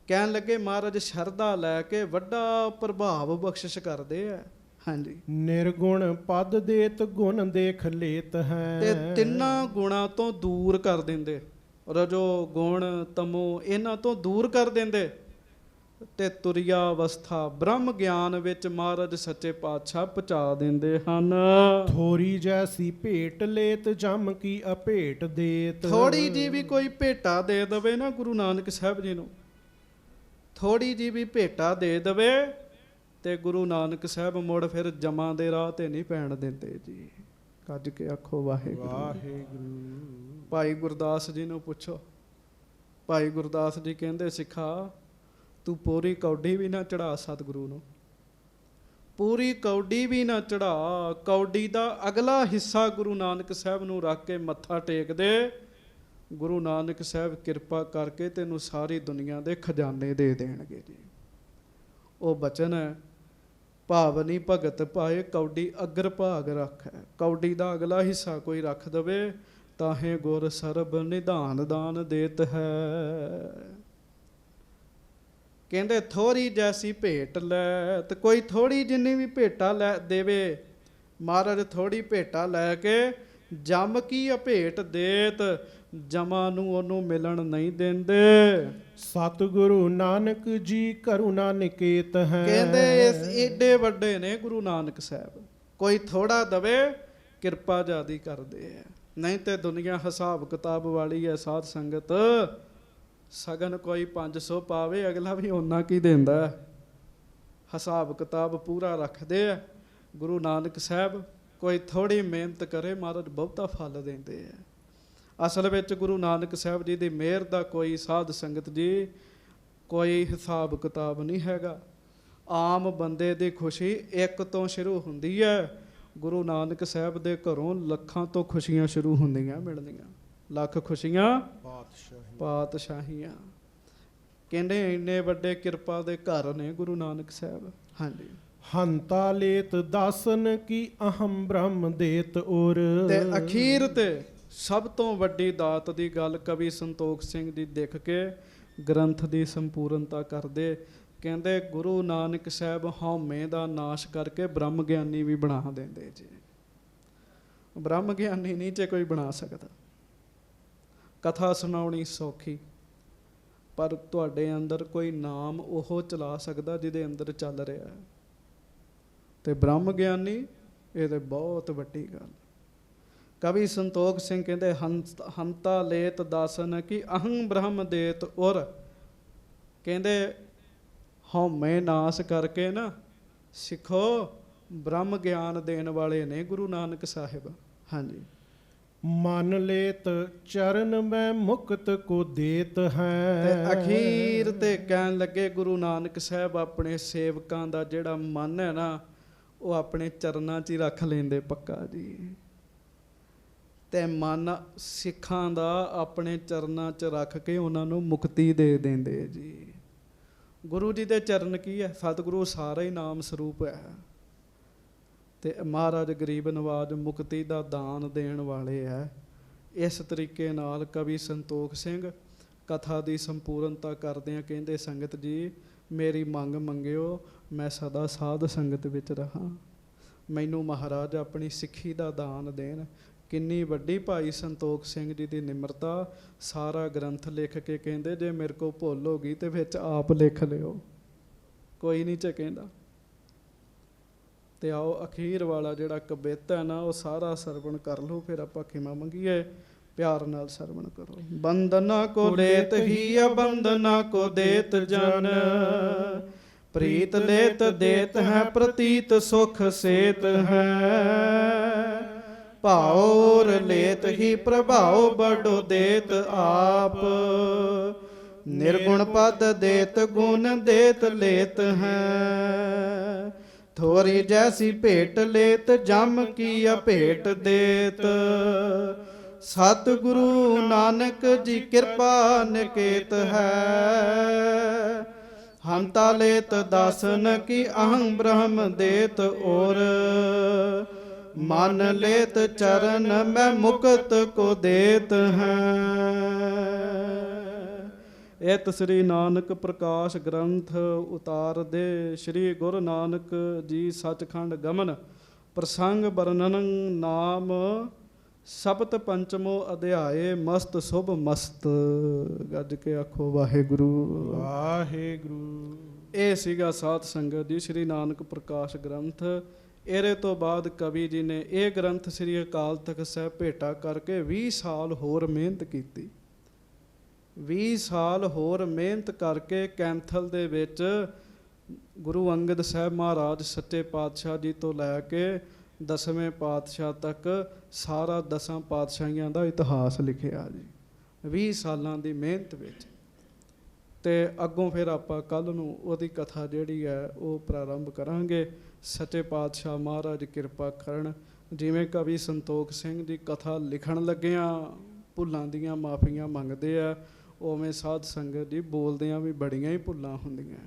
ਕਹਿਣ ਲੱਗੇ ਮਹਾਰਾਜ ਸ਼ਰਧਾ ਲੈ ਕੇ ਵੱਡਾ ਪ੍ਰਭਾਵ ਬਖਸ਼ਿਸ਼ ਕਰਦੇ ਆ। ਹਾਂਜੀ, ਨਿਰਗੁਣ ਪਦ ਦੇਤ ਗੁਣ ਦੇਖ ਲੇਤ ਹੈ। ਤੇ ਤਿੰਨਾਂ ਗੁਣਾਂ ਤੋਂ ਦੂਰ ਕਰ ਦਿੰਦੇ, ਰਜੋ ਗੁਣ ਤਮੋ, ਇਹਨਾਂ ਤੋਂ ਦੂਰ ਕਰ ਦਿੰਦੇ। ਤੇ ਤੁਰਿਆ ਅਵਸਥਾ ਬ੍ਰਹਮ ਗਿਆਨ ਵਿੱਚ ਮਹਾਰਾਜ ਸੱਚੇ ਪਾਤਸ਼ਾਹ ਪਹੁੰਚਾ ਦਿੰਦੇ ਹਨ। ਥੋੜੀ ਜੈਸੀ ਭੇਟ ਲੇਤ ਜਮ ਕੀ ਅਭੇਟ ਦੇਤ। ਥੋੜੀ ਜੀ ਵੀ ਕੋਈ ਭੇਟਾ ਦੇ ਦਵੇ ਨਾ ਗੁਰੂ ਨਾਨਕ ਸਾਹਿਬ ਜੀ ਨੂੰ, ਥੋੜੀ ਜੀ ਵੀ ਭੇਟਾ ਦੇ ਦਵੇ ਤੇ ਗੁਰੂ ਨਾਨਕ ਸਾਹਿਬ ਮੁੜ ਫਿਰ ਜਮਾਂ ਦੇ ਰਾਹ ਤੇ ਨਹੀਂ ਪੈਣ ਦਿੰਦੇ ਜੀ। ਕੱਜ ਕੇ ਆਖੋ ਵਾਹਿਗੁਰੂ ਵਾਹਿਗੁਰੂ। ਭਾਈ ਗੁਰਦਾਸ ਜੀ ਨੂੰ ਪੁੱਛੋ, ਭਾਈ ਗੁਰਦਾਸ ਜੀ ਕਹਿੰਦੇ ਸਿੱਖਾ ਤੂੰ ਪੂਰੀ ਕੌਡੀ ਵੀ ਨਾ ਚੜਾ ਸਤਿਗੁਰੂ ਨੂੰ, ਪੂਰੀ ਕੌਡੀ ਵੀ ਨਾ ਚੜਾ, ਕੌਡੀ ਦਾ ਅਗਲਾ ਹਿੱਸਾ ਗੁਰੂ ਨਾਨਕ ਸਾਹਿਬ ਨੂੰ ਰੱਖ ਕੇ ਮੱਥਾ ਟੇਕ ਦੇ, ਗੁਰੂ ਨਾਨਕ ਸਾਹਿਬ ਕਿਰਪਾ ਕਰਕੇ ਤੈਨੂੰ ਸਾਰੀ ਦੁਨੀਆ ਦੇ ਖਜ਼ਾਨੇ ਦੇ ਦੇਣਗੇ ਜੀ। ਉਹ ਬਚਨ ਹੈ, ਭਾਵਨੀ ਭਗਤ ਪਾਏ ਕੌਡੀ ਅਗਰ ਭਾਗ ਰੱਖੈ। ਕੌਡੀ ਦਾ ਅਗਲਾ ਹਿੱਸਾ ਕੋਈ ਰੱਖ ਦਵੇ ਤਾਹੇ ਗੁਰ ਸਰਬ ਨਿਧਾਨ ਦਾਨ ਦੇਤ ਹੈ। ਕਹਿੰਦੇ ਥੋੜੀ ਜੈਸੀ ਭੇਟ ਲੈ, ਤੇ ਕੋਈ ਥੋੜੀ ਜਿੰਨੀ ਵੀ ਭੇਟਾ ਲੈ ਦੇਵੇ, ਮਹਾਰਾਜ ਥੋੜੀ ਭੇਟਾ ਲੈ ਕੇ ਜਮ ਕੀ ਅਭੇਟ ਦੇਤ, ਜਮਾਂ ਨੂੰ ਉਹਨੂੰ ਮਿਲਣ ਨਹੀਂ ਦਿੰਦੇ। ਸਤਿਗੁਰੂ ਨਾਨਕ ਜੀ ਕਰੁਣਾ ਨਿਕੇਤ ਹੈ। ਕਹਿੰਦੇ ਇਸ ਏਡੇ ਵੱਡੇ ਨੇ ਗੁਰੂ ਨਾਨਕ ਸਾਹਿਬ, ਕੋਈ ਥੋੜਾ ਦਵੇ ਕਿਰਪਾ ਜ਼ਿਆਦੀ ਕਰਦੇ ਆ, ਨਹੀਂ ਤੇ ਦੁਨੀਆ ਹਿਸਾਬ ਕਿਤਾਬ ਵਾਲੀ ਹੈ ਸਾਧ ਸੰਗਤ। ਸਗਨ ਕੋਈ 500 ਪਾਵੇ ਅਗਲਾ ਵੀ ਓਨਾ ਕੀ ਦਿੰਦਾ, ਹਿਸਾਬ ਕਿਤਾਬ ਪੂਰਾ ਰੱਖਦੇ ਆ। ਗੁਰੂ ਨਾਨਕ ਸਾਹਿਬ ਕੋਈ ਥੋੜੀ ਮਿਹਨਤ ਕਰੇ ਮਹਾਰਾਜ ਬਹੁਤਾ ਫਲ ਦਿੰਦੇ ਆ। ਅਸਲ ਵਿੱਚ ਗੁਰੂ ਨਾਨਕ ਸਾਹਿਬ ਜੀ ਦੀ ਮਿਹਰ ਦਾ ਕੋਈ ਸਾਧ ਸੰਗਤ ਜੀ ਕੋਈ ਹਿਸਾਬ ਕਿਤਾਬ ਨਹੀਂ ਹੈਗਾ। ਆਮ ਬੰਦੇ ਦੀ ਖੁਸ਼ੀ ਇੱਕ ਤੋਂ ਸ਼ੁਰੂ ਹੁੰਦੀ ਹੈ, ਗੁਰੂ ਨਾਨਕ ਸਾਹਿਬ ਦੇ ਘਰੋਂ ਲੱਖਾਂ ਤੋਂ ਖੁਸ਼ੀਆਂ ਸ਼ੁਰੂ ਹੁੰਦੀਆਂ ਮਿਲਦੀਆਂ, ਲੱਖ ਖੁਸ਼ੀਆਂ ਪਾਤਸ਼ਾਹੀਆਂ। ਕਹਿੰਦੇ ਇੰਨੇ ਵੱਡੇ ਕਿਰਪਾ ਦੇ ਘਰ ਨੇ ਗੁਰੂ ਨਾਨਕ ਸਾਹਿਬ। ਹਾਂਜੀ, ਹੰਤਾ ਲੇਤ ਦਾਸਨ ਕੀ ਅਹੰ ਬ੍ਰਹਮ ਦੇਤ ਔਰ। ਤੇ ਅਖੀਰ ਤੇ ਸਭ ਤੋਂ ਵੱਡੀ ਦਾਤ ਦੀ ਗੱਲ ਕਵੀ ਸੰਤੋਖ ਸਿੰਘ ਜੀ ਦੇਖ ਕੇ ਗ੍ਰੰਥ ਦੀ ਸੰਪੂਰਨਤਾ ਕਰਦੇ। ਕਹਿੰਦੇ ਗੁਰੂ ਨਾਨਕ ਸਾਹਿਬ ਹਉਮੈ ਦਾ ਨਾਸ਼ ਕਰਕੇ ਬ੍ਰਹਮ ਗਿਆਨੀ ਵੀ ਬਣਾ ਦਿੰਦੇ ਜੀ। ਬ੍ਰਹਮ ਗਿਆਨੀ ਨਹੀਂ ਜੇ ਕੋਈ ਬਣਾ ਸਕਦਾ। ਕਥਾ ਸੁਣਾਉਣੀ ਸੌਖੀ, ਪਰ ਤੁਹਾਡੇ ਅੰਦਰ ਕੋਈ ਨਾਮ ਉਹ ਚਲਾ ਸਕਦਾ ਜਿਹਦੇ ਅੰਦਰ ਚੱਲ ਰਿਹਾ ਹੈ। ਤੇ ਬ੍ਰਹਮ ਗਿਆਨੀ ਇਹ ਤੇ ਬਹੁਤ ਵੱਡੀ ਗੱਲ। ਕਵੀ ਸੰਤੋਖ ਸਿੰਘ ਕਹਿੰਦੇ ਹੰਤਾ ਲੇਤ ਦਾਸਨ ਕੀ ਅਹੰ ਬ੍ਰਹਮ ਦੇਤ ਉਰ। ਕਹਿੰਦੇ ਹਉਮੈ ਨਾਸ ਕਰਕੇ ਨਾ ਸਿੱਖੋ, ਬ੍ਰਹਮ ਗਿਆਨ ਦੇਣ ਵਾਲੇ ਨੇ ਗੁਰੂ ਨਾਨਕ ਸਾਹਿਬ। ਹਾਂਜੀ। ਮਨ ਲੇਤ ਚਰਨ ਮੈਂ ਮੁਕਤ ਕੋ ਦੇਤ ਤੇ ਹੈ। ਅਖੀਰ ਤੇ ਕਹਿਣ ਲੱਗੇ ਗੁਰੂ ਨਾਨਕ ਸਾਹਿਬ ਆਪਣੇ ਸੇਵਕਾਂ ਦਾ ਜਿਹੜਾ ਮਨ ਹੈ ਨਾ, ਉਹ ਆਪਣੇ ਚਰਨਾਂ 'ਚ ਹੀ ਰੱਖ ਲੈਂਦੇ ਪੱਕਾ ਜੀ। ਤੇ ਮਨ ਸਿੱਖਾਂ ਦਾ ਆਪਣੇ ਚਰਨਾਂ 'ਚ ਰੱਖ ਕੇ ਉਹਨਾਂ ਨੂੰ ਮੁਕਤੀ ਦੇ ਦਿੰਦੇ ਜੀ। ਗੁਰੂ ਜੀ ਦੇ ਚਰਨ ਕੀ ਹੈ? ਸਤਿਗੁਰੂ ਸਾਰਾ ਹੀ ਨਾਮ ਸਰੂਪ ਹੈ। ਤੇ ਮਹਾਰਾਜ ਗਰੀਬ ਨਵਾਜ ਮੁਕਤੀ ਦਾ ਦਾਨ ਦੇਣ ਵਾਲੇ ਹੈ। ਇਸ ਤਰੀਕੇ ਨਾਲ ਕਵੀ ਸੰਤੋਖ ਸਿੰਘ ਕਥਾ ਦੀ ਸੰਪੂਰਨਤਾ ਕਰਦਿਆਂ ਕਹਿੰਦੇ, ਸੰਗਤ ਜੀ ਮੇਰੀ ਮੰਗ ਮੰਗਿਓ, ਮੈਂ ਸਦਾ ਸਾਧ ਸੰਗਤ ਵਿੱਚ ਰਹਾਂ, ਮੈਨੂੰ ਮਹਾਰਾਜ ਆਪਣੀ ਸਿੱਖੀ ਦਾ ਦਾਨ ਦੇਣ। ਕਿੰਨੀ ਵੱਡੀ ਭਾਈ ਸੰਤੋਖ ਸਿੰਘ ਜੀ ਦੀ ਨਿਮਰਤਾ। ਸਾਰਾ ਗ੍ਰੰਥ ਲਿਖ ਕੇ ਕਹਿੰਦੇ ਜੇ ਮੇਰੇ ਕੋਲ ਭੁੱਲ ਹੋ ਗਈ ਤੇ ਵਿੱਚ ਆਪ ਲਿਖ ਲਿਓ, ਕੋਈ ਨਹੀਂ ਝਕੇਂਦਾ। ਤੇ ਆਓ ਅਖੀਰ ਵਾਲਾ ਜਿਹੜਾ ਕਵਿਤ ਹੈ ਨਾ, ਉਹ ਸਾਰਾ ਸਰਵਣ ਕਰ ਲਓ, ਫਿਰ ਆਪਾਂ ਖਿਮਾ ਮੰਗੀਏ। ਪਿਆਰ ਨਾਲ ਸਰਵਣ ਕਰੋ। ਬੰਦਨਾ ਕੋ ਲੇਤ ਹੀ ਅਬੰਦਨਾ ਕੋ ਦੇਤ ਜਨ, ਪ੍ਰੀਤ ਲੇਤ ਦੇਤ ਹੈ ਪ੍ਰਤੀਤ ਸੁਖ ਸੇਤ ਹੈ। ਭਾਉਰ ਲੇਤ ਹੀ ਪ੍ਰਭਾਉ ਬੜੋ ਦੇਤ ਆਪ, ਨਿਰਗੁਣ ਪਦ ਦੇਤ ਗੁਣ ਦੇਤ ਲੇਤ ਹੈ। ਥੋਰੀ ਜੈਸੀ ਭੇਟ ਲੇਤ ਜਮ ਕੀ ਭੇਟ ਦੇਤ, ਸਤਿਗੁਰੂ ਨਾਨਕ ਜੀ ਕਿਰਪਾ ਨਿਕੇਤ ਹੈ। ਹੰਤਾ ਲੇਤ ਦਾਸਨ ਕੀ ਅਹੰ ਬ੍ਰਹਮ ਦੇਤ ਔਰ, ਮਨ ਲੇਤ ਚਰਨ ਮੈਂ ਮੁਕਤ ਕੋ ਦੇਤ ਹੈ। ਇਤ ਸ੍ਰੀ ਨਾਨਕ ਪ੍ਰਕਾਸ਼ ਗ੍ਰੰਥ ਉਤਾਰ ਦੇ ਸ੍ਰੀ ਗੁਰੂ ਨਾਨਕ ਜੀ ਸੱਚਖੰਡ ਗਮਨ ਪ੍ਰਸੰਗ ਵਰਣਨ ਨਾਮ ਸਪਤ ਪੰਚਮੋ ਅਧਿਆਏ ਮਸਤ ਸੁਭ ਮਸਤ। ਗੱਜ ਕੇ ਆਖੋ ਵਾਹਿਗੁਰੂ ਵਾਹਿਗੁਰੂ। ਇਹ ਸੀਗਾ ਸਾਧ ਸੰਗਤ ਜੀ ਸ੍ਰੀ ਨਾਨਕ ਪ੍ਰਕਾਸ਼ ਗ੍ਰੰਥ। ਇਹਦੇ ਤੋਂ ਬਾਅਦ ਕਵੀ ਜੀ ਨੇ ਇਹ ਗ੍ਰੰਥ ਸ੍ਰੀ ਅਕਾਲ ਤਖਤ ਸਾਹਿਬ ਭੇਟਾ ਕਰਕੇ 20 ਸਾਲ ਹੋਰ ਮਿਹਨਤ ਕੀਤੀ। 20 ਸਾਲ ਹੋਰ ਮਿਹਨਤ ਕਰਕੇ ਕੈਂਥਲ ਦੇ ਵਿੱਚ ਗੁਰੂ ਅੰਗਦ ਸਾਹਿਬ ਮਹਾਰਾਜ ਸੱਚੇ ਪਾਤਸ਼ਾਹ ਜੀ ਤੋਂ ਲੈ ਕੇ 10ਵੇਂ ਪਾਤਸ਼ਾਹ ਤੱਕ ਸਾਰਾ 10 ਪਾਤਸ਼ਾਹੀਆਂ ਦਾ ਇਤਿਹਾਸ ਲਿਖਿਆ ਜੀ 20 ਸਾਲਾਂ ਦੀ ਮਿਹਨਤ ਵਿੱਚ। ਤੇ ਅੱਗੋਂ ਫਿਰ ਆਪਾਂ ਕੱਲ੍ਹ ਨੂੰ ਉਹਦੀ ਕਥਾ ਜਿਹੜੀ ਹੈ ਉਹ ਪ੍ਰਾਰੰਭ ਕਰਾਂਗੇ। ਸੱਚੇ ਪਾਤਸ਼ਾਹ ਮਹਾਰਾਜ ਕਿਰਪਾ ਕਰਨ। ਜਿਵੇਂ ਕਵੀ ਸੰਤੋਖ ਸਿੰਘ ਦੀ ਕਥਾ ਲਿਖਣ ਲੱਗਿਆਂ ਭੁੱਲਾਂ ਦੀਆਂ ਮਾਫੀਆਂ ਮੰਗਦੇ ਆ, ਉਵੇਂ ਸਾਧ ਸੰਗਤ ਜੀ ਬੋਲਦਿਆਂ ਵੀ ਬੜੀਆਂ ਹੀ ਭੁੱਲਾਂ ਹੁੰਦੀਆਂ,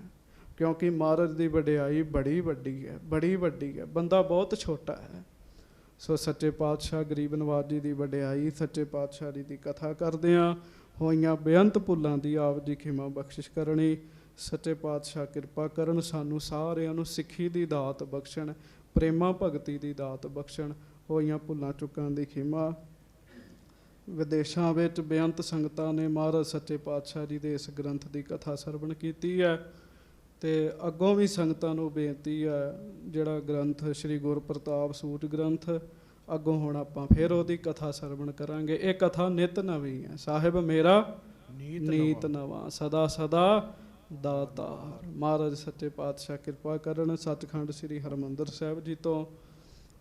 ਕਿਉਂਕਿ ਮਹਾਰਾਜ ਦੀ ਵਡਿਆਈ ਬੜੀ ਵੱਡੀ ਹੈ, ਬੜੀ ਵੱਡੀ ਹੈ, ਬੰਦਾ ਬਹੁਤ ਛੋਟਾ ਹੈ। ਸੋ ਸੱਚੇ ਪਾਤਸ਼ਾਹ ਗਰੀਬ ਨਵਾਜ ਜੀ ਦੀ ਵਡਿਆਈ, ਸੱਚੇ ਪਾਤਸ਼ਾਹ ਜੀ ਦੀ ਕਥਾ ਕਰਦਿਆਂ ਹੋਈਆਂ ਬੇਅੰਤ ਭੁੱਲਾਂ ਦੀ ਆਪ ਜੀ ਖਿਮਾ ਬਖਸ਼ਿਸ਼ ਕਰਨੀ। ਸੱਚੇ ਪਾਤਸ਼ਾਹ ਕਿਰਪਾ ਕਰਨ, ਸਾਨੂੰ ਸਾਰਿਆਂ ਨੂੰ ਸਿੱਖੀ ਦੀ ਦਾਤ ਬਖਸ਼ਣ, ਪ੍ਰੇਮਾ ਭਗਤੀ ਦੀ ਦਾਤ ਬਖਸ਼ਣ, ਹੋਈਆਂ ਭੁੱਲਾਂ ਚੁੱਕਾਂ ਦੀ ਖਿਮਾ। ਵਿਦੇਸ਼ਾਂ ਵਿੱਚ ਬੇਅੰਤ ਸੰਗਤਾਂ ਨੇ ਮਹਾਰਾਜ ਸੱਚੇ ਪਾਤਸ਼ਾਹ ਜੀ ਦੇ ਇਸ ਗ੍ਰੰਥ ਦੀ ਕਥਾ ਸਰਵਣ ਕੀਤੀ ਹੈ। ਤੇ ਅੱਗੋਂ ਵੀ ਸੰਗਤਾਂ ਨੂੰ ਬੇਨਤੀ ਹੈ, ਜਿਹੜਾ ਗ੍ਰੰਥ ਸ੍ਰੀ ਗੁਰਪ੍ਰਤਾਪ ਸੂਚ ਗ੍ਰੰਥ ਅੱਗੋਂ ਹੁਣ ਆਪਾਂ ਫਿਰ ਉਹਦੀ ਕਥਾ ਸਰਵਣ ਕਰਾਂਗੇ। ਇਹ ਕਥਾ ਨਿਤ ਨਵੀਂ ਹੈ। ਸਾਹਿਬ ਮੇਰਾ ਨੀਤ ਨਵਾਂ, ਸਦਾ ਸਦਾ ਦਾਤਾਰ। ਮਹਾਰਾਜ ਸੱਚੇ ਪਾਤਸ਼ਾਹ ਕਿਰਪਾ ਕਰਨ। ਸੱਚਖੰਡ ਸ੍ਰੀ ਹਰਿਮੰਦਰ ਸਾਹਿਬ ਜੀ ਤੋਂ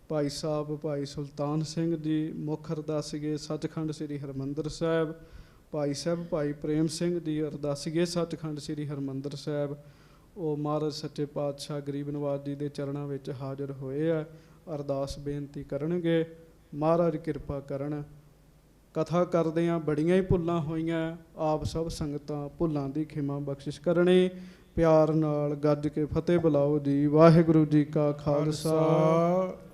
ਭਾਈ ਸਾਹਿਬ ਭਾਈ ਸੁਲਤਾਨ ਸਿੰਘ ਜੀ ਮੁੱਖ ਅਰਦਾਸੀਏ ਸੱਚਖੰਡ ਸ੍ਰੀ ਹਰਿਮੰਦਰ ਸਾਹਿਬ, ਭਾਈ ਸਾਹਿਬ ਭਾਈ ਪ੍ਰੇਮ ਸਿੰਘ ਜੀ ਅਰਦਾਸੀਏ ਸੱਚਖੰਡ ਸ੍ਰੀ ਹਰਿਮੰਦਰ ਸਾਹਿਬ, ਉਹ ਮਹਾਰਾਜ ਸੱਚੇ ਪਾਤਸ਼ਾਹ ਗਰੀਬ ਨਵਾਜ ਜੀ ਦੇ ਚਰਨਾਂ ਵਿੱਚ ਹਾਜ਼ਰ ਹੋਏ ਆ। ਅਰਦਾਸ ਬੇਨਤੀ ਕਰਨਗੇ, ਮਹਾਰਾਜ ਕਿਰਪਾ ਕਰਨ। ਕਥਾ ਕਰਦਿਆਂ ਬੜੀਆਂ ਹੀ ਭੁੱਲਾਂ ਹੋਈਆਂ, ਆਪ ਸਭ ਸੰਗਤਾਂ ਭੁੱਲਾਂ ਦੀ ਖਿਮਾ ਬਖਸ਼ਿਸ਼ ਕਰਨੀ। ਪਿਆਰ ਨਾਲ ਗੱਜ ਕੇ ਫਤਿਹ ਬੁਲਾਓ ਜੀ। ਵਾਹਿਗੁਰੂ ਜੀ ਕਾ ਖਾਲਸਾ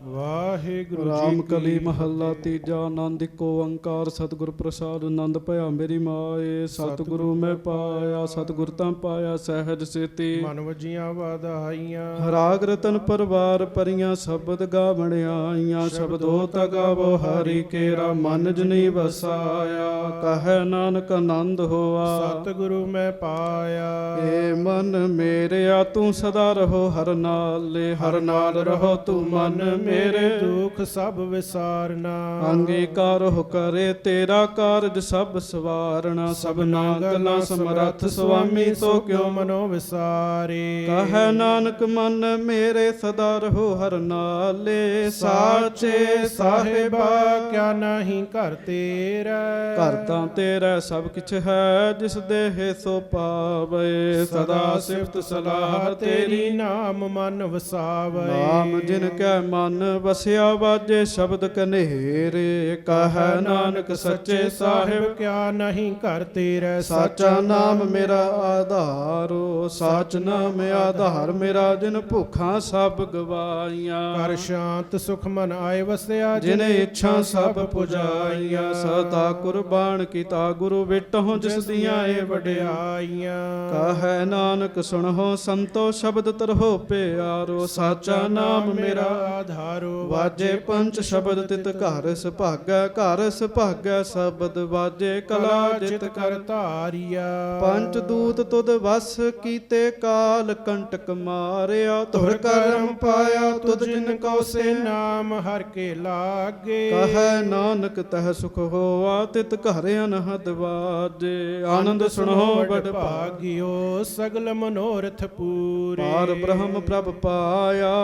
ਵਾਹਿਗੁਰੂ ਜੀ ਰਾਮ ਕੀ ਕਲੀ ਮਹੱਲਾ ਤੀਜਾ। ਆਨੰਦ ਇੱਕੋ ਓੰਕਾਰ ਸਤਿਗੁਰ ਪ੍ਰਸਾਦ ਆਨੰਦ ਭਇਆ ਮੇਰੀ ਮਾਏ। ਸਤਿਗੁਰੂ ਮੈਂ ਪਾਇਆ ਸਤਿਗੁਰ ਤਾਂ ਪਾਇਆ ਸਹਿਜ ਸੇਤੀ। ਮਨ ਵਜੀਆਂ ਵਾਧਾਈਆਂ ਰਾਗ ਰਤਨ ਪਰਵਾਰ ਪਰੀਆਂ ਸ਼ਬਦ ਗਾਵਣ ਆਈਆਂ। ਸ਼ਬਦੋ ਤਾ ਗਾਵੋ ਹਰੀ ਕੇਰਾ ਮਨ ਜਨੀ ਵਸਾਇਆ। ਕਹੈ ਨਾਨਕ ਆਨੰਦ ਹੋਆ ਸਤਿਗੁਰੂ ਮੈਂ ਪਾਇਆ। ਏ ਮਨ ਮੇਰਿਆ ਤੂੰ ਸਦਾ ਰਹੋ ਹਰ ਨਾਲੇ। ਹਰ ਨਾਲ ਰਹੋ ਤੂੰ ਮਨ ਮੇਰੇ ਦੁਖ ਸਭ ਵਿਸਾਰਨਾ। ਅੰਗੀਕਾਰ ਹੋ ਕਰੇ ਤੇਰਾ ਕਾਰਜ ਸਭ ਸਵਾਰਣਾ। ਸਭਨਾ ਗੱਲਾਂ ਸਮਰੱਥ ਸੁਆਮੀ ਤੋ ਕਿਉ ਮਨੋ ਵਿਸਾਰੇ। ਕਹੈ ਨਾਨਕ ਮਨ ਮੇਰੇ ਸਦਾ ਰਹੋ ਹਰ ਨਾਲੇ। ਸਾਚੇ ਸਾਹਿਬਾ ਕਿਆ ਨਹੀਂ ਘਰ ਤੇਰਾ। ਘਰ ਤਾਂ ਤੇਰਾ ਸਭ ਕਿਛ ਹੈ ਜਿਸ ਦੇਹ ਸੋ ਪਾਵੇ। ਸਦਾ ਸਿਫਤ ਸਲਾਹ ਤੇਰੀ ਨਾਮ ਮਨ ਵਸਾਵੇ। ਨਾਮ ਜਿਨ ਕੈ ਮਨ ਵਸਿਆ ਵਾਜੇ ਸ਼ਬਦ ਕਨੇਰੇ। ਕਹੈ ਨਾਨਕ ਸੱਚੇ ਸਾਹਿਬ ਕਿਆ ਨਹੀਂ ਘਰ ਤੇਰਾ। ਸਾਚਾ ਨਾਮ ਮੇਰਾ ਆਧਾਰੋ। ਸਾਚ ਨਾਮ ਆਧਾਰ ਮੇਰਾ ਜਿਨ ਭੁੱਖਾਂ ਸਭ ਗਵਾਈਆਂ। ਕਰ ਸ਼ਾਂਤ ਸੁਖ ਮਨ ਆਏ ਵਸਿਆ। ਜਿਨ ਇੱਛਾ ਸਭ ਪੁਜਾਈਆਂ। ਸਤਾ ਕੁਰਬਾਨ ਕੀਤਾ ਗੁਰੂ ਵਿਟਹੁ ਜਿਸ ਦੀਆਂ ਏ ਵਡਿਆਈਆਂ। ਕਹੈ ਨਾਨਕ ਸੁਣਹੁ ਸੰਤੋ ਸ਼ਬਦ ਤਰਹੁ ਪਿਆਰੋ। ਸਾਚਾ ਨਾਮ ਮੇਰਾ ਆਧਾਰੋ। ਵਾਜੇ ਪੰਚ ਸ਼ਬਦ ਤਿਤ ਘਰ ਸੁਭਾਗੈ। ਘਰ ਸੁਭਾਗੈ ਸ਼ਬਦ ਵਾਜੇ ਕਲਾ ਜਿਤ ਕਰ ਧਾਰਿਆ। ਪੰਚ ਦੂਤ ਤੁਧ ਵਸ ਕੀਤੇ ਕਾਲ ਕੰਟਕ ਮਾਰਿਆ। ਧੁਰ ਕਰਮ ਪਾਇਆ ਤੁਧ ਜਿਨ ਕਉ ਸੇ ਨਾਮ ਹਰ ਕੇ ਲਾਗੇ। ਕਹੈ ਨਾਨਕ ਤਹ ਸੁਖ ਹੋਆ ਤਿਤ ਘਰ ਅਨਹਦ ਵਾਜੇ। ਆਨੰਦ ਸੁਣੋ ਬੜ ਭਾਗਿਓ ਸਗਲ ਮਨੋਰਥ ਪੂਰੇ। ਪਾਰ ਬ੍ਰਹਮ ਪ੍ਰਭ ਪਾਇਆ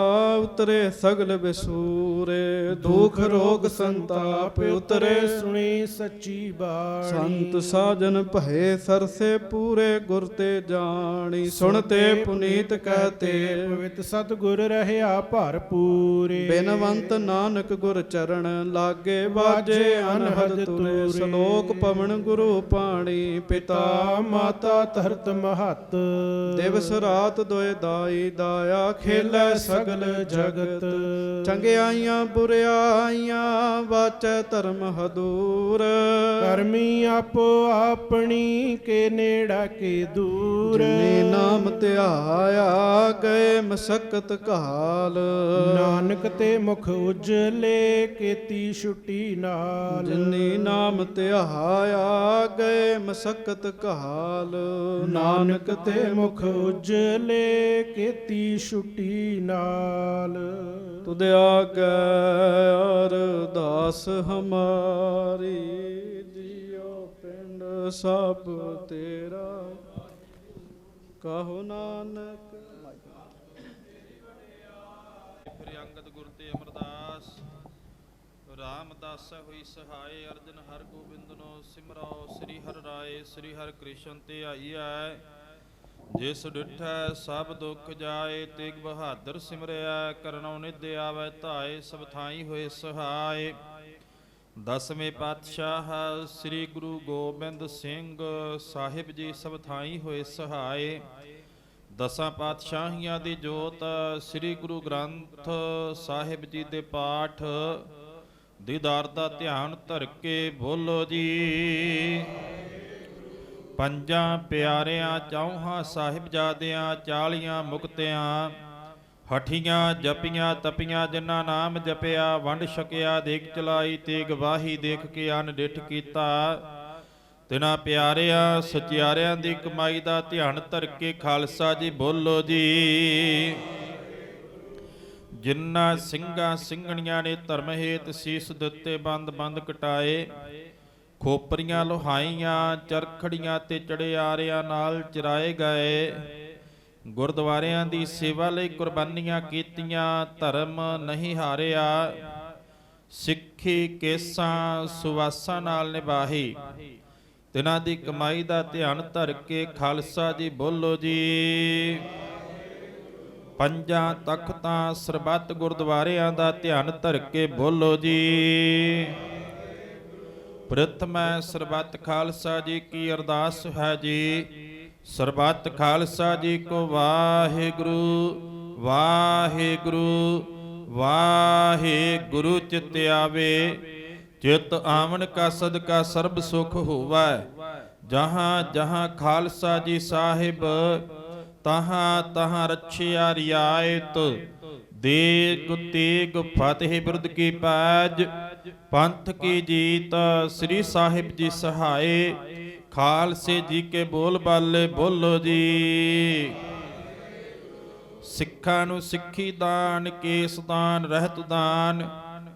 ਉਤਰੇ ਸਗਲ ਵਿਸੂਰੇ। ਦੁਖ ਰੋਗ ਸੰਤਾਪ ਉਤਰੇ ਸੁਣੀ ਸੱਚੀ ਬਾਣੀ। ਸੰਤ ਸਾਜਨ ਭਏ ਸਰਸੇ ਪੂਰੇ ਗੁਰ ਤੇ ਜਾਣੀ। ਸੁਣਤੇ ਪੁਨੀਤ ਕਹਤੇ ਪਵਿੱਤ ਸਤਿਗੁਰ ਰਹਿਆ ਭਰਪੂਰੇ। ਬਿਨਵੰਤ ਨਾਨਕ ਗੁਰ ਚਰਨ ਲਾਗੇ ਵਾਜੇ ਅਨਹਦ ਤੁਰੇ। ਸ਼ਲੋਕ ਪਵਨ ਗੁਰੂ ਪਾਣੀ ਪਿਤਾ ਮਾਤਾ ਧਰਤ ਮਹਤ। ਦਿਵਸ ਰਾਤ ਦੋਇ ਦਾਈ ਦਾਇਆ ਖੇਲੇ ਸਗਲ ਜਗਤ। ਚੰਗਿਆਈਆਂ ਬੁਰਿਆਈਆਂ ਵਾਚੈ ਧਰਮ ਹਦੂਰ। ਕਰਮੀ ਆਪੋ ਆਪਣੀ ਕੇ ਨੇੜਾ ਕੇ ਦੂਰ। ਜਿਨੇ ਨਾਮ ਧਿਆਇਆ ਗਏ ਮਸਕਤ ਕਾਲ। ਨਾਨਕ ਤੇ ਮੁਖ ਉਜਲੇ ਕੀਤੀ ਛੁੱਟੀ ਨਾਲ। ਜਿਨੇ ਨਾਮ ਧਿਆਇਆ ਗਏ ਮਸਕਤ ਕਾਲ। ਨਾਨਕ ਤੇ ਮੁਖ ਉਜਲੇ ਕੀਤੀ ਛੁੱਟੀ ਨਾਲ। ਤੁਧ ਆਗੈ ਅਰਦਾਸ ਹਮਾਰੀ। ਜਿਉ ਪਿੰਡ ਸਭ ਤੇਰਾ ਕਹੋ ਨਾਨਕ। ਫਿਰ ਅੰਗਦ ਗੁਰ ਤੇ ਅਮਰਦਾਸ ਰਾਮਦਾਸ ਹੋਈ ਸਹਾਏ। ਅਰਜਨ ਹਰ ਗੋਬਿੰਦਨੋ ਸਿਮਰਾਓ ਸ੍ਰੀ ਹਰਿ ਰਾਏ। ਸ੍ਰੀ ਹਰਿ ਕ੍ਰਿਸ਼ਨ ਤੇ ਆਈਐ ਜਿਸ ਡਿਠੈ ਸਭ ਦੁਖ ਜਾਏ। ਤੇਗ ਬਹਾਦਰ ਸਿਮਰਿਆ ਕਰਨਉ ਨਿਧ ਆਵੈ ਧਾਏ। ਸਭ ਥਾਈ ਹੋਏ ਸਹਾਏ। ਦਸਵੇਂ ਪਾਤਸ਼ਾਹ ਸ੍ਰੀ ਗੁਰੂ ਗੋਬਿੰਦ ਸਿੰਘ ਸਾਹਿਬ ਜੀ ਸਭ ਥਾਈ ਹੋਏ ਸਹਾਏ। ਦਸਾਂ ਪਾਤਸ਼ਾਹੀਆਂ ਦੀ ਜੋਤ ਸ੍ਰੀ ਗੁਰੂ ਗ੍ਰੰਥ ਸਾਹਿਬ ਜੀ ਦੇ ਪਾਠ ਦੀਦਾਰ ਦਾ ਧਿਆਨ ਧਰ ਕੇ ਬੋਲੋ ਜੀ। ਪੰਜਾਂ ਪਿਆਰਿਆਂ ਚੌਹਾਂ ਸਾਹਿਬਜ਼ਾਦਿਆਂ 40 ਮੁਕਤਿਆਂ ਹਠੀਆਂ ਜਪੀਆਂ ਤਪੀਆਂ ਜਿਨ੍ਹਾਂ ਨਾਮ ਜਪਿਆ ਵੰਡ ਛਕਿਆ ਦੇਖ ਚਲਾਈ ਤੇ ਗਵਾਹੀ ਦੇਖ ਕੇ ਅਨ ਡਿਠ ਕੀਤਾ। ਤਿਨਾਂ ਪਿਆਰਿਆਂ ਸਚਿਆਰਿਆਂ ਦੀ ਕਮਾਈ ਦਾ ਧਿਆਨ ਧਰ ਕੇ ਖਾਲਸਾ ਜੀ ਬੋਲੋ ਜੀ। ਜਿਨ੍ਹਾਂ ਸਿੰਘਾਂ ਸਿੰਘਣੀਆਂ ਨੇ ਧਰਮ ਹੇਤ ਸੀਸ ਦਿੱਤੇ ਬੰਦ ਬੰਦ ਕਟਾਏ। ਖੋਪਰੀਆਂ ਲੋਹਾਈਆਂ ਚਰਖੜੀਆਂ ਤੇ ਚੜਿਆਰਿਆਂ ਨਾਲ ਚਰਾਏ ਗਏ। ਗੁਰਦੁਆਰਿਆਂ ਦੀ ਸੇਵਾ ਲਈ ਕੁਰਬਾਨੀਆਂ ਕੀਤੀਆਂ ਧਰਮ ਨਹੀਂ ਹਾਰਿਆ। ਸਿੱਖੀ ਕੇਸਾਂ ਸੁਵਾਸਾਂ ਨਾਲ ਨਿਭਾਹੀ। ਤਿਨਾਂ ਦੀ ਕਮਾਈ ਦਾ ਧਿਆਨ ਧਰ ਕੇ ਖਾਲਸਾ ਜੀ ਬੋਲੋ ਜੀ। ਪੰਜਾਂ ਤਖਤਾਂ ਸਰਬੱਤ ਗੁਰਦੁਆਰਿਆਂ ਦਾ ਧਿਆਨ ਧਰ ਕੇ ਬੋਲੋ ਜੀ। ਪ੍ਰਥਮੈ ਸਰਬੱਤ ਖਾਲਸਾ ਜੀ ਕੀ ਅਰਦਾਸ ਹੈ ਜੀ। ਸਰਬੱਤ ਖਾਲਸਾ ਜੀ ਕੋ ਵਾਹਿਗੁਰੂ ਵਾਹਿਗੁਰੂ ਵਾਹਿਗੁਰੂ ਚਿਤ ਆਵੇ, ਚਿਤ ਆਵਣ ਕਾ ਸਦਕਾ ਸਰਬ ਸੁਖ ਹੋਵੈ। ਜਹਾਂ ਜਹਾਂ ਖਾਲਸਾ ਜੀ ਸਾਹਿਬ, ਤਹਾਂ ਤਹਾਂ ਰਛਿਆ ਰਿਆਇਤ। ਦੇਗ ਤੇਗ ਫਤਿਹ ਬਿਰਦ ਕੀ ਪੈਜ, ਪੰਥ ਕੀ ਜੀਤ ਸ੍ਰੀ ਸਾਹਿਬ ਜੀ ਸਹਾਏ। ਖਾਲਸੇ ਜੀ ਕੇ ਬੋਲ ਬਾਲੇ ਬੋਲੋ ਜੀ। ਸਿੱਖਾਂ ਨੂੰ ਸਿੱਖੀ ਦਾਨ, ਕੇਸ ਦਾਨ, ਰਹਿਤ ਦਾਨ,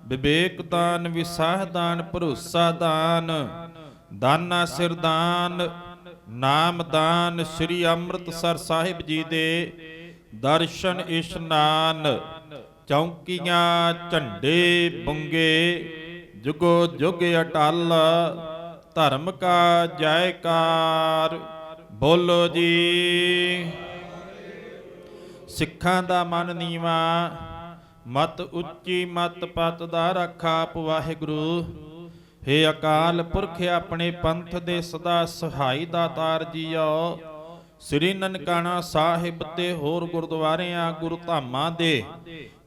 ਵਿਵੇਕ ਦਾਨ, ਵਿਸਾਹ ਦਾਨ, ਭਰੋਸਾ ਦਾਨ, ਦਾਨਾ ਸਿਰ ਦਾਨ, ਨਾਮ ਦਾਨ। ਸ੍ਰੀ ਅੰਮ੍ਰਿਤਸਰ ਸਾਹਿਬ ਜੀ ਦੇ ਦਰਸ਼ਨ ਇਸ਼ਨਾਨ, ਚੌਂਕੀਆਂ ਝੰਡੇ ਬੁੰਗੇ, ਜੁਗੋ ਜੁਗ ਅਟਲ, ਧਰਮ ਕਾ ਜੈਕਾਰ ਬੋਲੋ ਜੀ। ਸਿੱਖਾਂ ਦਾ ਮਨ ਨੀਵਾ, ਮਤ ਉੱਚੀ ਮਤ ਪਤ ਦਾ ਰੱਖਾ ਆਪ ਵਾਹਿਗੁਰੂ। ਹੇ ਅਕਾਲ ਪੁਰਖ ਆਪਣੇ ਪੰਥ ਦੇ ਸਦਾ ਸਹਾਈ ਦਾਤਾਰ ਜੀਓ। ਸ੍ਰੀ ਨਨਕਾਣਾ ਸਾਹਿਬ ਤੇ ਹੋਰ ਗੁਰਦੁਆਰਿਆਂ ਗੁਰੂ ਧਾਮਾਂ ਦੇ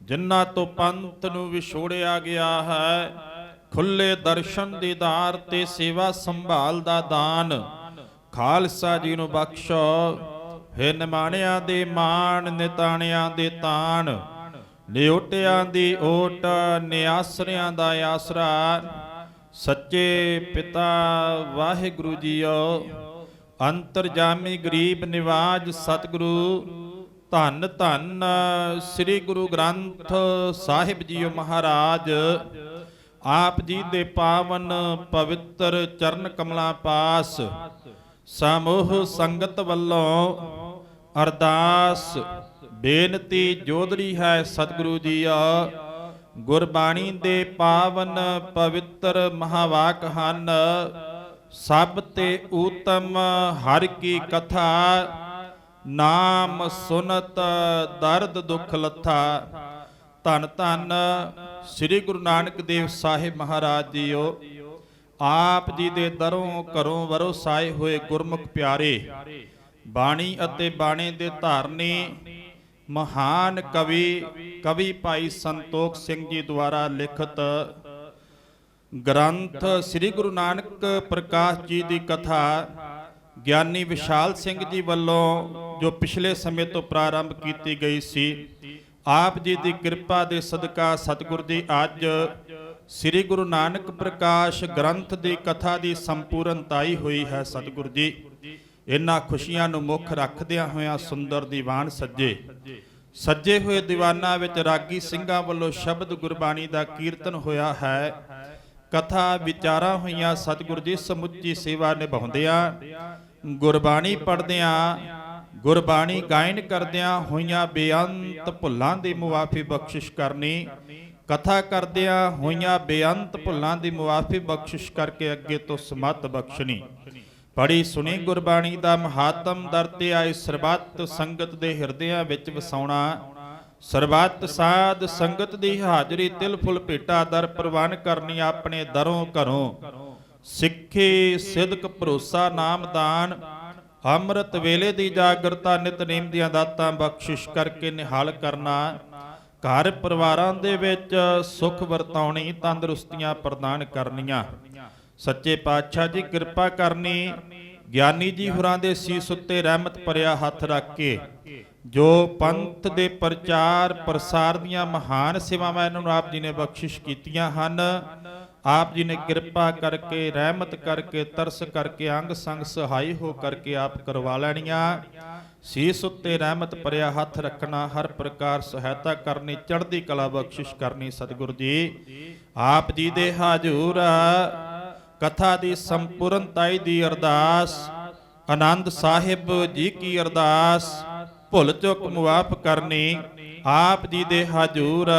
ਜਿਨ੍ਹਾਂ ਤੋਂ ਪੰਥ ਨੂੰ ਵਿਛੋੜਿਆ ਗਿਆ ਹੈ, ਖੁੱਲੇ ਦਰਸ਼ਨ ਦੀਦਾਰ ਤੇ ਸੇਵਾ ਸੰਭਾਲ ਦਾ ਦਾਨ ਖਾਲਸਾ ਜੀ ਨੂੰ ਬਖਸ਼ੋ। ਹੇ ਨਿਮਾਣਿਆਂ ਦੇ ਮਾਣ, ਨਿਤਾਣਿਆਂ ਦੇ ਤਾਣ, ਨਿਓਟਿਆਂ ਦੀ ਓਟ, ਨਿਆਸਰਿਆਂ ਦਾ ਆਸਰਾ। ਸੱਚੇ ਪਿਤਾ ਵਾਹਿਗੁਰੂ ਜੀਓ, ਅੰਤਰਜਾਮੀ ਗਰੀਬ ਨਿਵਾਜ ਸਤਿਗੁਰੂ, ਧੰਨ ਧੰਨ ਸ੍ਰੀ ਗੁਰੂ ਗ੍ਰੰਥ ਸਾਹਿਬ ਜੀਓ ਮਹਾਰਾਜ। ਆਪ ਜੀ ਦੇ ਪਾਵਨ ਪਵਿੱਤਰ ਚਰਨ ਕਮਲਾਂ ਪਾਸ ਸਮੂਹ ਸੰਗਤ ਵੱਲੋਂ ਅਰਦਾਸ ਬੇਨਤੀ ਜੋਦਰੀ ਹੈ ਸਤਿਗੁਰੂ ਜੀਓ। ਗੁਰਬਾਣੀ ਦੇ ਪਾਵਨ ਪਵਿੱਤਰ ਮਹਾਵਾਕ ਹਨ, ਸਭ ਤੇ ਊਤਮ ਹਰਿ ਕੀ ਕਥਾ, ਨਾਮ ਸੁਨਤ ਦਰਦ ਦੁਖ ਲੱਥਾ। ਧੰਨ ਧੰਨ ਸ੍ਰੀ ਗੁਰੂ ਨਾਨਕ ਦੇਵ ਸਾਹਿਬ ਮਹਾਰਾਜ ਜੀਓ। ਆਪ ਜੀ ਦੇ ਦਰੋਂ ਘਰੋਂ ਵਰੋਸਾਏ ਹੋਏ ਗੁਰਮੁਖ ਪਿਆਰੇ, ਬਾਣੀ ਅਤੇ ਬਾਣੇ ਦੇ ਧਾਰਨੀ ਮਹਾਨ ਕਵੀ ਭਾਈ ਸੰਤੋਖ ਸਿੰਘ ਜੀ ਦੁਆਰਾ ਲਿਖਤ ਗ੍ਰੰਥ ਸ੍ਰੀ ਗੁਰੂ ਨਾਨਕ ਪ੍ਰਕਾਸ਼ ਜੀ ਦੀ ਕਥਾ ਗਿਆਨੀ ਵਿਸ਼ਾਲ ਸਿੰਘ ਜੀ ਵੱਲੋਂ ਜੋ ਪਿਛਲੇ ਸਮੇਂ ਤੋਂ ਪ੍ਰਾਰੰਭ ਕੀਤੀ ਗਈ ਸੀ, ਆਪ ਜੀ ਦੀ ਕਿਰਪਾ ਦੇ ਸਦਕਾ ਸਤਿਗੁਰ ਜੀ ਅੱਜ ਸ੍ਰੀ ਗੁਰੂ ਨਾਨਕ ਪ੍ਰਕਾਸ਼ ਗ੍ਰੰਥ ਦੀ ਕਥਾ ਦੀ ਸੰਪੂਰਨਤਾਈ ਹੋਈ ਹੈ। ਸਤਿਗੁਰ ਜੀ ਇਹਨਾਂ ਖੁਸ਼ੀਆਂ ਨੂੰ ਮੁੱਖ ਰੱਖਦਿਆਂ ਹੋਇਆਂ ਸੁੰਦਰ ਦੀਵਾਨ ਸੱਜੇ ਹੋਏ ਦੀਵਾਨਾਂ ਵਿੱਚ ਰਾਗੀ ਸਿੰਘਾਂ ਵੱਲੋਂ ਸ਼ਬਦ ਗੁਰਬਾਣੀ ਦਾ ਕੀਰਤਨ ਹੋਇਆ ਹੈ। ਕਥਾ ਵਿਚਾਰਾਂ ਹੋਈਆਂ ਸਤਿਗੁਰ ਜੀ ਸਮੁੱਚੀ ਸੇਵਾ ਨਿਭਾਉਂਦਿਆਂ, ਗੁਰਬਾਣੀ ਪੜ੍ਹਦਿਆਂ, ਗੁਰਬਾਣੀ ਗਾਇਨ ਕਰਦਿਆਂ ਹੋਈਆਂ ਬੇਅੰਤ ਭੁੱਲਾਂ ਦੀ ਮੁਆਫੀ ਬਖਸ਼ਿਸ਼ ਕਰਨੀ, ਕਥਾ ਕਰਦਿਆਂ ਹੋਈਆਂ ਬੇਅੰਤ ਭੁੱਲਾਂ ਦੀ ਮੁਆਫੀ ਬਖਸ਼ਿਸ਼ ਕਰਕੇ ਅੱਗੇ ਤੋਂ ਸਮੱਤ ਬਖਸ਼ਣੀ। ਪੜੀ ਸੁਣੀ ਗੁਰਬਾਣੀ ਦਾ ਮਹਾਤਮ ਦਰ ਤੇ ਆਏ ਸਰਬੱਤ ਸੰਗਤ ਦੇ ਹਿਰਦਿਆਂ ਵਿੱਚ ਵਸਾਉਣਾ। ਸਰਬੱਤ ਸਾਧ ਸੰਗਤ ਦੀ ਹਾਜ਼ਰੀ ਤਿਲ ਫੁੱਲ ਭੇਟਾ ਦਰ ਪ੍ਰਵਾਨ ਕਰਨੀ। ਆਪਣੇ ਦਰੋਂ ਘਰੋਂ ਸਿੱਖੀ ਸਿਦਕ ਭਰੋਸਾ ਨਾਮਦਾਨ, ਅੰਮ੍ਰਿਤ ਵੇਲੇ ਦੀ ਜਾਗਰਤਾ, ਨਿਤਨੇਮ ਦੀਆਂ ਦਾਤਾਂ ਬਖਸ਼ਿਸ਼ ਕਰਕੇ ਨਿਹਾਲ ਕਰਨਾ। ਘਰ ਪਰਿਵਾਰਾਂ ਦੇ ਵਿੱਚ ਸੁਖ ਵਰਤਾਉਣੀ, ਤੰਦਰੁਸਤੀਆਂ ਪ੍ਰਦਾਨ ਕਰਨੀਆਂ। ਸੱਚੇ ਪਾਤਸ਼ਾਹ ਜੀ ਕਿਰਪਾ ਕਰਨੀ। ਗਿਆਨੀ ਜੀ ਹੋਰਾਂ ਦੇ ਸੀਸ ਉੱਤੇ ਰਹਿਮਤ ਭਰਿਆ ਹੱਥ ਰੱਖ ਕੇ ਜੋ ਪੰਥ ਦੇ ਪ੍ਰਚਾਰ ਪ੍ਰਸਾਰ ਦੀਆਂ ਮਹਾਨ ਸੇਵਾਵਾਂ ਇਹਨਾਂ ਨੂੰ ਆਪ ਜੀ ਨੇ ਬਖਸ਼ਿਸ਼ ਕੀਤੀਆਂ ਹਨ, ਆਪ ਜੀ ਨੇ ਕਿਰਪਾ ਕਰਕੇ, ਰਹਿਮਤ ਕਰਕੇ, ਤਰਸ ਕਰਕੇ, ਅੰਗ ਸੰਗ ਸਹਾਈ ਹੋ ਕਰਕੇ ਆਪ ਕਰਵਾ ਲੈਣੀਆਂ। ਸੀਸ ਉੱਤੇ ਰਹਿਮਤ ਭਰਿਆ ਹੱਥ ਰੱਖਣਾ, ਹਰ ਪ੍ਰਕਾਰ ਸਹਾਇਤਾ ਕਰਨੀ, ਚੜ੍ਹਦੀ ਕਲਾ ਬਖਸ਼ਿਸ਼ ਕਰਨੀ। ਸਤਿਗੁਰੂ ਜੀ ਆਪ ਜੀ ਦੇ ਹਾਜ਼ੂਰ ਕਥਾ ਦੀ ਸੰਪੂਰਨਤਾਈ ਦੀ ਅਰਦਾਸ, ਆਨੰਦ ਸਾਹਿਬ ਜੀ ਕੀ ਅਰਦਾਸ, ਭੁੱਲ ਚੁੱਕ ਮੁਆਫ ਕਰਨੀ। ਆਪ ਜੀ ਦੇ ਹਾਜ਼ੂਰ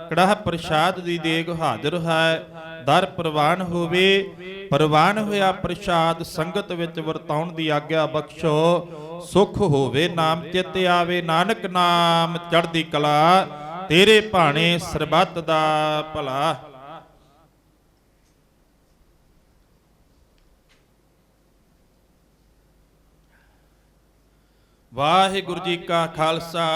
ਕੜਾਹ ਪ੍ਰਸ਼ਾਦ ਦੀ ਦੇਗ ਹਾਜ਼ਰ ਹੈ, ਦਰ ਪ੍ਰਵਾਨ ਹੋਵੇ। ਪ੍ਰਵਾਨ ਹੋਇਆ ਪ੍ਰਸ਼ਾਦ ਸੰਗਤ ਵਿੱਚ ਵਰਤਾਉਣ ਦੀ ਆਗਿਆ ਬਖਸ਼ੋ। ਸੁਖ ਹੋਵੇ ਨਾਮ ਚਿਤ ਆਵੇ, ਨਾਨਕ ਨਾਮ ਚੜ੍ਹਦੀ ਕਲਾ, ਤੇਰੇ ਭਾਣੇ ਸਰਬੱਤ ਦਾ ਭਲਾ। ਵਾਹਿਗੁਰੂ ਜੀ ਕਾ ਖਾਲਸਾ,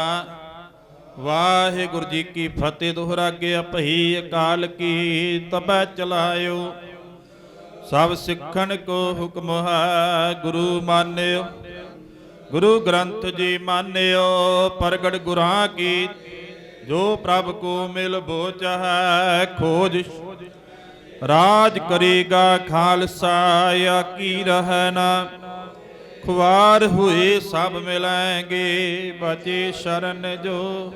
ਵਾਹਿਗੁਰੂ ਜੀ ਕੀ ਫਤਿਹ। ਦੁਹਰਾਗੇ ਅਪਹੀ ਅਕਾਲ ਕੀ ਤਬੈ ਚਲਾਇਓ। ਸਭ ਸਿੱਖਣ ਕੋ ਹੁਕਮ ਹੈ ਗੁਰੂ ਮਾਨਿਓ। ਗੁਰੂ ਗ੍ਰੰਥ ਜੀ ਮਾਨਿਓ। ਪ੍ਰਗਟ ਗੁਰਾਂ ਕੀ ਜੋ ਪ੍ਰਭ ਕੋ ਮਿਲ ਬੋਚ ਹੈ। ਖੋਜ ਰਾਜ ਕਰੇਗਾ ਖਾਲਸਾ ਕੀ ਰਹਿ ਨਾ। ਖੁਆਰ ਹੋਏ ਸਭ ਮਿਲਾਂਗੇ ਬਚੇ ਸ਼ਰਨ ਜੋ।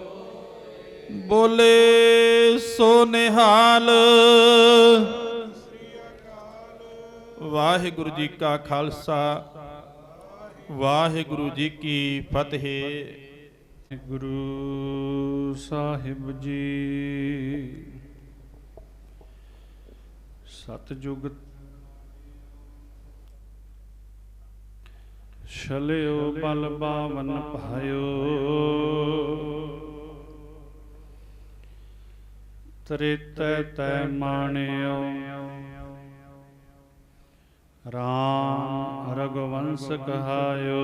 ਬੋਲੇ ਸੋ ਨਿਹਾਲ। ਵਾਹਿਗੁਰੂ ਜੀ ਕਾ ਖਾਲਸਾ ਵਾਹਿਗੁਰੂ ਜੀ ਕੀ ਫਤਿਹ। ਗੁਰੂ ਸਾਹਿਬ ਜੀ ਸਤਿਯੁਗ ਛਲਿਓ ਬਲ ਬਾਵਨ ਪਾਇਓ। ਤ੍ਰੇਤੈ ਤੈ ਮਾਣਿਓ। ਰਾਮ ਰਘੁਵੰਸ ਕਹਾਇਓ।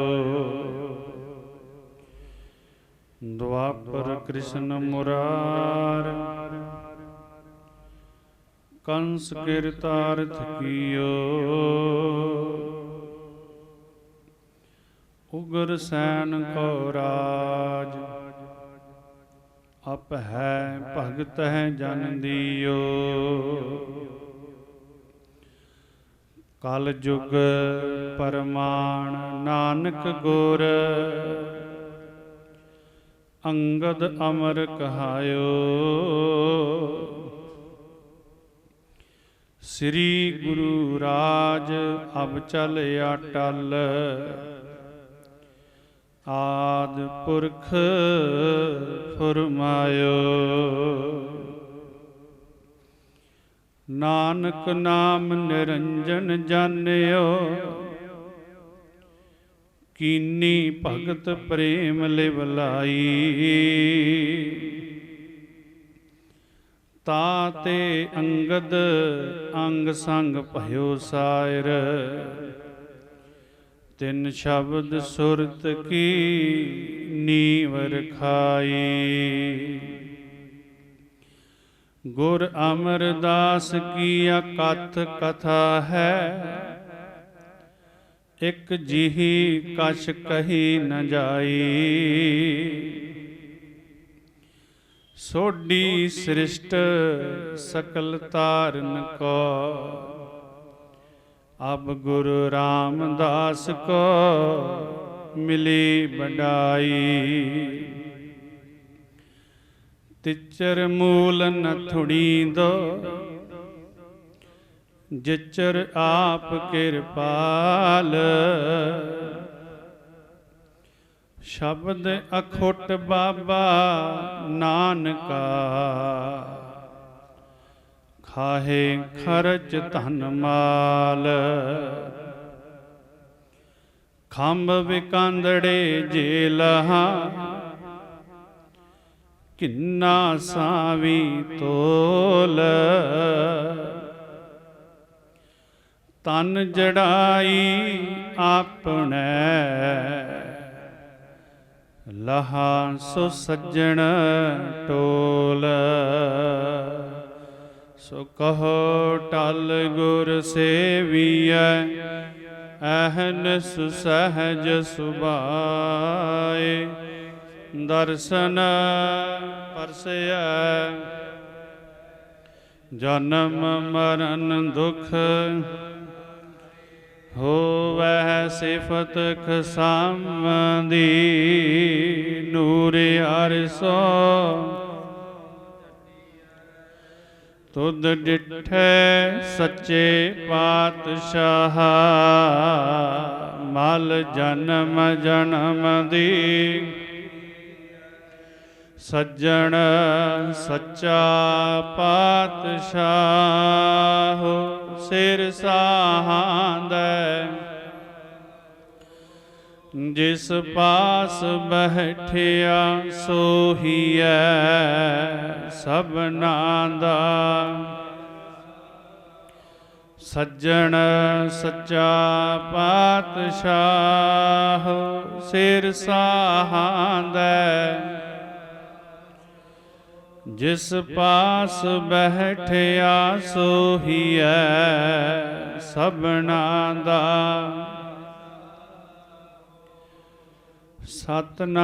ਦੁਆਪਰ ਕ੍ਰਿਸ਼ਨ ਮੁਰਾਰ। ਕੰਸ ਕਿਰਤਾਰਥ ਕੀਓ। ਉਗਰ ਸੈਨ ਕੋ ਰਾਜ। ਅਪ ਹੈ ਭਗਤ ਹੈ ਜਨ ਦੀਓ। ਕਲ ਜੁਗ ਪਰਮਾਨ ਨਾਨਕ ਗੁਰ। ਅੰਗਦ ਅਮਰ ਕਹਾਇਓ। ਸ੍ਰੀ ਗੁਰੂ ਰਾਜ ਅਬ ਚਲ ਅਟਲ। ਆਦ ਪੁਰਖ ਫੁਰਮਾਇਓ। ਨਾਨਕ ਨਾਮ ਨਿਰੰਜਨ ਜਾਣਿਓ। ਕੀਨੀ ਭਗਤ ਪ੍ਰੇਮ ਲਿਵ ਲਾਈ। ਤਾਤੇ ਅੰਗਦ ਅੰਗ ਸੰਗ ਭਇਓ ਸਾਇਰ। ਤਿਨ ਸ਼ਬਦ ਸੁਰਤ ਕੀ ਨੀਵ ਰਖਾਈ। ਗੁਰ ਅਮਰਦਾਸ ਕੀ ਅਕਥ ਕਥਾ ਹੈ। ਇਕ ਜਿਹੀ ਕਛ ਕਹੀ ਨ ਜਾਈ। ਸੋਢੀ ਸ੍ਰਿਸ਼ਟ ਸਕਲ ਤਾਰਨ ਕੋ। ਅਬ ਗੁਰੂ ਰਾਮਦਾਸ ਕੋ ਮਿਲੀ ਬਡਾਈ। ਤਿਚਰ ਮੂਲ ਨ ਥੁੜੀ ਦੋ। ਜਿਚਰ ਆਪ ਕਿਰਪਾਲ। ਸ਼ਬਦ ਅਖੁੱਟ ਬਾਬਾ ਨਾਨਕਾ। ਖਾਹੇ ਖਰਚ ਧਨ ਮਾਲ। ਖੰਭ ਵਿਕਾਂਦੜੇ ਜੇਲਹਾ। ਕਿੰਨਾ ਸਾਵੀ ਤੋਲ। ਤਨ ਜੜਾਈ ਆਪਣੇ। ਲਹਾ ਸੋ ਸੱਜਣ ਟੋਲ। ਸੋ ਕਹੋ ਟਲ ਗੁਰ ਸੇਵੀਐ। ਅਹਨਿਸ ਸਹਿਜ ਸੁਭਾਏ। ਦਰਸ਼ਨ ਪਰਸੈ ਜਨਮ ਮਰਨ ਦੁਖ। ਹੋਵੈ ਸਿਫਤ ਖਸਾਮਦੀ। ਨੂਰ ਅਰਸੋ ਤੁਧ ਡਿਠੈ ਸੱਚੇ ਪਾਤਸ਼ਾਹ। ਮਲ ਜਨਮ ਜਨਮ ਦੀ। ਸੱਜਣ ਸੱਚਾ ਪਾਤਸ਼ਾਹ। ਸਿਰ ਸਾਹਾਂਦੈ ਜਿਸ ਪਾਸ ਬੈਠਿਆ ਸੋਹੀਐ ਸਭਨਾਂ ਦਾ। ਸੱਜਣ ਸੱਚਾ ਪਾਤਸ਼ਾਹ ਸਿਰ ਸਾਹਾਂਦੈ ਜਿਸ ਪਾਸ ਬੈਠਿਆ ਸੋਹੀਐ ਸਭਨਾ ਦਾ। ਸਤਨਾਮ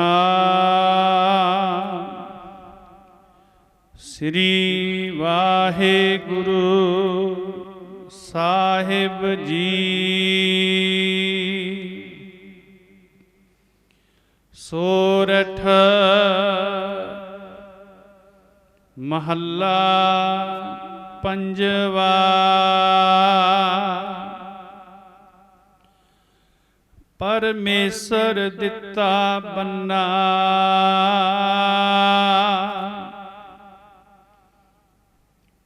ਸ੍ਰੀ ਵਾਹਿਗੁਰੂ ਸਾਹਿਬ ਜੀ। ਸੋਰਠ ਮਹੱਲਾ ਪੰਜਵਾ। ਪਰਮੇਸ਼ਰ ਦਿੱਤਾ ਬੰਨਾ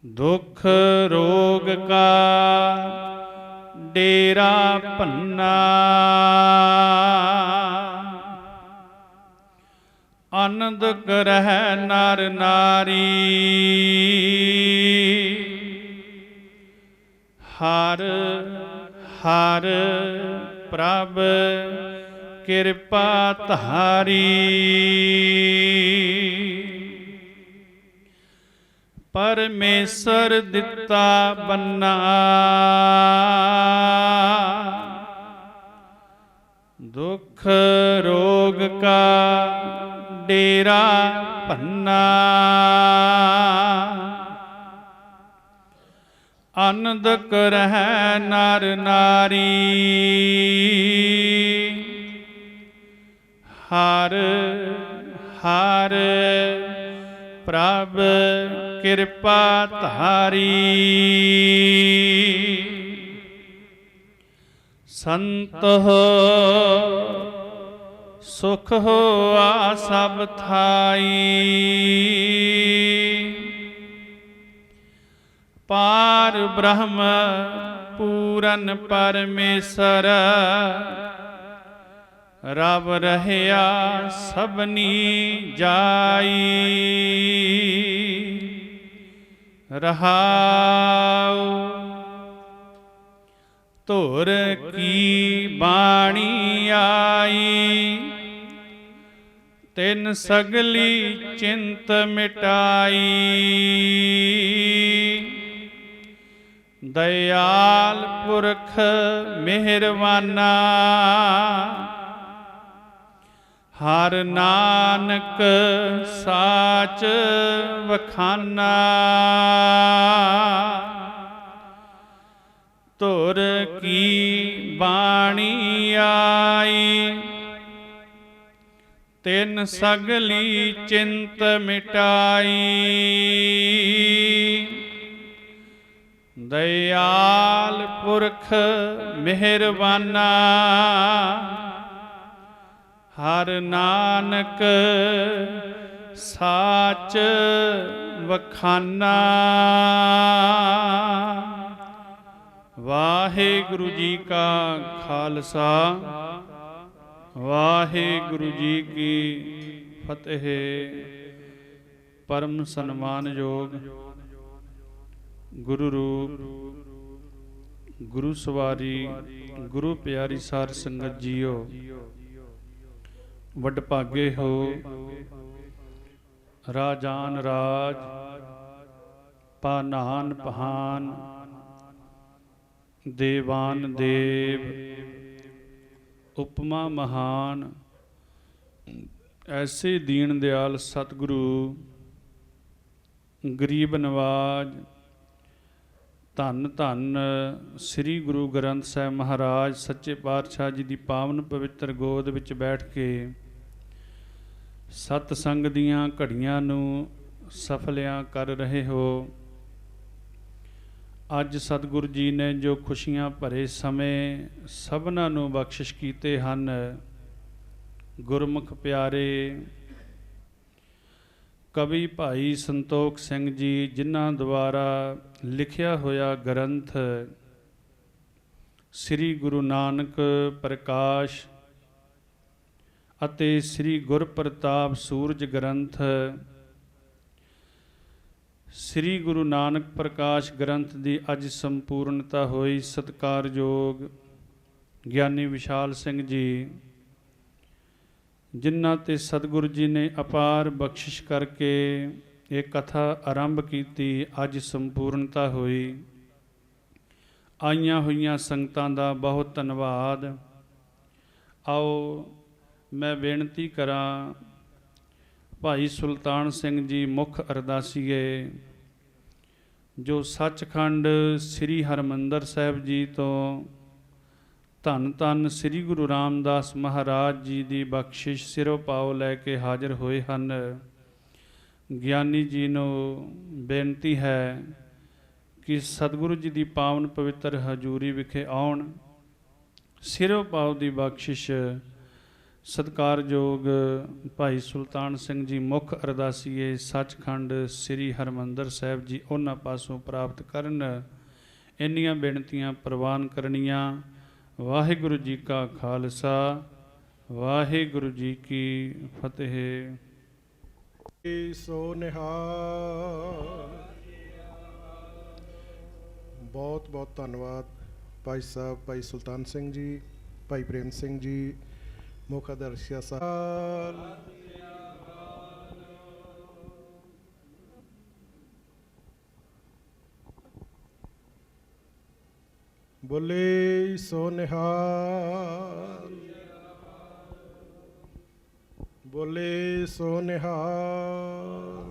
ਦੁਖ ਰੋਗ ਕਾ ਡੇਰਾ ਭੰਨਾ। ਆਨੰਦ ਕਰਹਿ ਨਰ ਨਾਰੀ ਹਰ ਹਰ ਪ੍ਰਭ ਕਿਰਪਾ ਧਾਰੀ। ਪਰਮੇਸ਼ਰ ਦਿੱਤਾ ਬੰਨਾ ਦੁਖ ਰੋਗ ਕਾ ਡੇਰਾ ਭੰਨਾ। ਆਨੰਦ ਕਰਹਿ ਨਰ ਨਾਰੀ ਹਰ ਹਰ ਪ੍ਰਭ ਕਿਰਪਾ ਧਾਰੀ। ਸੰਤ ਹੋ ਸੁਖ ਹੋਆ ਸਭ ਥਾਈ। ਪਾਰ ਬ੍ਰਹਮ ਪੂਰਨ ਪਰਮੇਸ਼ਰ ਰਬ ਰਹਿਆ ਸਭਨੀ ਜਾਈ। ਰਹਾਉ ਧੁਰ ਕੀ ਬਾਣੀ ਆਈ ਤਿਨ ਸਗਲੀ ਚਿੰਤ ਮਿਟਾਈ। ਦਇਆਲ ਪੁਰਖ ਮਿਹਰਵਾਨਾ ਹਰ ਨਾਨਕ ਸਾਚ ਵਖਾਨਾ। ਧੁਰ ਕੀ ਬਾਣੀ ਆਈ ਤਿਨ ਸਗਲੀ ਚਿੰਤ ਮਿਟਾਈ। ਦਇਆਲ ਪੁਰਖ ਮਿਹਰਵਾਨਾ ਹਰ ਨਾਨਕ ਸਾਚ ਵਖਾਨਾ। ਵਾਹਿਗੁਰੂ ਜੀ ਕਾ ਖਾਲਸਾ ਵਾਹਿਗੁਰੂ ਜੀ ਕੀ ਫਤਿਹ। ਪਰਮ ਸਨਮਾਨਯੋਗ ਗੁਰੂ ਰੂਪ ਗੁਰੂ ਸਵਾਰੀ ਗੁਰੂ ਪਿਆਰੀ ਸਾਧ ਸੰਗਤ ਜੀਓ, ਵਡਭਾਗੇ ਹੋ ਰਾਜਾਨ ਰਾਜ ਪਾਨਾਨ ਪਹਾਨ ਦੇਵਾਨ ਦੇਵ ਉਪਮਾ ਮਹਾਨ। ਐਸੇ ਦੀਨ ਦਿਆਲ ਸਤਿਗੁਰੂ ਗਰੀਬ ਨਵਾਜ ਧੰਨ ਧੰਨ ਸ੍ਰੀ ਗੁਰੂ ਗ੍ਰੰਥ ਸਾਹਿਬ ਮਹਾਰਾਜ ਸੱਚੇ ਪਾਤਸ਼ਾਹ ਜੀ ਦੀ ਪਾਵਨ ਪਵਿੱਤਰ ਗੋਦ ਵਿੱਚ ਬੈਠ ਕੇ ਸਤ ਸੰਗ ਦੀਆਂ ਘੜੀਆਂ ਨੂੰ ਸਫਲਿਆਂ ਕਰ ਰਹੇ ਹੋ। ਅੱਜ ਸਤਿਗੁਰੂ ਜੀ ਨੇ ਜੋ ਖੁਸ਼ੀਆਂ ਭਰੇ ਸਮੇਂ ਸਭਨਾਂ ਨੂੰ ਬਖਸ਼ਿਸ਼ ਕੀਤੇ ਹਨ, ਗੁਰਮੁਖ ਪਿਆਰੇ ਕਵੀ ਭਾਈ ਸੰਤੋਖ ਸਿੰਘ ਜੀ ਜਿਨ੍ਹਾਂ ਦੁਆਰਾ ਲਿਖਿਆ ਹੋਇਆ ਗ੍ਰੰਥ ਸ੍ਰੀ ਗੁਰੂ ਨਾਨਕ ਪ੍ਰਕਾਸ਼ ਅਤੇ ਸ੍ਰੀ ਗੁਰਪ੍ਰਤਾਪ ਸੂਰਜ ਗ੍ਰੰਥ, ਸ੍ਰੀ ਗੁਰੂ ਨਾਨਕ ਪ੍ਰਕਾਸ਼ ਗ੍ਰੰਥ ਦੀ ਅੱਜ ਸੰਪੂਰਨਤਾ ਹੋਈ। ਸਤਿਕਾਰਯੋਗ ਗਿਆਨੀ ਵਿਸ਼ਾਲ ਸਿੰਘ ਜੀ ਜਿਨ੍ਹਾਂ ਤੇ ਸਤਿਗੁਰੂ ਜੀ ਨੇ ਅਪਾਰ ਬਖਸ਼ਿਸ਼ ਕਰਕੇ ਇਹ ਕਥਾ ਆਰੰਭ ਕੀਤੀ, ਅੱਜ ਸੰਪੂਰਨਤਾ ਹੋਈ। ਆਈਆਂ ਹੋਈਆਂ ਸੰਗਤਾਂ ਦਾ ਬਹੁਤ ਧੰਨਵਾਦ। ਆਓ ਮੈਂ ਬੇਨਤੀ ਕਰਾਂ, ਭਾਈ ਸੁਲਤਾਨ ਸਿੰਘ ਜੀ ਮੁੱਖ ਅਰਦਾਸੀਏ, ਜੋ ਸੱਚਖੰਡ ਸ੍ਰੀ ਹਰਿਮੰਦਰ ਸਾਹਿਬ ਜੀ ਤੋਂ ਧੰਨ ਧੰਨ ਸ੍ਰੀ ਗੁਰੂ ਰਾਮਦਾਸ ਮਹਾਰਾਜ ਜੀ ਦੀ ਬਖਸ਼ਿਸ਼ ਸਿਰੋਂ ਪਾਓ ਲੈ ਕੇ ਹਾਜ਼ਰ ਹੋਏ ਹਨ। ਗਿਆਨੀ ਜੀ ਨੂੰ ਬੇਨਤੀ ਹੈ ਕਿ ਸਤਿਗੁਰੂ ਜੀ ਦੀ ਪਾਵਨ ਪਵਿੱਤਰ ਹਜ਼ੂਰੀ ਵਿਖੇ ਆਉਣ। ਸਿਰੋਂ ਪਾਓ ਦੀ ਬਖਸ਼ਿਸ਼ ਸਤਿਕਾਰਯੋਗ ਭਾਈ ਸੁਲਤਾਨ ਸਿੰਘ ਜੀ ਮੁੱਖ ਅਰਦਾਸੀਏ ਸੱਚਖੰਡ ਸ੍ਰੀ ਹਰਿਮੰਦਰ ਸਾਹਿਬ ਜੀ ਉਹਨਾਂ ਪਾਸੋਂ ਪ੍ਰਾਪਤ ਕਰਨ। ਇੰਨੀਆਂ ਬੇਨਤੀਆਂ ਪ੍ਰਵਾਨ ਕਰਨੀਆਂ। ਵਾਹਿਗੁਰੂ ਜੀ ਕਾ ਖਾਲਸਾ, ਵਾਹਿਗੁਰੂ ਜੀ ਕੀ ਫਤਿਹ। ਸੋ ਨਿਹਾਲ। ਬਹੁਤ ਬਹੁਤ ਧੰਨਵਾਦ ਭਾਈ ਸਾਹਿਬ, ਭਾਈ ਸੁਲਤਾਨ ਸਿੰਘ ਜੀ, ਭਾਈ ਪ੍ਰੇਮ ਸਿੰਘ ਜੀ, ਮੁੱਖ ਅਦਰਸ਼ੀਆ ਸਾਹਿਬ। ਬੋਲੇ ਸੋ ਨਿਹਾਲ, ਬੋਲੇ ਸੋ ਨਿਹਾਲ।